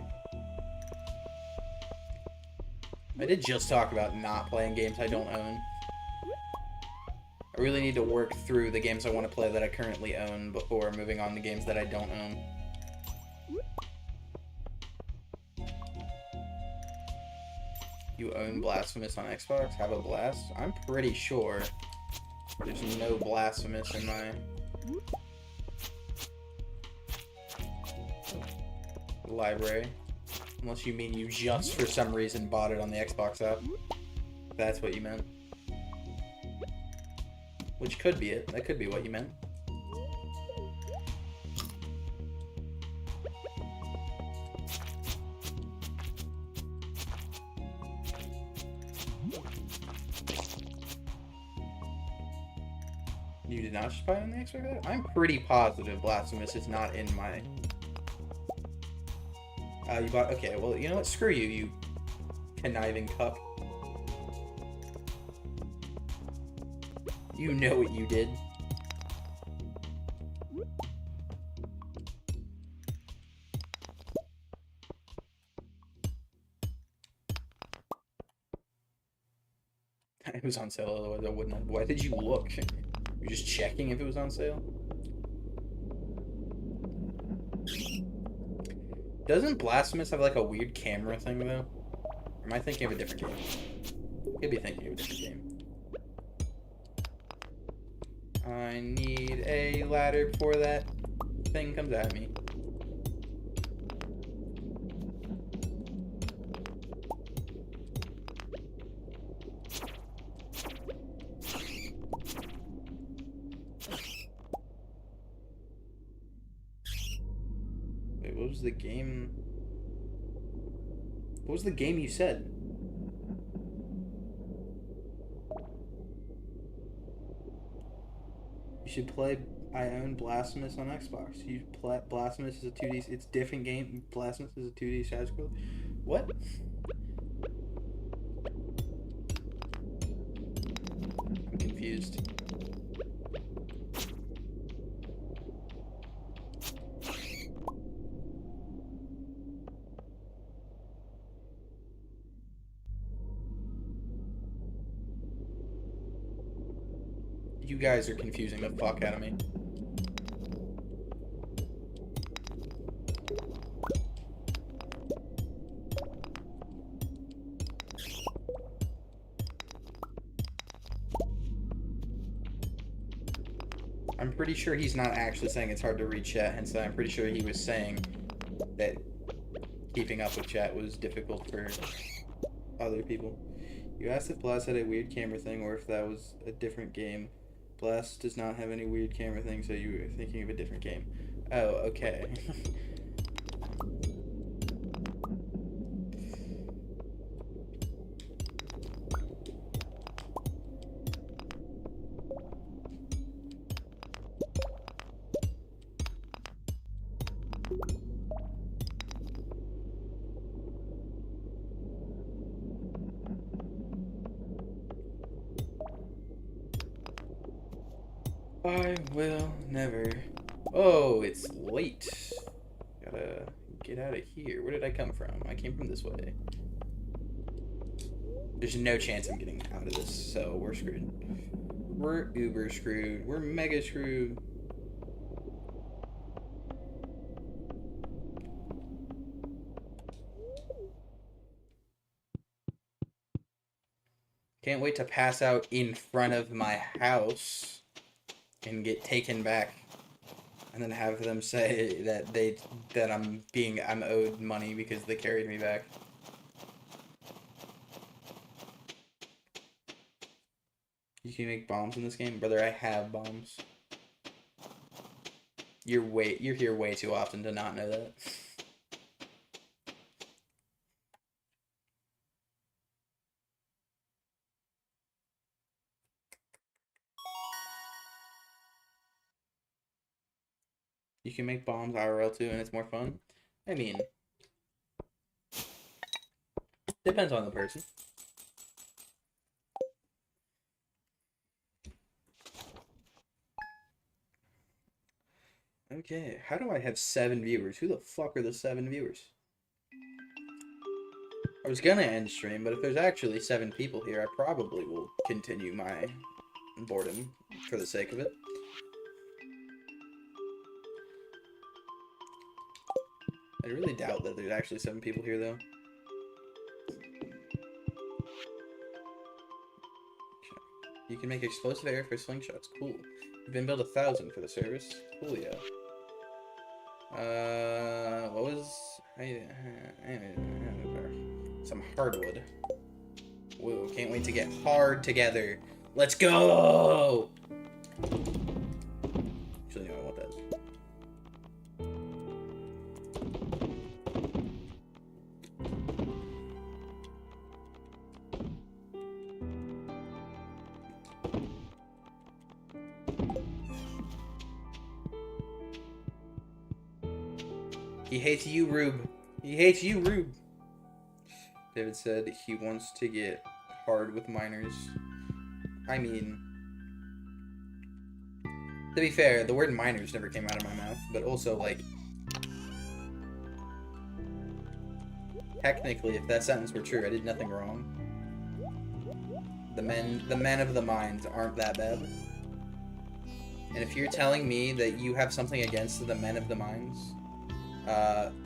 I did just talk about not playing games I don't own. I really need to work through the games I want to play that I currently own before moving on to games that I don't own. You own Blasphemous on Xbox? Have a blast? I'm pretty sure there's no Blasphemous in my library. Unless you mean you just for some reason bought it on the Xbox app. That's what you meant. Which could be it. That could be what you meant. You did not just buy it on the Xbox app? I'm pretty positive Blasphemous is not in my... you bought... Okay, well, you know what? Screw you, you conniving cuck. You know what you did. It was on sale, otherwise I wouldn't have. Why did you look? You're just checking if it was on sale? Doesn't Blasphemous have like a weird camera thing though? Or am I thinking of a different game? Could be thinking of a different game. I need a ladder for that. thing comes at me. Wait, what was the game? What was the game you said? You should play I Own Blasphemous on Xbox. You play Blasphemous is a 2D. It's a different game. Blasphemous is a 2D side scroller. What? I'm confused. You guys are confusing the fuck out of me. I'm pretty sure he's not actually saying it's hard to read chat, hence I'm pretty sure he was saying that keeping up with chat was difficult for other people. You asked if Blast had a weird camera thing or if that was a different game. Blast does not have any weird camera thing, so you were thinking of a different game. Oh, okay. I will never. Oh, it's late. Gotta get out of here. Where did I come from? I came from this way. There's no chance I'm getting out of this, so we're screwed. We're uber screwed. We're mega screwed. Can't wait to pass out in front of my house and get taken back, and then have them say that I'm owed money because they carried me back. You can make bombs in this game, brother. I have bombs. You're here way too often to not know that. You can make bombs IRL too, and it's more fun. I mean, depends on the person. Okay, how do I have 7 viewers? Who the fuck are the 7 viewers? I was gonna end stream, but if there's actually 7 people here, I probably will continue my boredom for the sake of it. I really doubt that there's actually 7 people here, though. You can make explosive air for slingshots. Cool. You've been billed 1,000 for the service. Coolio. What was... some hardwood. Whoa, can't wait to get hard together. Let's go! Actually, no, I want that. He hates you, Rube. He hates you, Rube. David said he wants to get hard with minors. I mean, to be fair, the word minors never came out of my mouth, but also, like, technically, if that sentence were true, I did nothing wrong. The men of the mines aren't that bad. And if you're telling me that you have something against the men of the mines,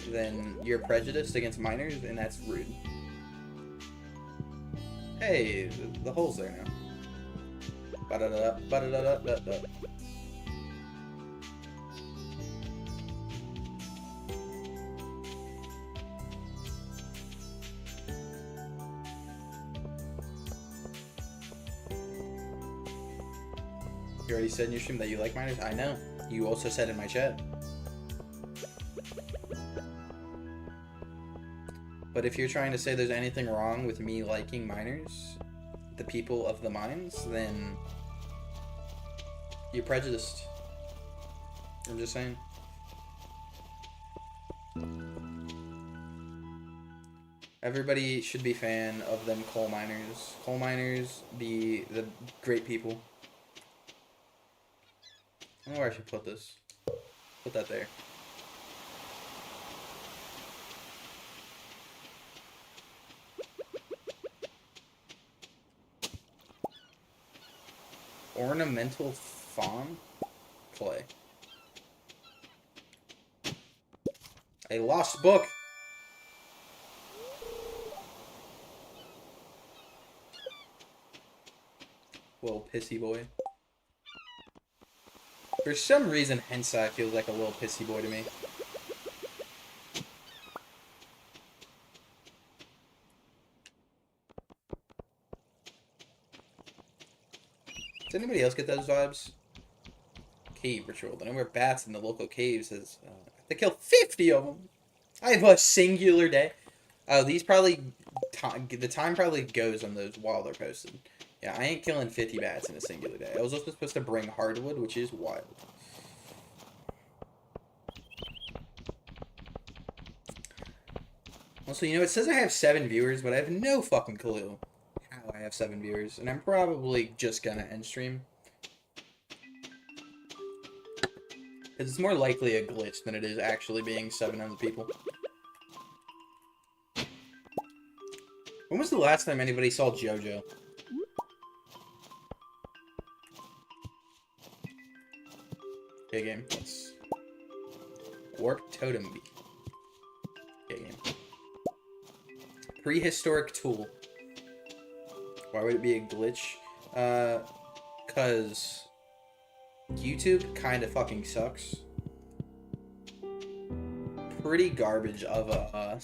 then you're prejudiced against minors, and that's rude. Hey, the hole's there now. Ba-da-da-da, ba-da-da-da-da-da. You already said in your stream that you like miners? I know. You also said in my chat. But if you're trying to say there's anything wrong with me liking miners, the people of the mines, then you're prejudiced. I'm just saying. Everybody should be fan of them coal miners. Coal miners, the great people. I don't know where I should put this. Put that there. Ornamental fawn clay. A lost book. Little pissy boy. For some reason, Hensai feels like a little pissy boy to me. Does anybody else get those vibes? Cave ritual. The number of bats in the local caves is... I have to kill 50 of them. I have a singular day. Oh, these probably... the time probably goes on those while they're posted. Yeah, I ain't killing 50 bats in a singular day. I was also supposed to bring hardwood, which is wild. Also, you know, it says I have 7 viewers, but I have no fucking clue how I have 7 viewers. And I'm probably just gonna end stream. Because it's more likely a glitch than it is actually being 700 people. When was the last time anybody saw JoJo? Okay, game. Let's... Warp Totem Bee. Okay, game. Prehistoric tool. Why would it be a glitch? Cause YouTube kind of fucking sucks. Pretty garbage of a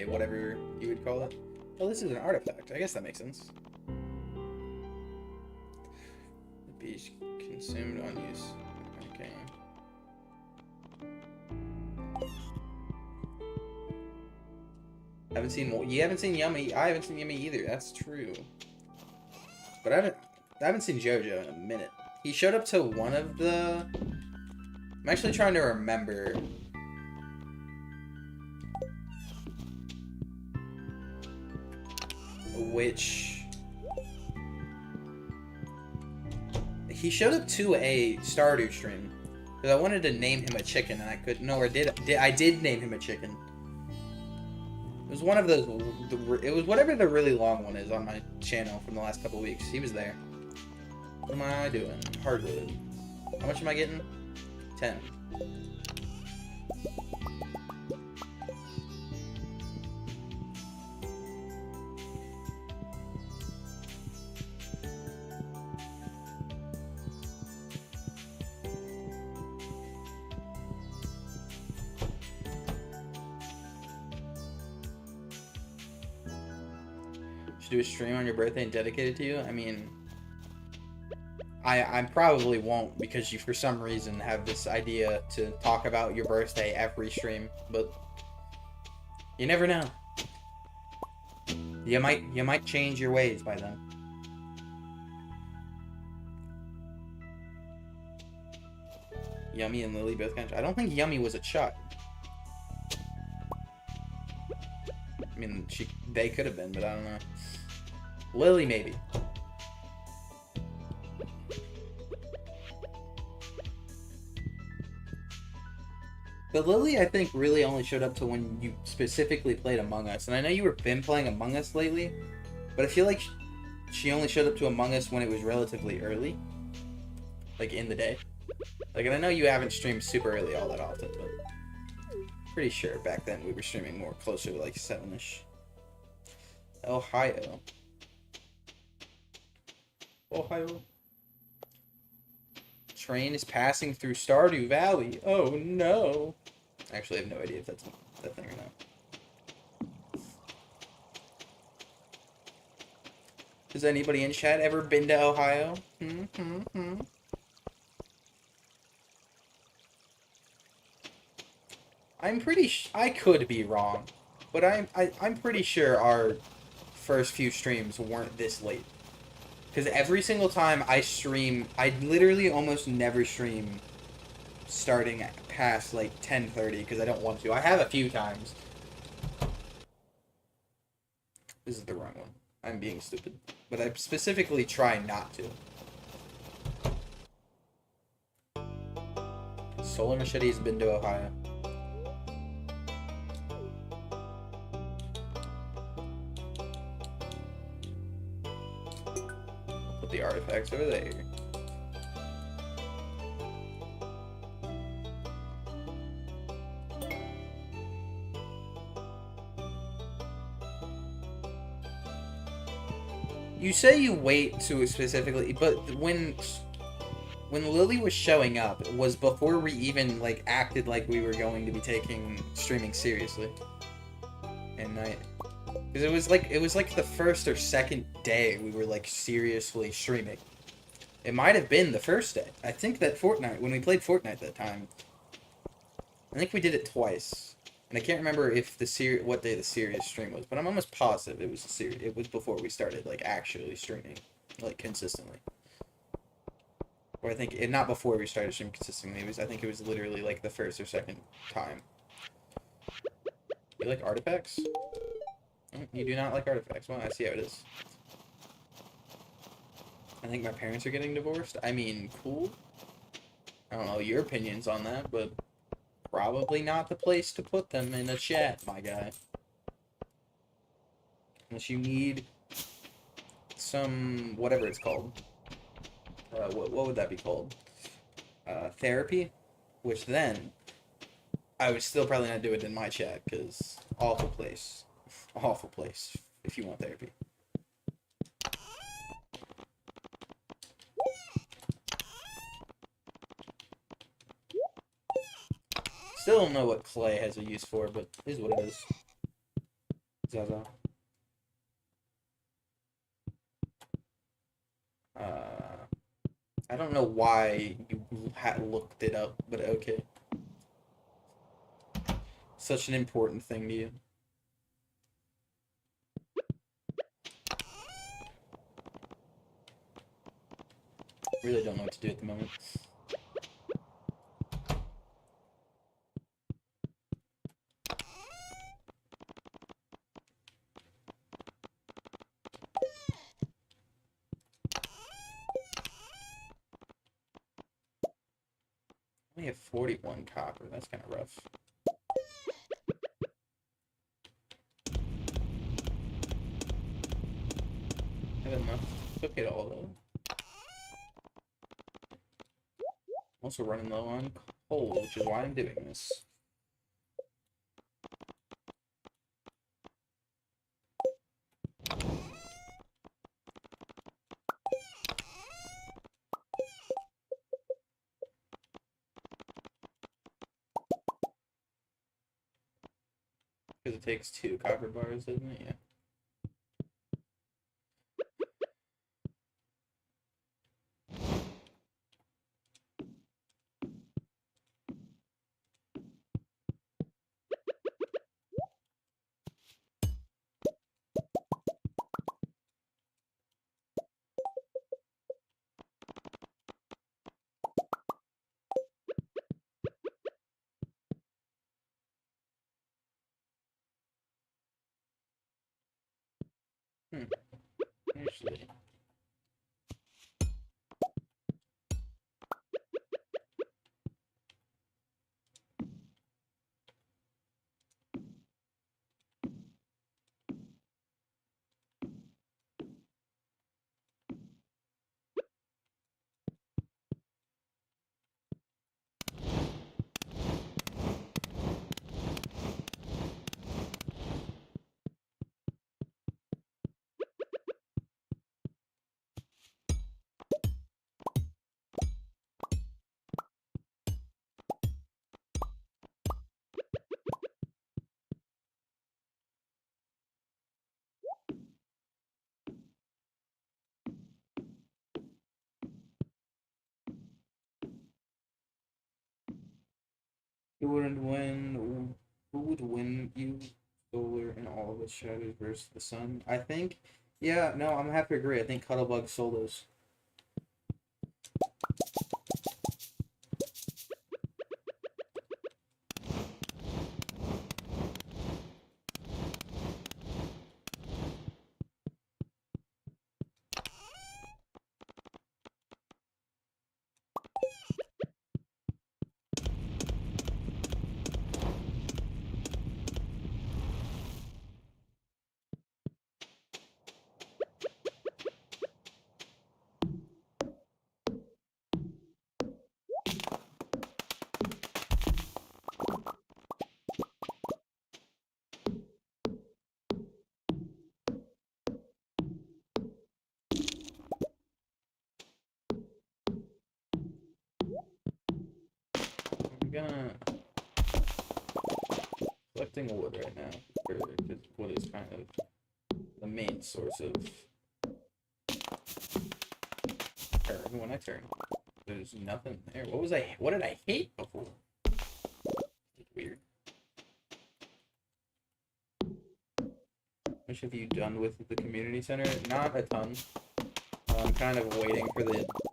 whatever you would call it. Oh, this is an artifact. I guess that makes sense. The beach consumed on use. Okay. You haven't seen Yummy. I haven't seen Yummy either. That's true. But I haven't seen JoJo in a minute. He showed up to one of the... I'm actually trying to remember. Which... He showed up to a Stardew stream. Because I wanted to name him a chicken and I couldn't. No, or I did name him a chicken. It was one of those... It was whatever the really long one is on my channel from the last couple weeks. He was there. What am I doing? Hardwood. How much am I getting? 10. Should do a stream on your birthday and dedicate it to you? I mean... I probably won't because you for some reason have this idea to talk about your birthday every stream, but you never know. You might change your ways by then. Yummy and Lily both kind of... I don't think Yummy was a child. I mean, they could have been, but I don't know. Lily maybe. But Lily, I think, really only showed up to when you specifically played Among Us. And I know you were been playing Among Us lately, but I feel like she only showed up to Among Us when it was relatively early. Like, in the day. Like, and I know you haven't streamed super early all that often, but pretty sure back then we were streaming more closer to, like, 7-ish. Ohio. Ohio. Train is passing through Stardew Valley. Oh no. Actually, I have no idea if that's that thing or not. Has anybody in chat ever been to Ohio? Hmm. I'm pretty I could be wrong, but I'm pretty sure our first few streams weren't this late. Because every single time I stream, I literally almost never stream starting past like 10:30 because I don't want to. I have a few times. This is the wrong one. I'm being stupid. But I specifically try not to. Solar Machete's been to Ohio. I'll put the artifacts over there. You say you wait to specifically, but when Lily was showing up, it was before we even like acted like we were going to be taking streaming seriously. And because it was like the first or second day we were like seriously streaming. It might have been the first day. I think that Fortnite, when we played Fortnite that time, I think we did it twice. And I can't remember if what day the serious stream was, but I'm almost positive it was it was before we started like actually streaming like consistently. Or I think not before we started streaming consistently. I think it was literally like the first or second time. You like artifacts? You do not like artifacts. Well, I see how it is. I think my parents are getting divorced. I mean, cool. I don't know your opinions on that, but probably not the place to put them in a chat, my guy. Unless you need some, whatever it's called. What would that be called? Therapy? Which then, I would still probably not do it in my chat, because awful place. Awful place, if you want therapy. Still don't know what clay has a use for, but it is what it is. Zaza. I don't know why you looked it up, but okay. Such an important thing to you. Really don't know what to do at the moment. I only have 41 copper. That's kind of rough. I have enough to cook it all, though. I'm also running low on coal, which is why I'm doing this. Because it takes 2 copper bars, doesn't it? Yeah. Who would win? Who would win you solar and all of its shadows versus the sun? I think. Yeah, no, I'm happy to agree. I think Cuttlebug solos. I'm gonna collecting wood right now because wood is kind of the main source of turn when I turn. There's nothing there. What did I hate before? It's weird. How much have you done with the community center? Not a ton. I'm kind of waiting for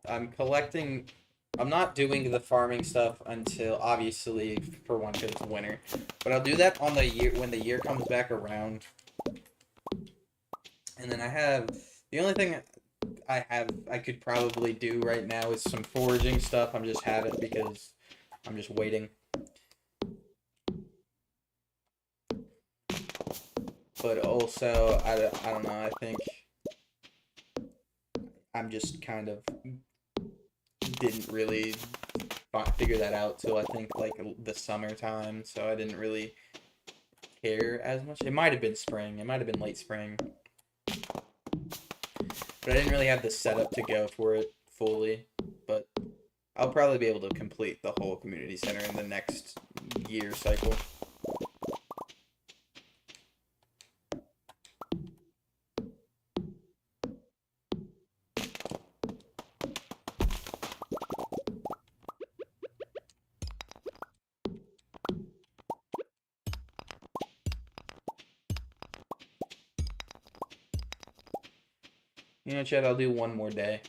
I'm collecting. I'm not doing the farming stuff until, obviously, for one, because it's winter. But I'll do that on the year when the year comes back around. And then the only thing I could probably do right now is some foraging stuff. I'm just having it because I'm just waiting. But also, I don't know, I think I'm just kind of didn't really figure that out till I think like the summertime, so I didn't really care as much. It might have been spring, it might have been late spring, but I didn't really have the setup to go for it fully. But I'll probably be able to complete the whole community center in the next year cycle. You know, Chad, I'll do one more day.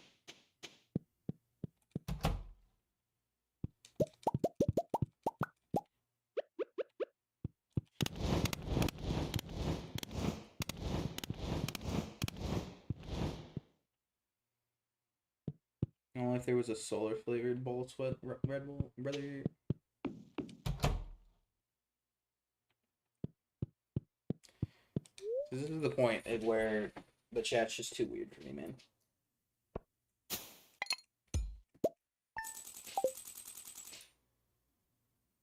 Only if there was a solar flavored bowl sweat Red Bull, brother. This is the point at where the chat's just too weird for me, man.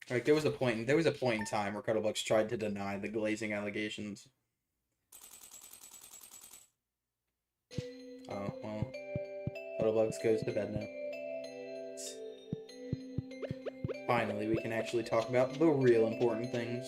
Like there was a point in time where Cuddlebugs tried to deny the glazing allegations. Oh well, Cuddlebugs goes to bed now. Finally, we can actually talk about the real important things.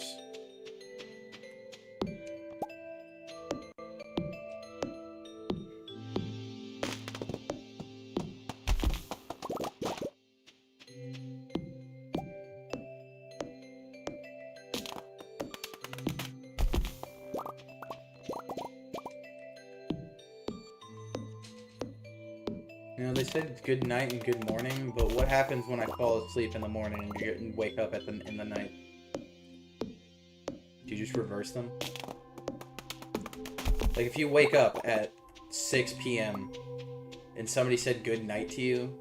You know, they said good night and good morning, but what happens when I fall asleep in the morning and wake up in the night? Do you just reverse them? Like, if you wake up at 6 p.m. and somebody said good night to you,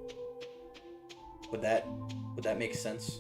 would that make sense?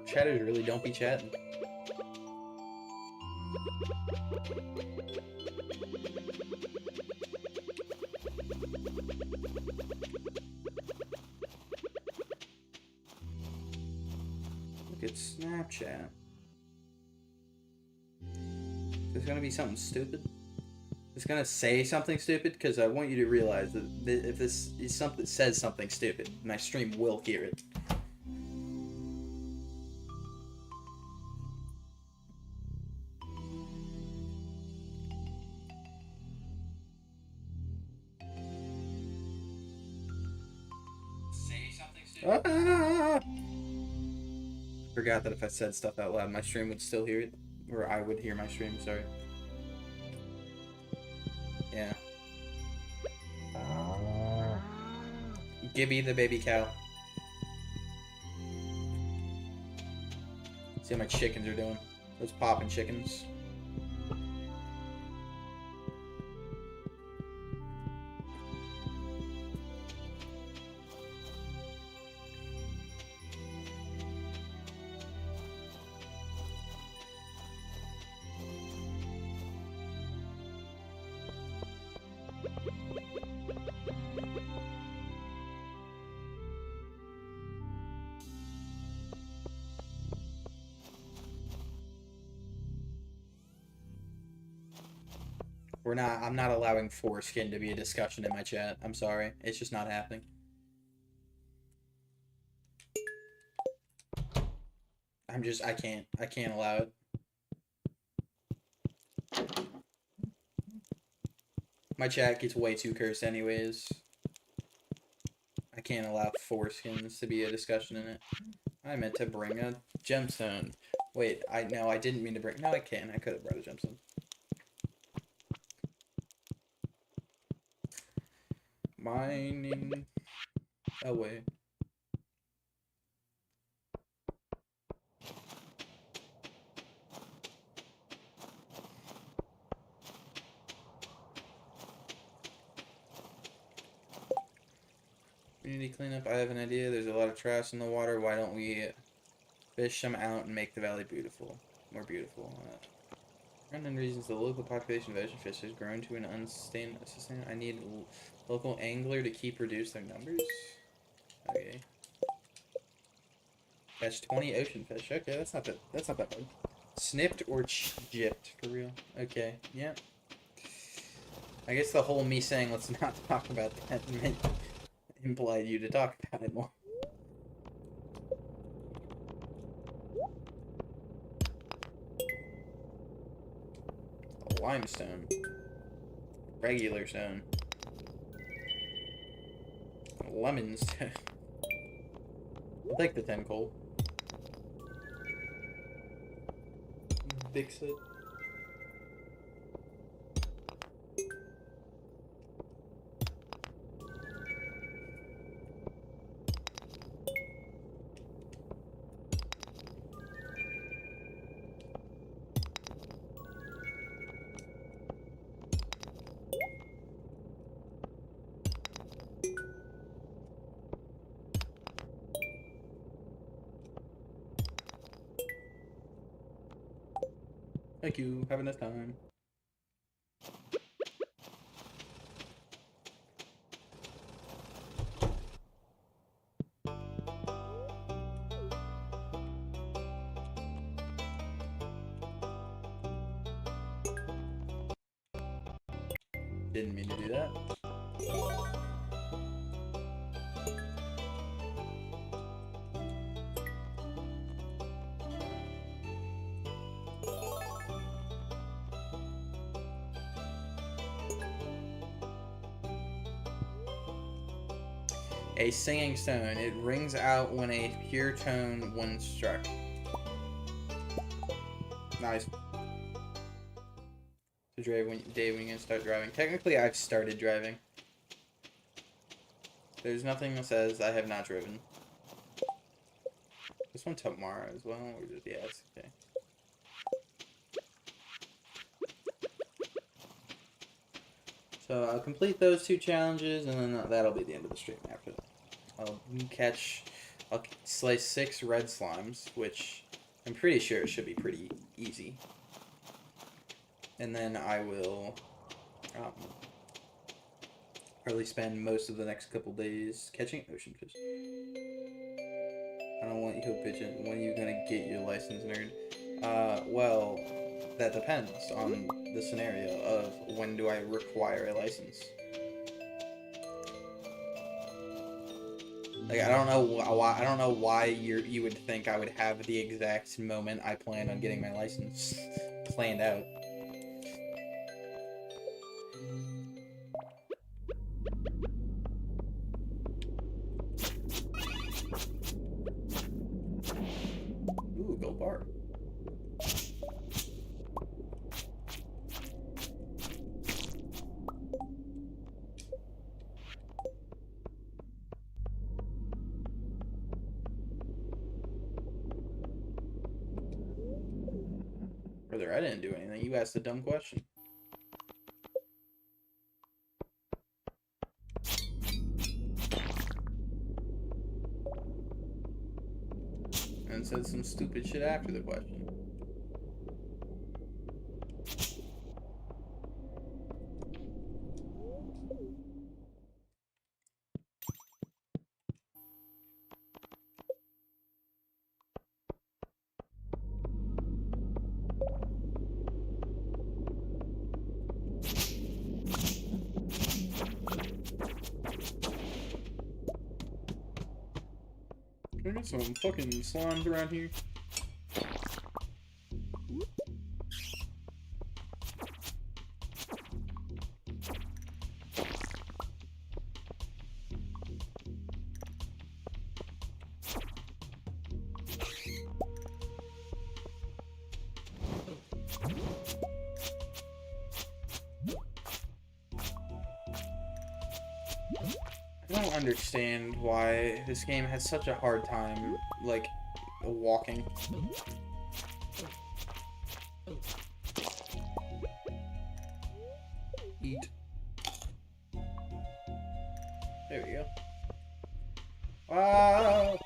Chatters really don't be chatting. Look at Snapchat. There's gonna be something stupid. It's gonna say something stupid because I want you to realize that if this is something says something stupid, my stream will hear it. Say something stupid. Ah! Forgot that if I said stuff out loud, my stream would still hear it, or I would hear my stream. Sorry. Yeah. Gibby the baby cow. See how my chickens are doing. Those popping chickens. I'm not allowing foreskin to be a discussion in my chat. I'm sorry. It's just not happening. I can't allow it. My chat gets way too cursed anyways. I can't allow foreskins to be a discussion in it. I meant to bring a gemstone. Wait, no, I didn't mean to bring... No, I can. I could have brought a gemstone. Mining away. Community cleanup. I have an idea. There's a lot of trash in the water. Why don't we fish them out and make the valley beautiful? More beautiful. Random reasons the local population of ocean fish has grown to an unsustainable. I need a local angler to keep reduce their numbers. Okay. Catch 20 ocean fish. Okay, that's not that bad. Snipped or gypped for real. Okay, yeah. I guess the whole me saying let's not talk about that implied you to talk about it more. Limestone. Regular stone. Lemon stone. I'll take the 10 coal. Fix it. Thank you. Have a nice time. Didn't mean to do that. A singing stone. It rings out when a pure tone when struck. Nice. So Dave, when you gonna start driving? Technically, I've started driving. There's nothing that says I have not driven. This one tomorrow as well, or just, yeah, it's okay. So I'll complete those 2 challenges, and then that'll be the end of the stream after that. I'll slay 6 red slimes, which I'm pretty sure should be pretty easy. And then I will Um, probably spend most of the next couple days catching ocean fish. I don't want you bitching. When are you gonna get your license, nerd? Well, that depends on the scenario of when do I require a license. Like, I don't know why you would think I would have the exact moment I plan on getting my license planned out. Ooh, gold bar. Brother, I didn't do anything. You asked a dumb question. And said some stupid shit after the question. Can I get some fucking slimes around here? I don't understand why this game has such a hard time, like, walking. Eat. There we go. Wow!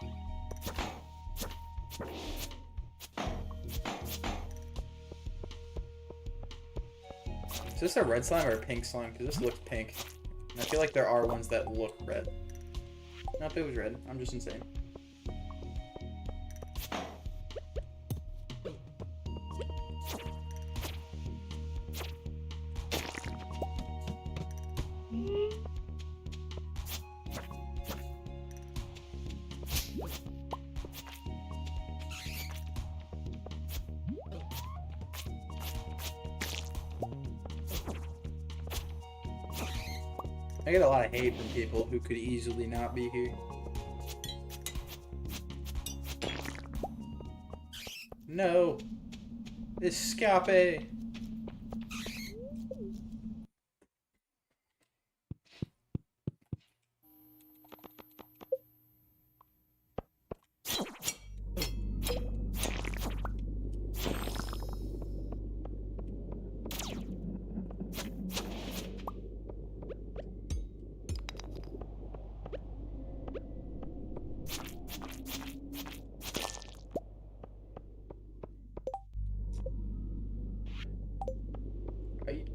Is this a red slime or a pink slime? Because this looks pink. And I feel like there are ones that look red. Nope, it was red. I'm just insane. I get a lot of hate from people who could easily not be here. No! Escape! Right.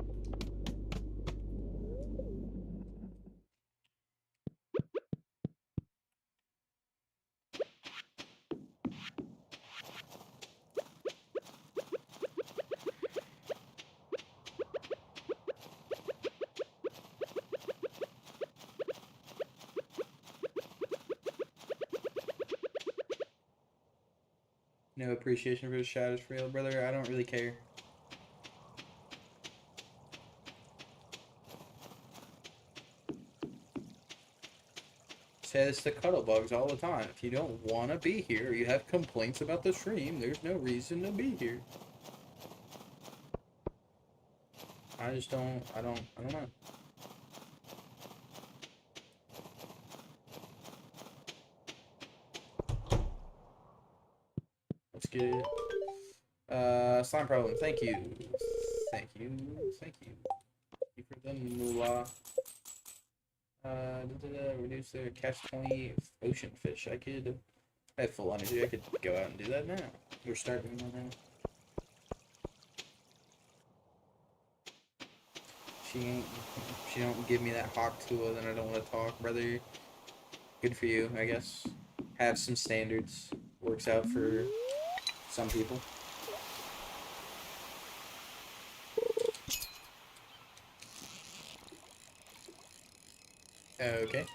No appreciation for the shadows for real, brother. I don't really care. Say this to Cuddlebugs all the time. If you don't want to be here or you have complaints about the stream, there's no reason to be here. I just don't, I don't know. Let's get slime problem. Thank you. Thank you. Thank you. Thank you for the moolah. Reduce the catch 20 ocean fish. I have full energy. I could go out and do that now. Or start doing that now. she ain't, she don't give me that hawk tool, then I don't want to talk, brother. Good for you, I guess. Have some standards. Works out for some people. Okay.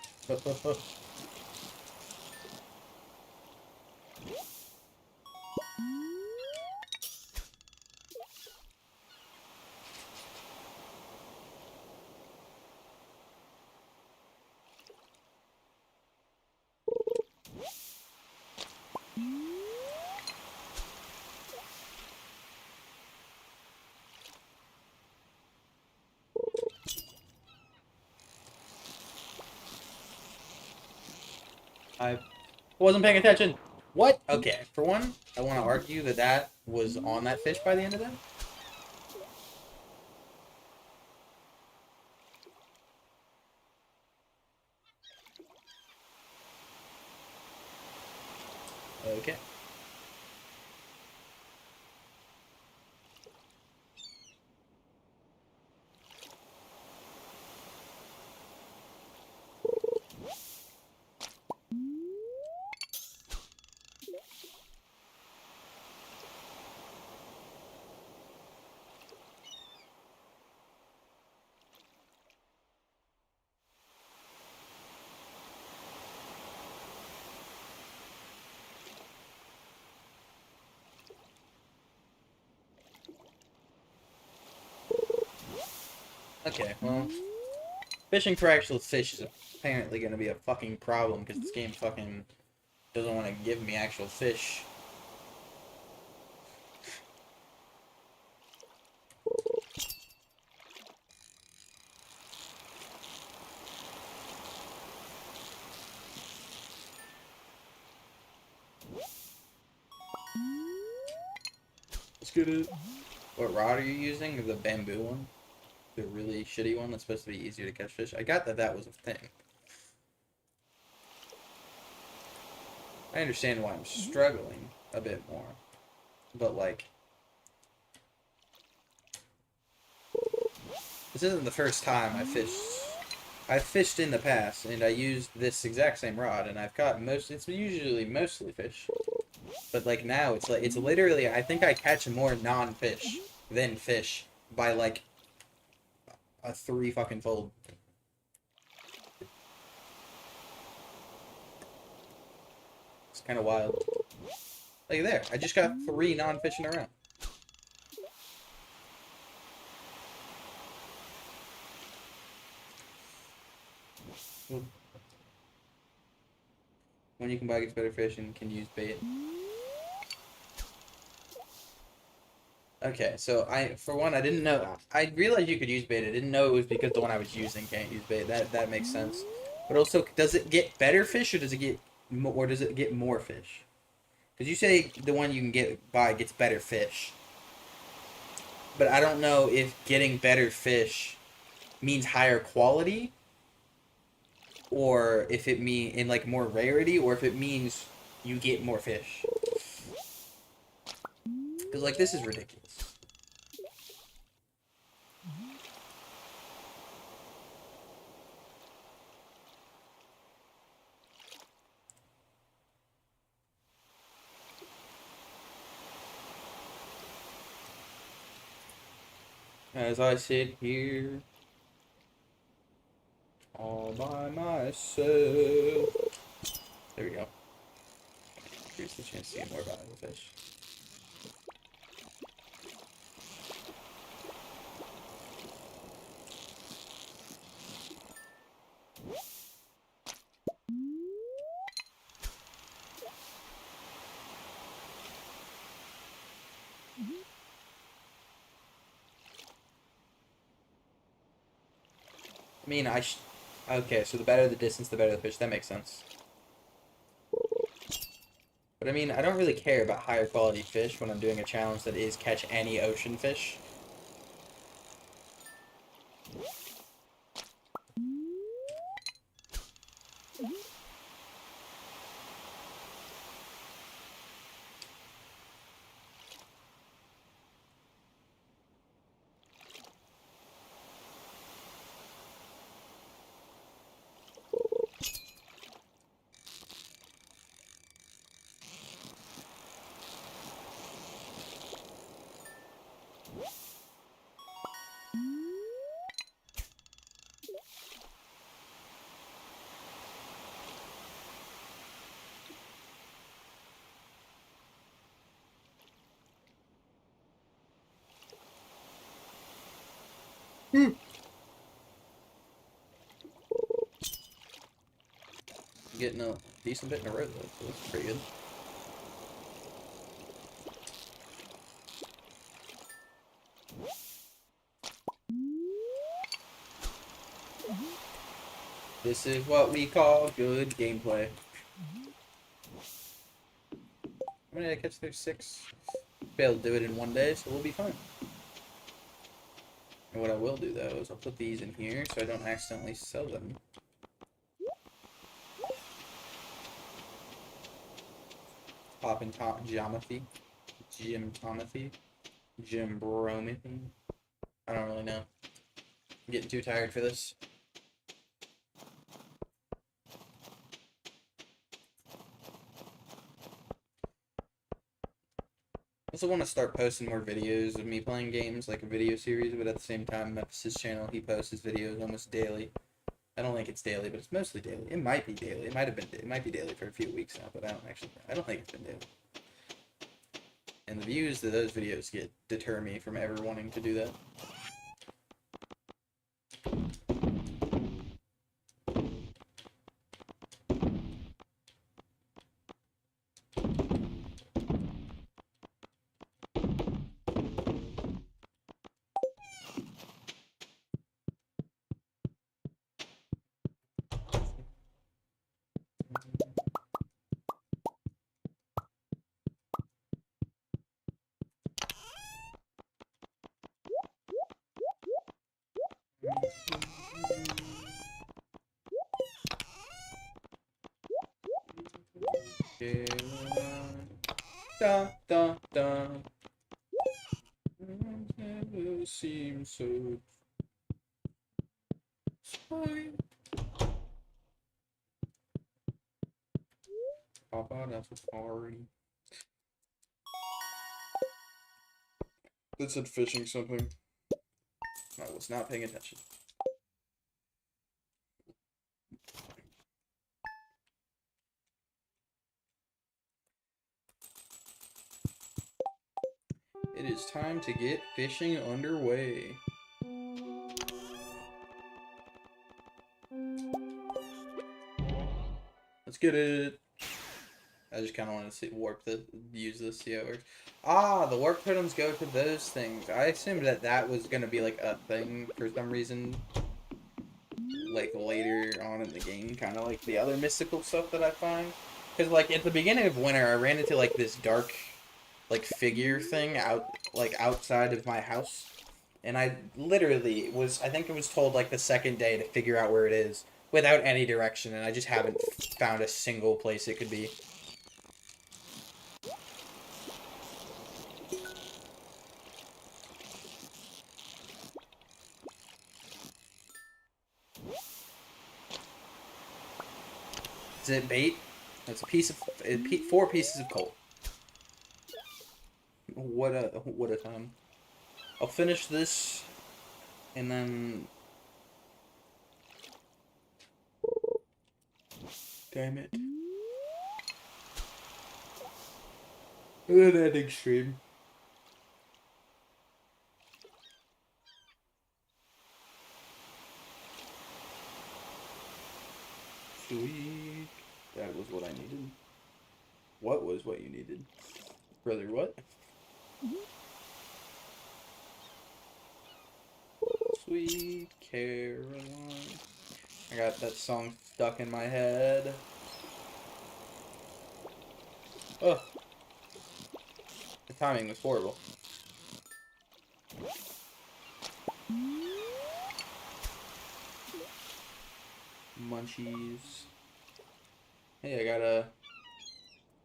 I wasn't paying attention. What? Okay, for one, I want to argue that that was on that fish by the end of that. Okay. Okay, well, fishing for actual fish is apparently going to be a fucking problem because this game fucking doesn't want to give me actual fish. Let's get it. What rod are you using? The bamboo one? The really shitty one that's supposed to be easier to catch fish? I got that that was a thing. I understand why I'm struggling a bit more. But, like, this isn't the first time I fished. I've fished in the past, and I used this exact same rod, and I've caught it's usually mostly fish. But, like, now, it's literally, I think I catch more non-fish than fish by, like, a 3 fucking fold. It's kind of wild. Like, there, I just got 3 non-fish in a row. When you can buy gets better fish and can use bait. Okay, so for one, I didn't know. I realized you could use bait. I didn't know it was because the one I was using can't use bait. That makes sense. But also, does it get better fish or does it get more fish? Because you say the one you can buy gets better fish. But I don't know if getting better fish means higher quality, or if it mean in like more rarity, or if it means you get more fish. Because like this is ridiculous. As I sit here all by myself. There we go. Here's the chance to get more valuable fish. I mean, okay, so the better the distance, the better the fish. That makes sense. But I mean, I don't really care about higher quality fish when I'm doing a challenge that is catch any ocean fish. Getting a decent bit in a row, though, so that's pretty good. This is what we call good gameplay. How many did I catch there? 6. Failed to do it in one day, so we'll be fine. And what I will do, though, is I'll put these in here so I don't accidentally sell them. Poppin' geometry. Gymtomothy. Gymbromothy. I don't really know. I'm getting too tired for this. I also want to start posting more videos of me playing games, like a video series, but at the same time, Memphis's channel, he posts his videos almost daily. I don't think it's daily, but it's mostly daily. It might be daily. It might be daily for a few weeks now, but I don't think it's been daily. And the views that those videos get deter me from ever wanting to do that. Da da da. Never seems so fine. Papa, that's a party. That said fishing something. I was not paying attention. It is time to get fishing underway. Let's get it. I just kind of want to see use this, see how it works. Ah, the warp totems go to those things. I assumed that was gonna be like a thing for some reason, like later on in the game, kind of like the other mystical stuff that I find. Because like at the beginning of winter, I ran into like this dark, like figure thing outside of my house, and I literally I think it was told like the second day to figure out where it is without any direction, and I just haven't found a single place it could be. Is it bait? That's a piece of 4 pieces of coal. What a time. I'll finish this, and then. Damn it. That extreme. Sweet. That was what I needed. What was what you needed? Brother, what? Sweet Caroline. I got that song stuck in my head. Oh. The timing was horrible. Munchies. Hey, I got a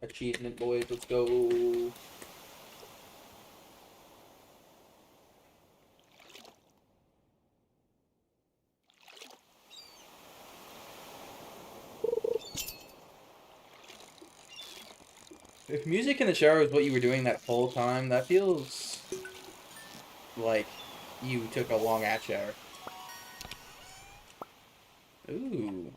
achievement, boys. Let's go. If music in the shower is what you were doing that whole time, that feels like you took a long ass shower. Ooh.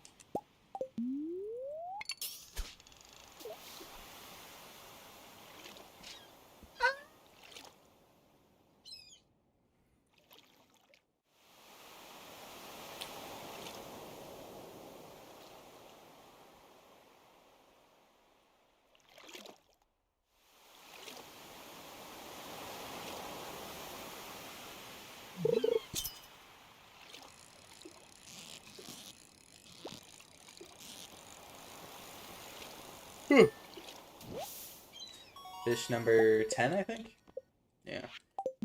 Fish number 10, I think? Yeah.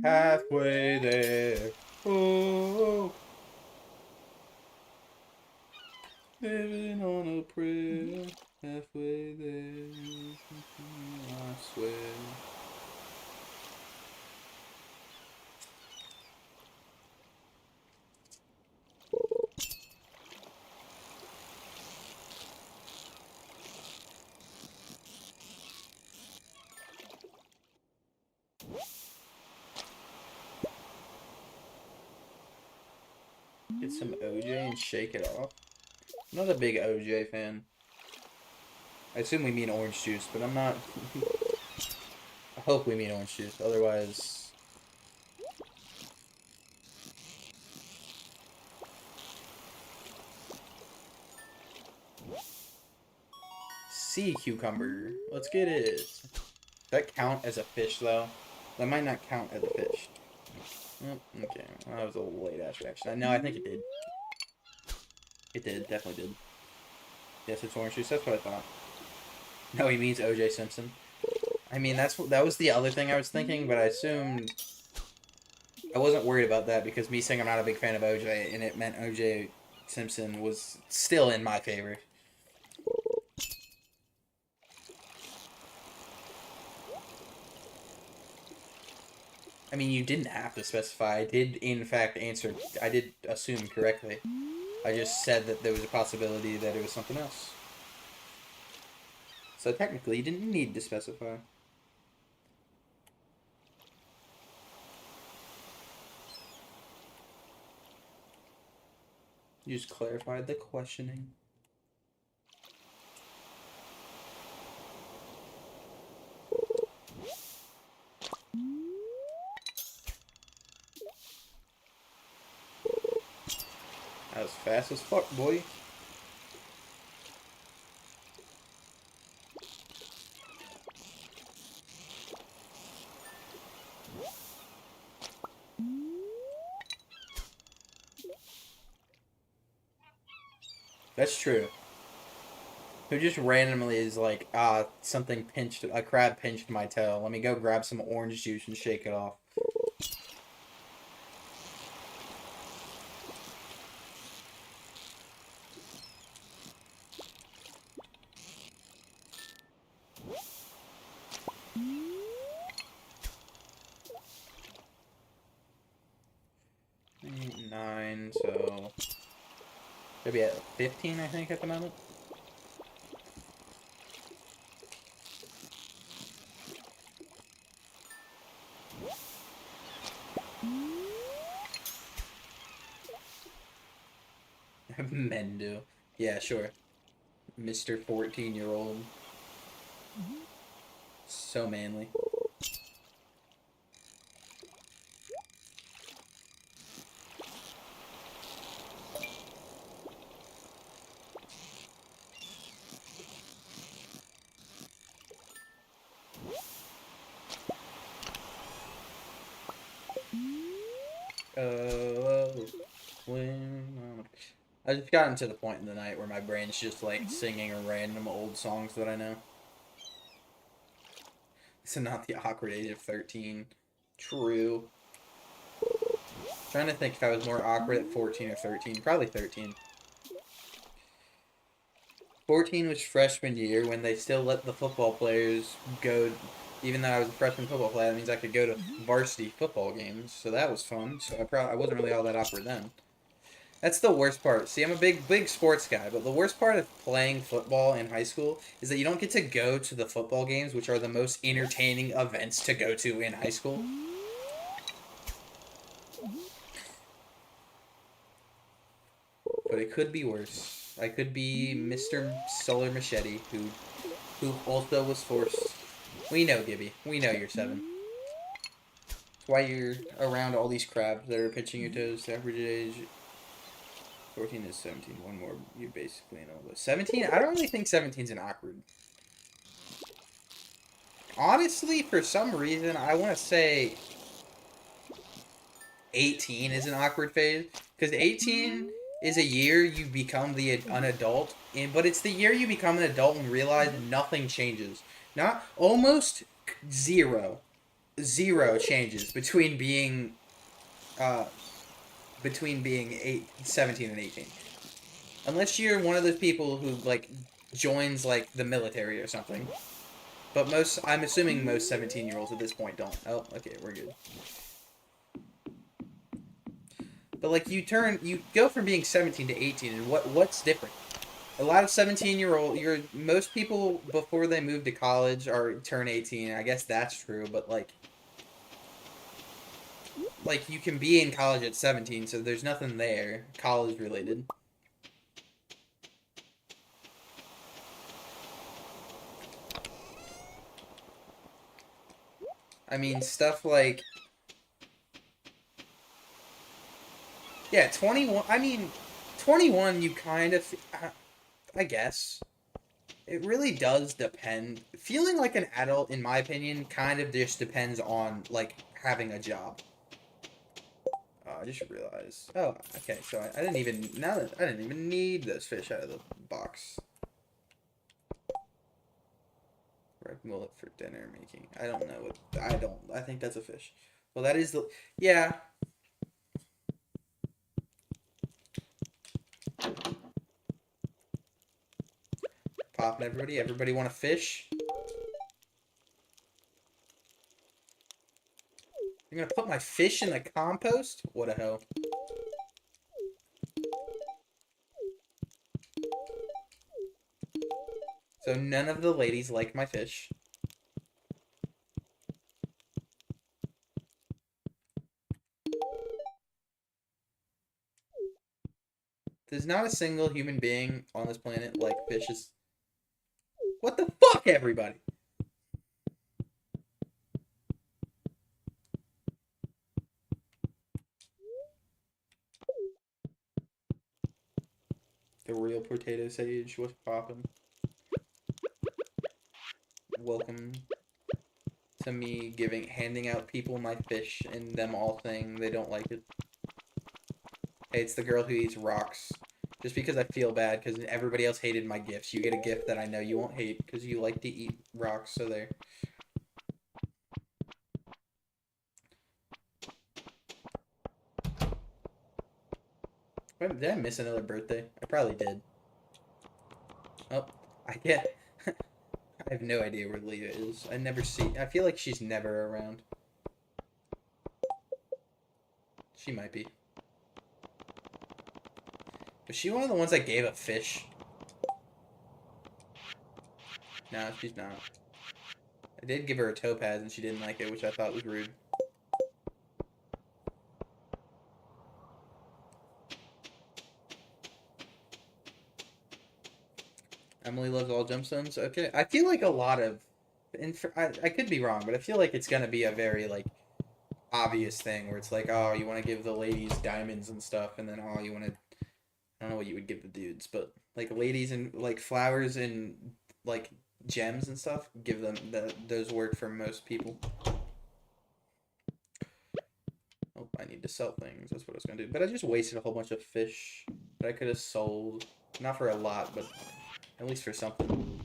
Halfway there. Oh. Living on a prayer. Halfway there. I swear. Get some OJ and shake it off. I'm not a big OJ fan. I assume we mean orange juice, but I'm not. I hope we mean orange juice, otherwise. Sea cucumber. Let's get it. Does that count as a fish, though? That might not count as a fish. Oh, okay, well, that was a late ass reaction. No, I think it did. It did, definitely did. Yes, it's orange juice. That's what I thought. No, he means O.J. Simpson. I mean, that was the other thing I was thinking, but I assumed I wasn't worried about that because me saying I'm not a big fan of O.J. and it meant O.J. Simpson was still in my favor. I mean, you didn't have to specify. I did, in fact, answer. I did assume correctly. I just said that there was a possibility that it was something else. So technically, you didn't need to specify. You just clarified the questioning. That was fast as fuck, boy. That's true. Who just randomly is like, something pinched, a crab pinched my tail. Let me go grab some orange juice and shake it off. Nine, so should be at 15, I think, at the moment. Men do. Yeah, sure. Mr. 14-year-old. So manly. I've just gotten to the point in the night where my brain's just like singing random old songs that I know. So not the awkward age of 13. True. Trying to think if I was more awkward at 14 or 13. Probably 13. 14 was freshman year when they still let the football players go. Even though I was a freshman football player, that means I could go to varsity football games. So that was fun. So I wasn't really all that awkward then. That's the worst part. See, I'm a big sports guy, but the worst part of playing football in high school is that you don't get to go to the football games, which are the most entertaining events to go to in high school. But it could be worse. I could be Mr. Solar Machete, who also was forced. We know, Gibby. We know you're 7. That's why you're around all these crabs that are pinching your toes. The average age 14 is 17. One more, you're basically in all this. 17? I don't really think 17's an awkward. Honestly, for some reason, I want to say 18 is an awkward phase. Because 18 is a year you become an adult. But it's the year you become an adult and realize nothing changes. Not almost zero changes uh, between being 17 and 18. Unless you're one of those people who, like, joins, like, the military or something. But I'm assuming most 17-year-olds at this point don't. Oh, okay, we're good. But, like, you go from being 17 to 18, and what's different? A lot of 17-year-old, most people before they move to college or turn 18, I guess that's true, but, like, you can be in college at 17, so there's nothing there college related. I mean, stuff like, yeah, 21, I mean, 21 you kind of, I guess. It really does depend. Feeling like an adult, in my opinion, kind of just depends on, like, having a job. Oh, I just realized. Oh, okay, so I didn't even, now that, I didn't even need those fish out of the box. Red mullet for dinner making. I don't know what, I think that's a fish. Well, that is the, yeah. Popping everybody. Everybody want a fish? You're gonna put my fish in the compost? What a hoe. So none of the ladies like my fish. There's not a single human being on this planet like fishes. What the fuck, everybody? The real potato sage, what's poppin'? Welcome to me handing out people my fish and them all saying they don't like it. Hey, it's the girl who eats rocks. Just because I feel bad because everybody else hated my gifts. You get a gift that I know you won't hate because you like to eat rocks, so there. Did I miss another birthday? I probably did. Oh, I get. I have no idea where Leah is. I feel like she's never around. She might be. Was she one of the ones that gave a fish? No, she's not. I did give her a topaz and she didn't like it, which I thought was rude. Emily loves all gemstones. Okay, I feel like a lot of, and I could be wrong, but I feel like it's gonna be a very like obvious thing where it's like, oh, you want to give the ladies diamonds and stuff, and then oh, you want to. I don't know what you would give the dudes, but like ladies and like flowers and like gems and stuff, give them those work for most people. Oh, I need to sell things. That's what I was gonna do. But I just wasted a whole bunch of fish that I could have sold. Not for a lot, but at least for something.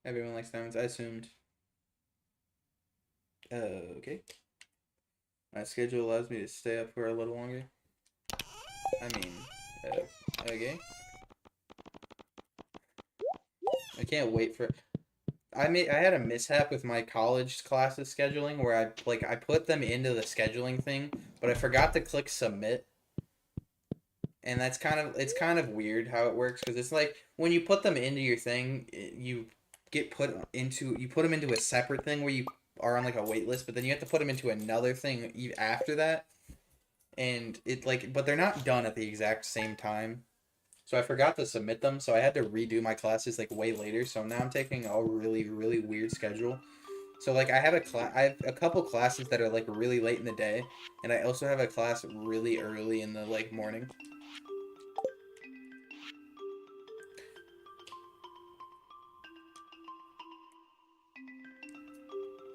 Everyone likes diamonds. I assumed. Okay. My schedule allows me to stay up for a little longer. I mean, okay. I can't wait for. I had a mishap with my college classes scheduling where I put them into the scheduling thing, but I forgot to click submit. And it's kind of weird how it works because it's like when you put them into your thing, you put them into a separate thing where you are on like a wait list, but then you have to put them into another thing after that. And but they're not done at the exact same time. So I forgot to submit them, so I had to redo my classes like way later. So now I'm taking a really, really weird schedule. So like I have a couple classes that are like really late in the day, and I also have a class really early in the like morning.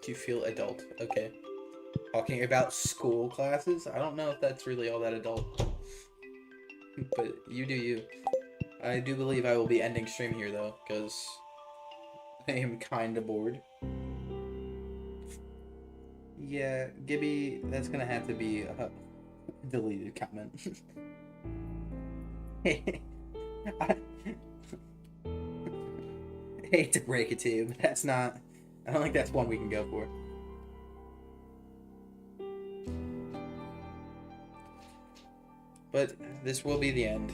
Do you feel adult? Okay. talking about school classes. I don't know if that's really all that adult. But you do you. I do believe I will be ending stream here though, because I am kinda bored. Yeah, Gibby, that's gonna have to be a deleted comment. I hate to break it to you, but that's not... I don't think that's one we can go for. But this will be the end.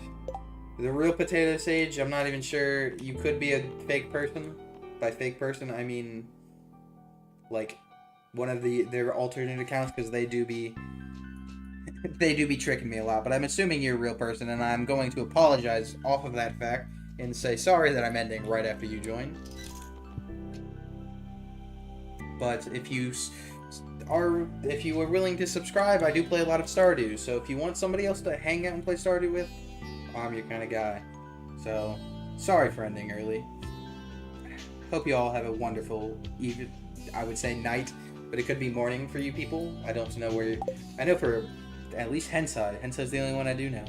The real Potato Sage, I'm not even sure. You could be a fake person. By fake person, I mean... like... one of their alternate accounts, because they do be tricking me a lot. But I'm assuming you're a real person, and I'm going to apologize off of that fact and say sorry that I'm ending right after you join. But if you are willing to subscribe, I do play a lot of Stardew. So if you want somebody else to hang out and play Stardew with, I'm your kind of guy. So sorry for ending early. Hope you all have a wonderful evening. I would say night, but it could be morning for you people. I don't know where... I know for at least Hensai. Hensai's the only one I do know.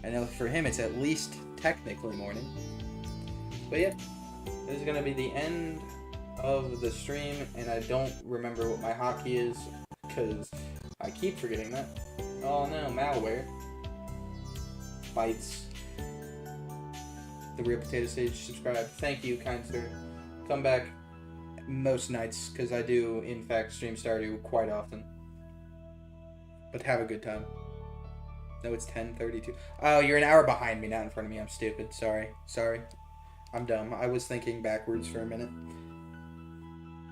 I know for him it's at least technically morning. But yeah, this is going to be the end of the stream, and I don't remember what my hotkey is, because I keep forgetting that. Oh no, malware. Bites. The Real Potato Sage, subscribe. Thank you, kind sir. Come back most nights, because I do, in fact, stream Stardew quite often. But have a good time. No, it's 10:32. Oh, you're an hour behind me, not in front of me. I'm stupid. Sorry. I'm dumb. I was thinking backwards for a minute.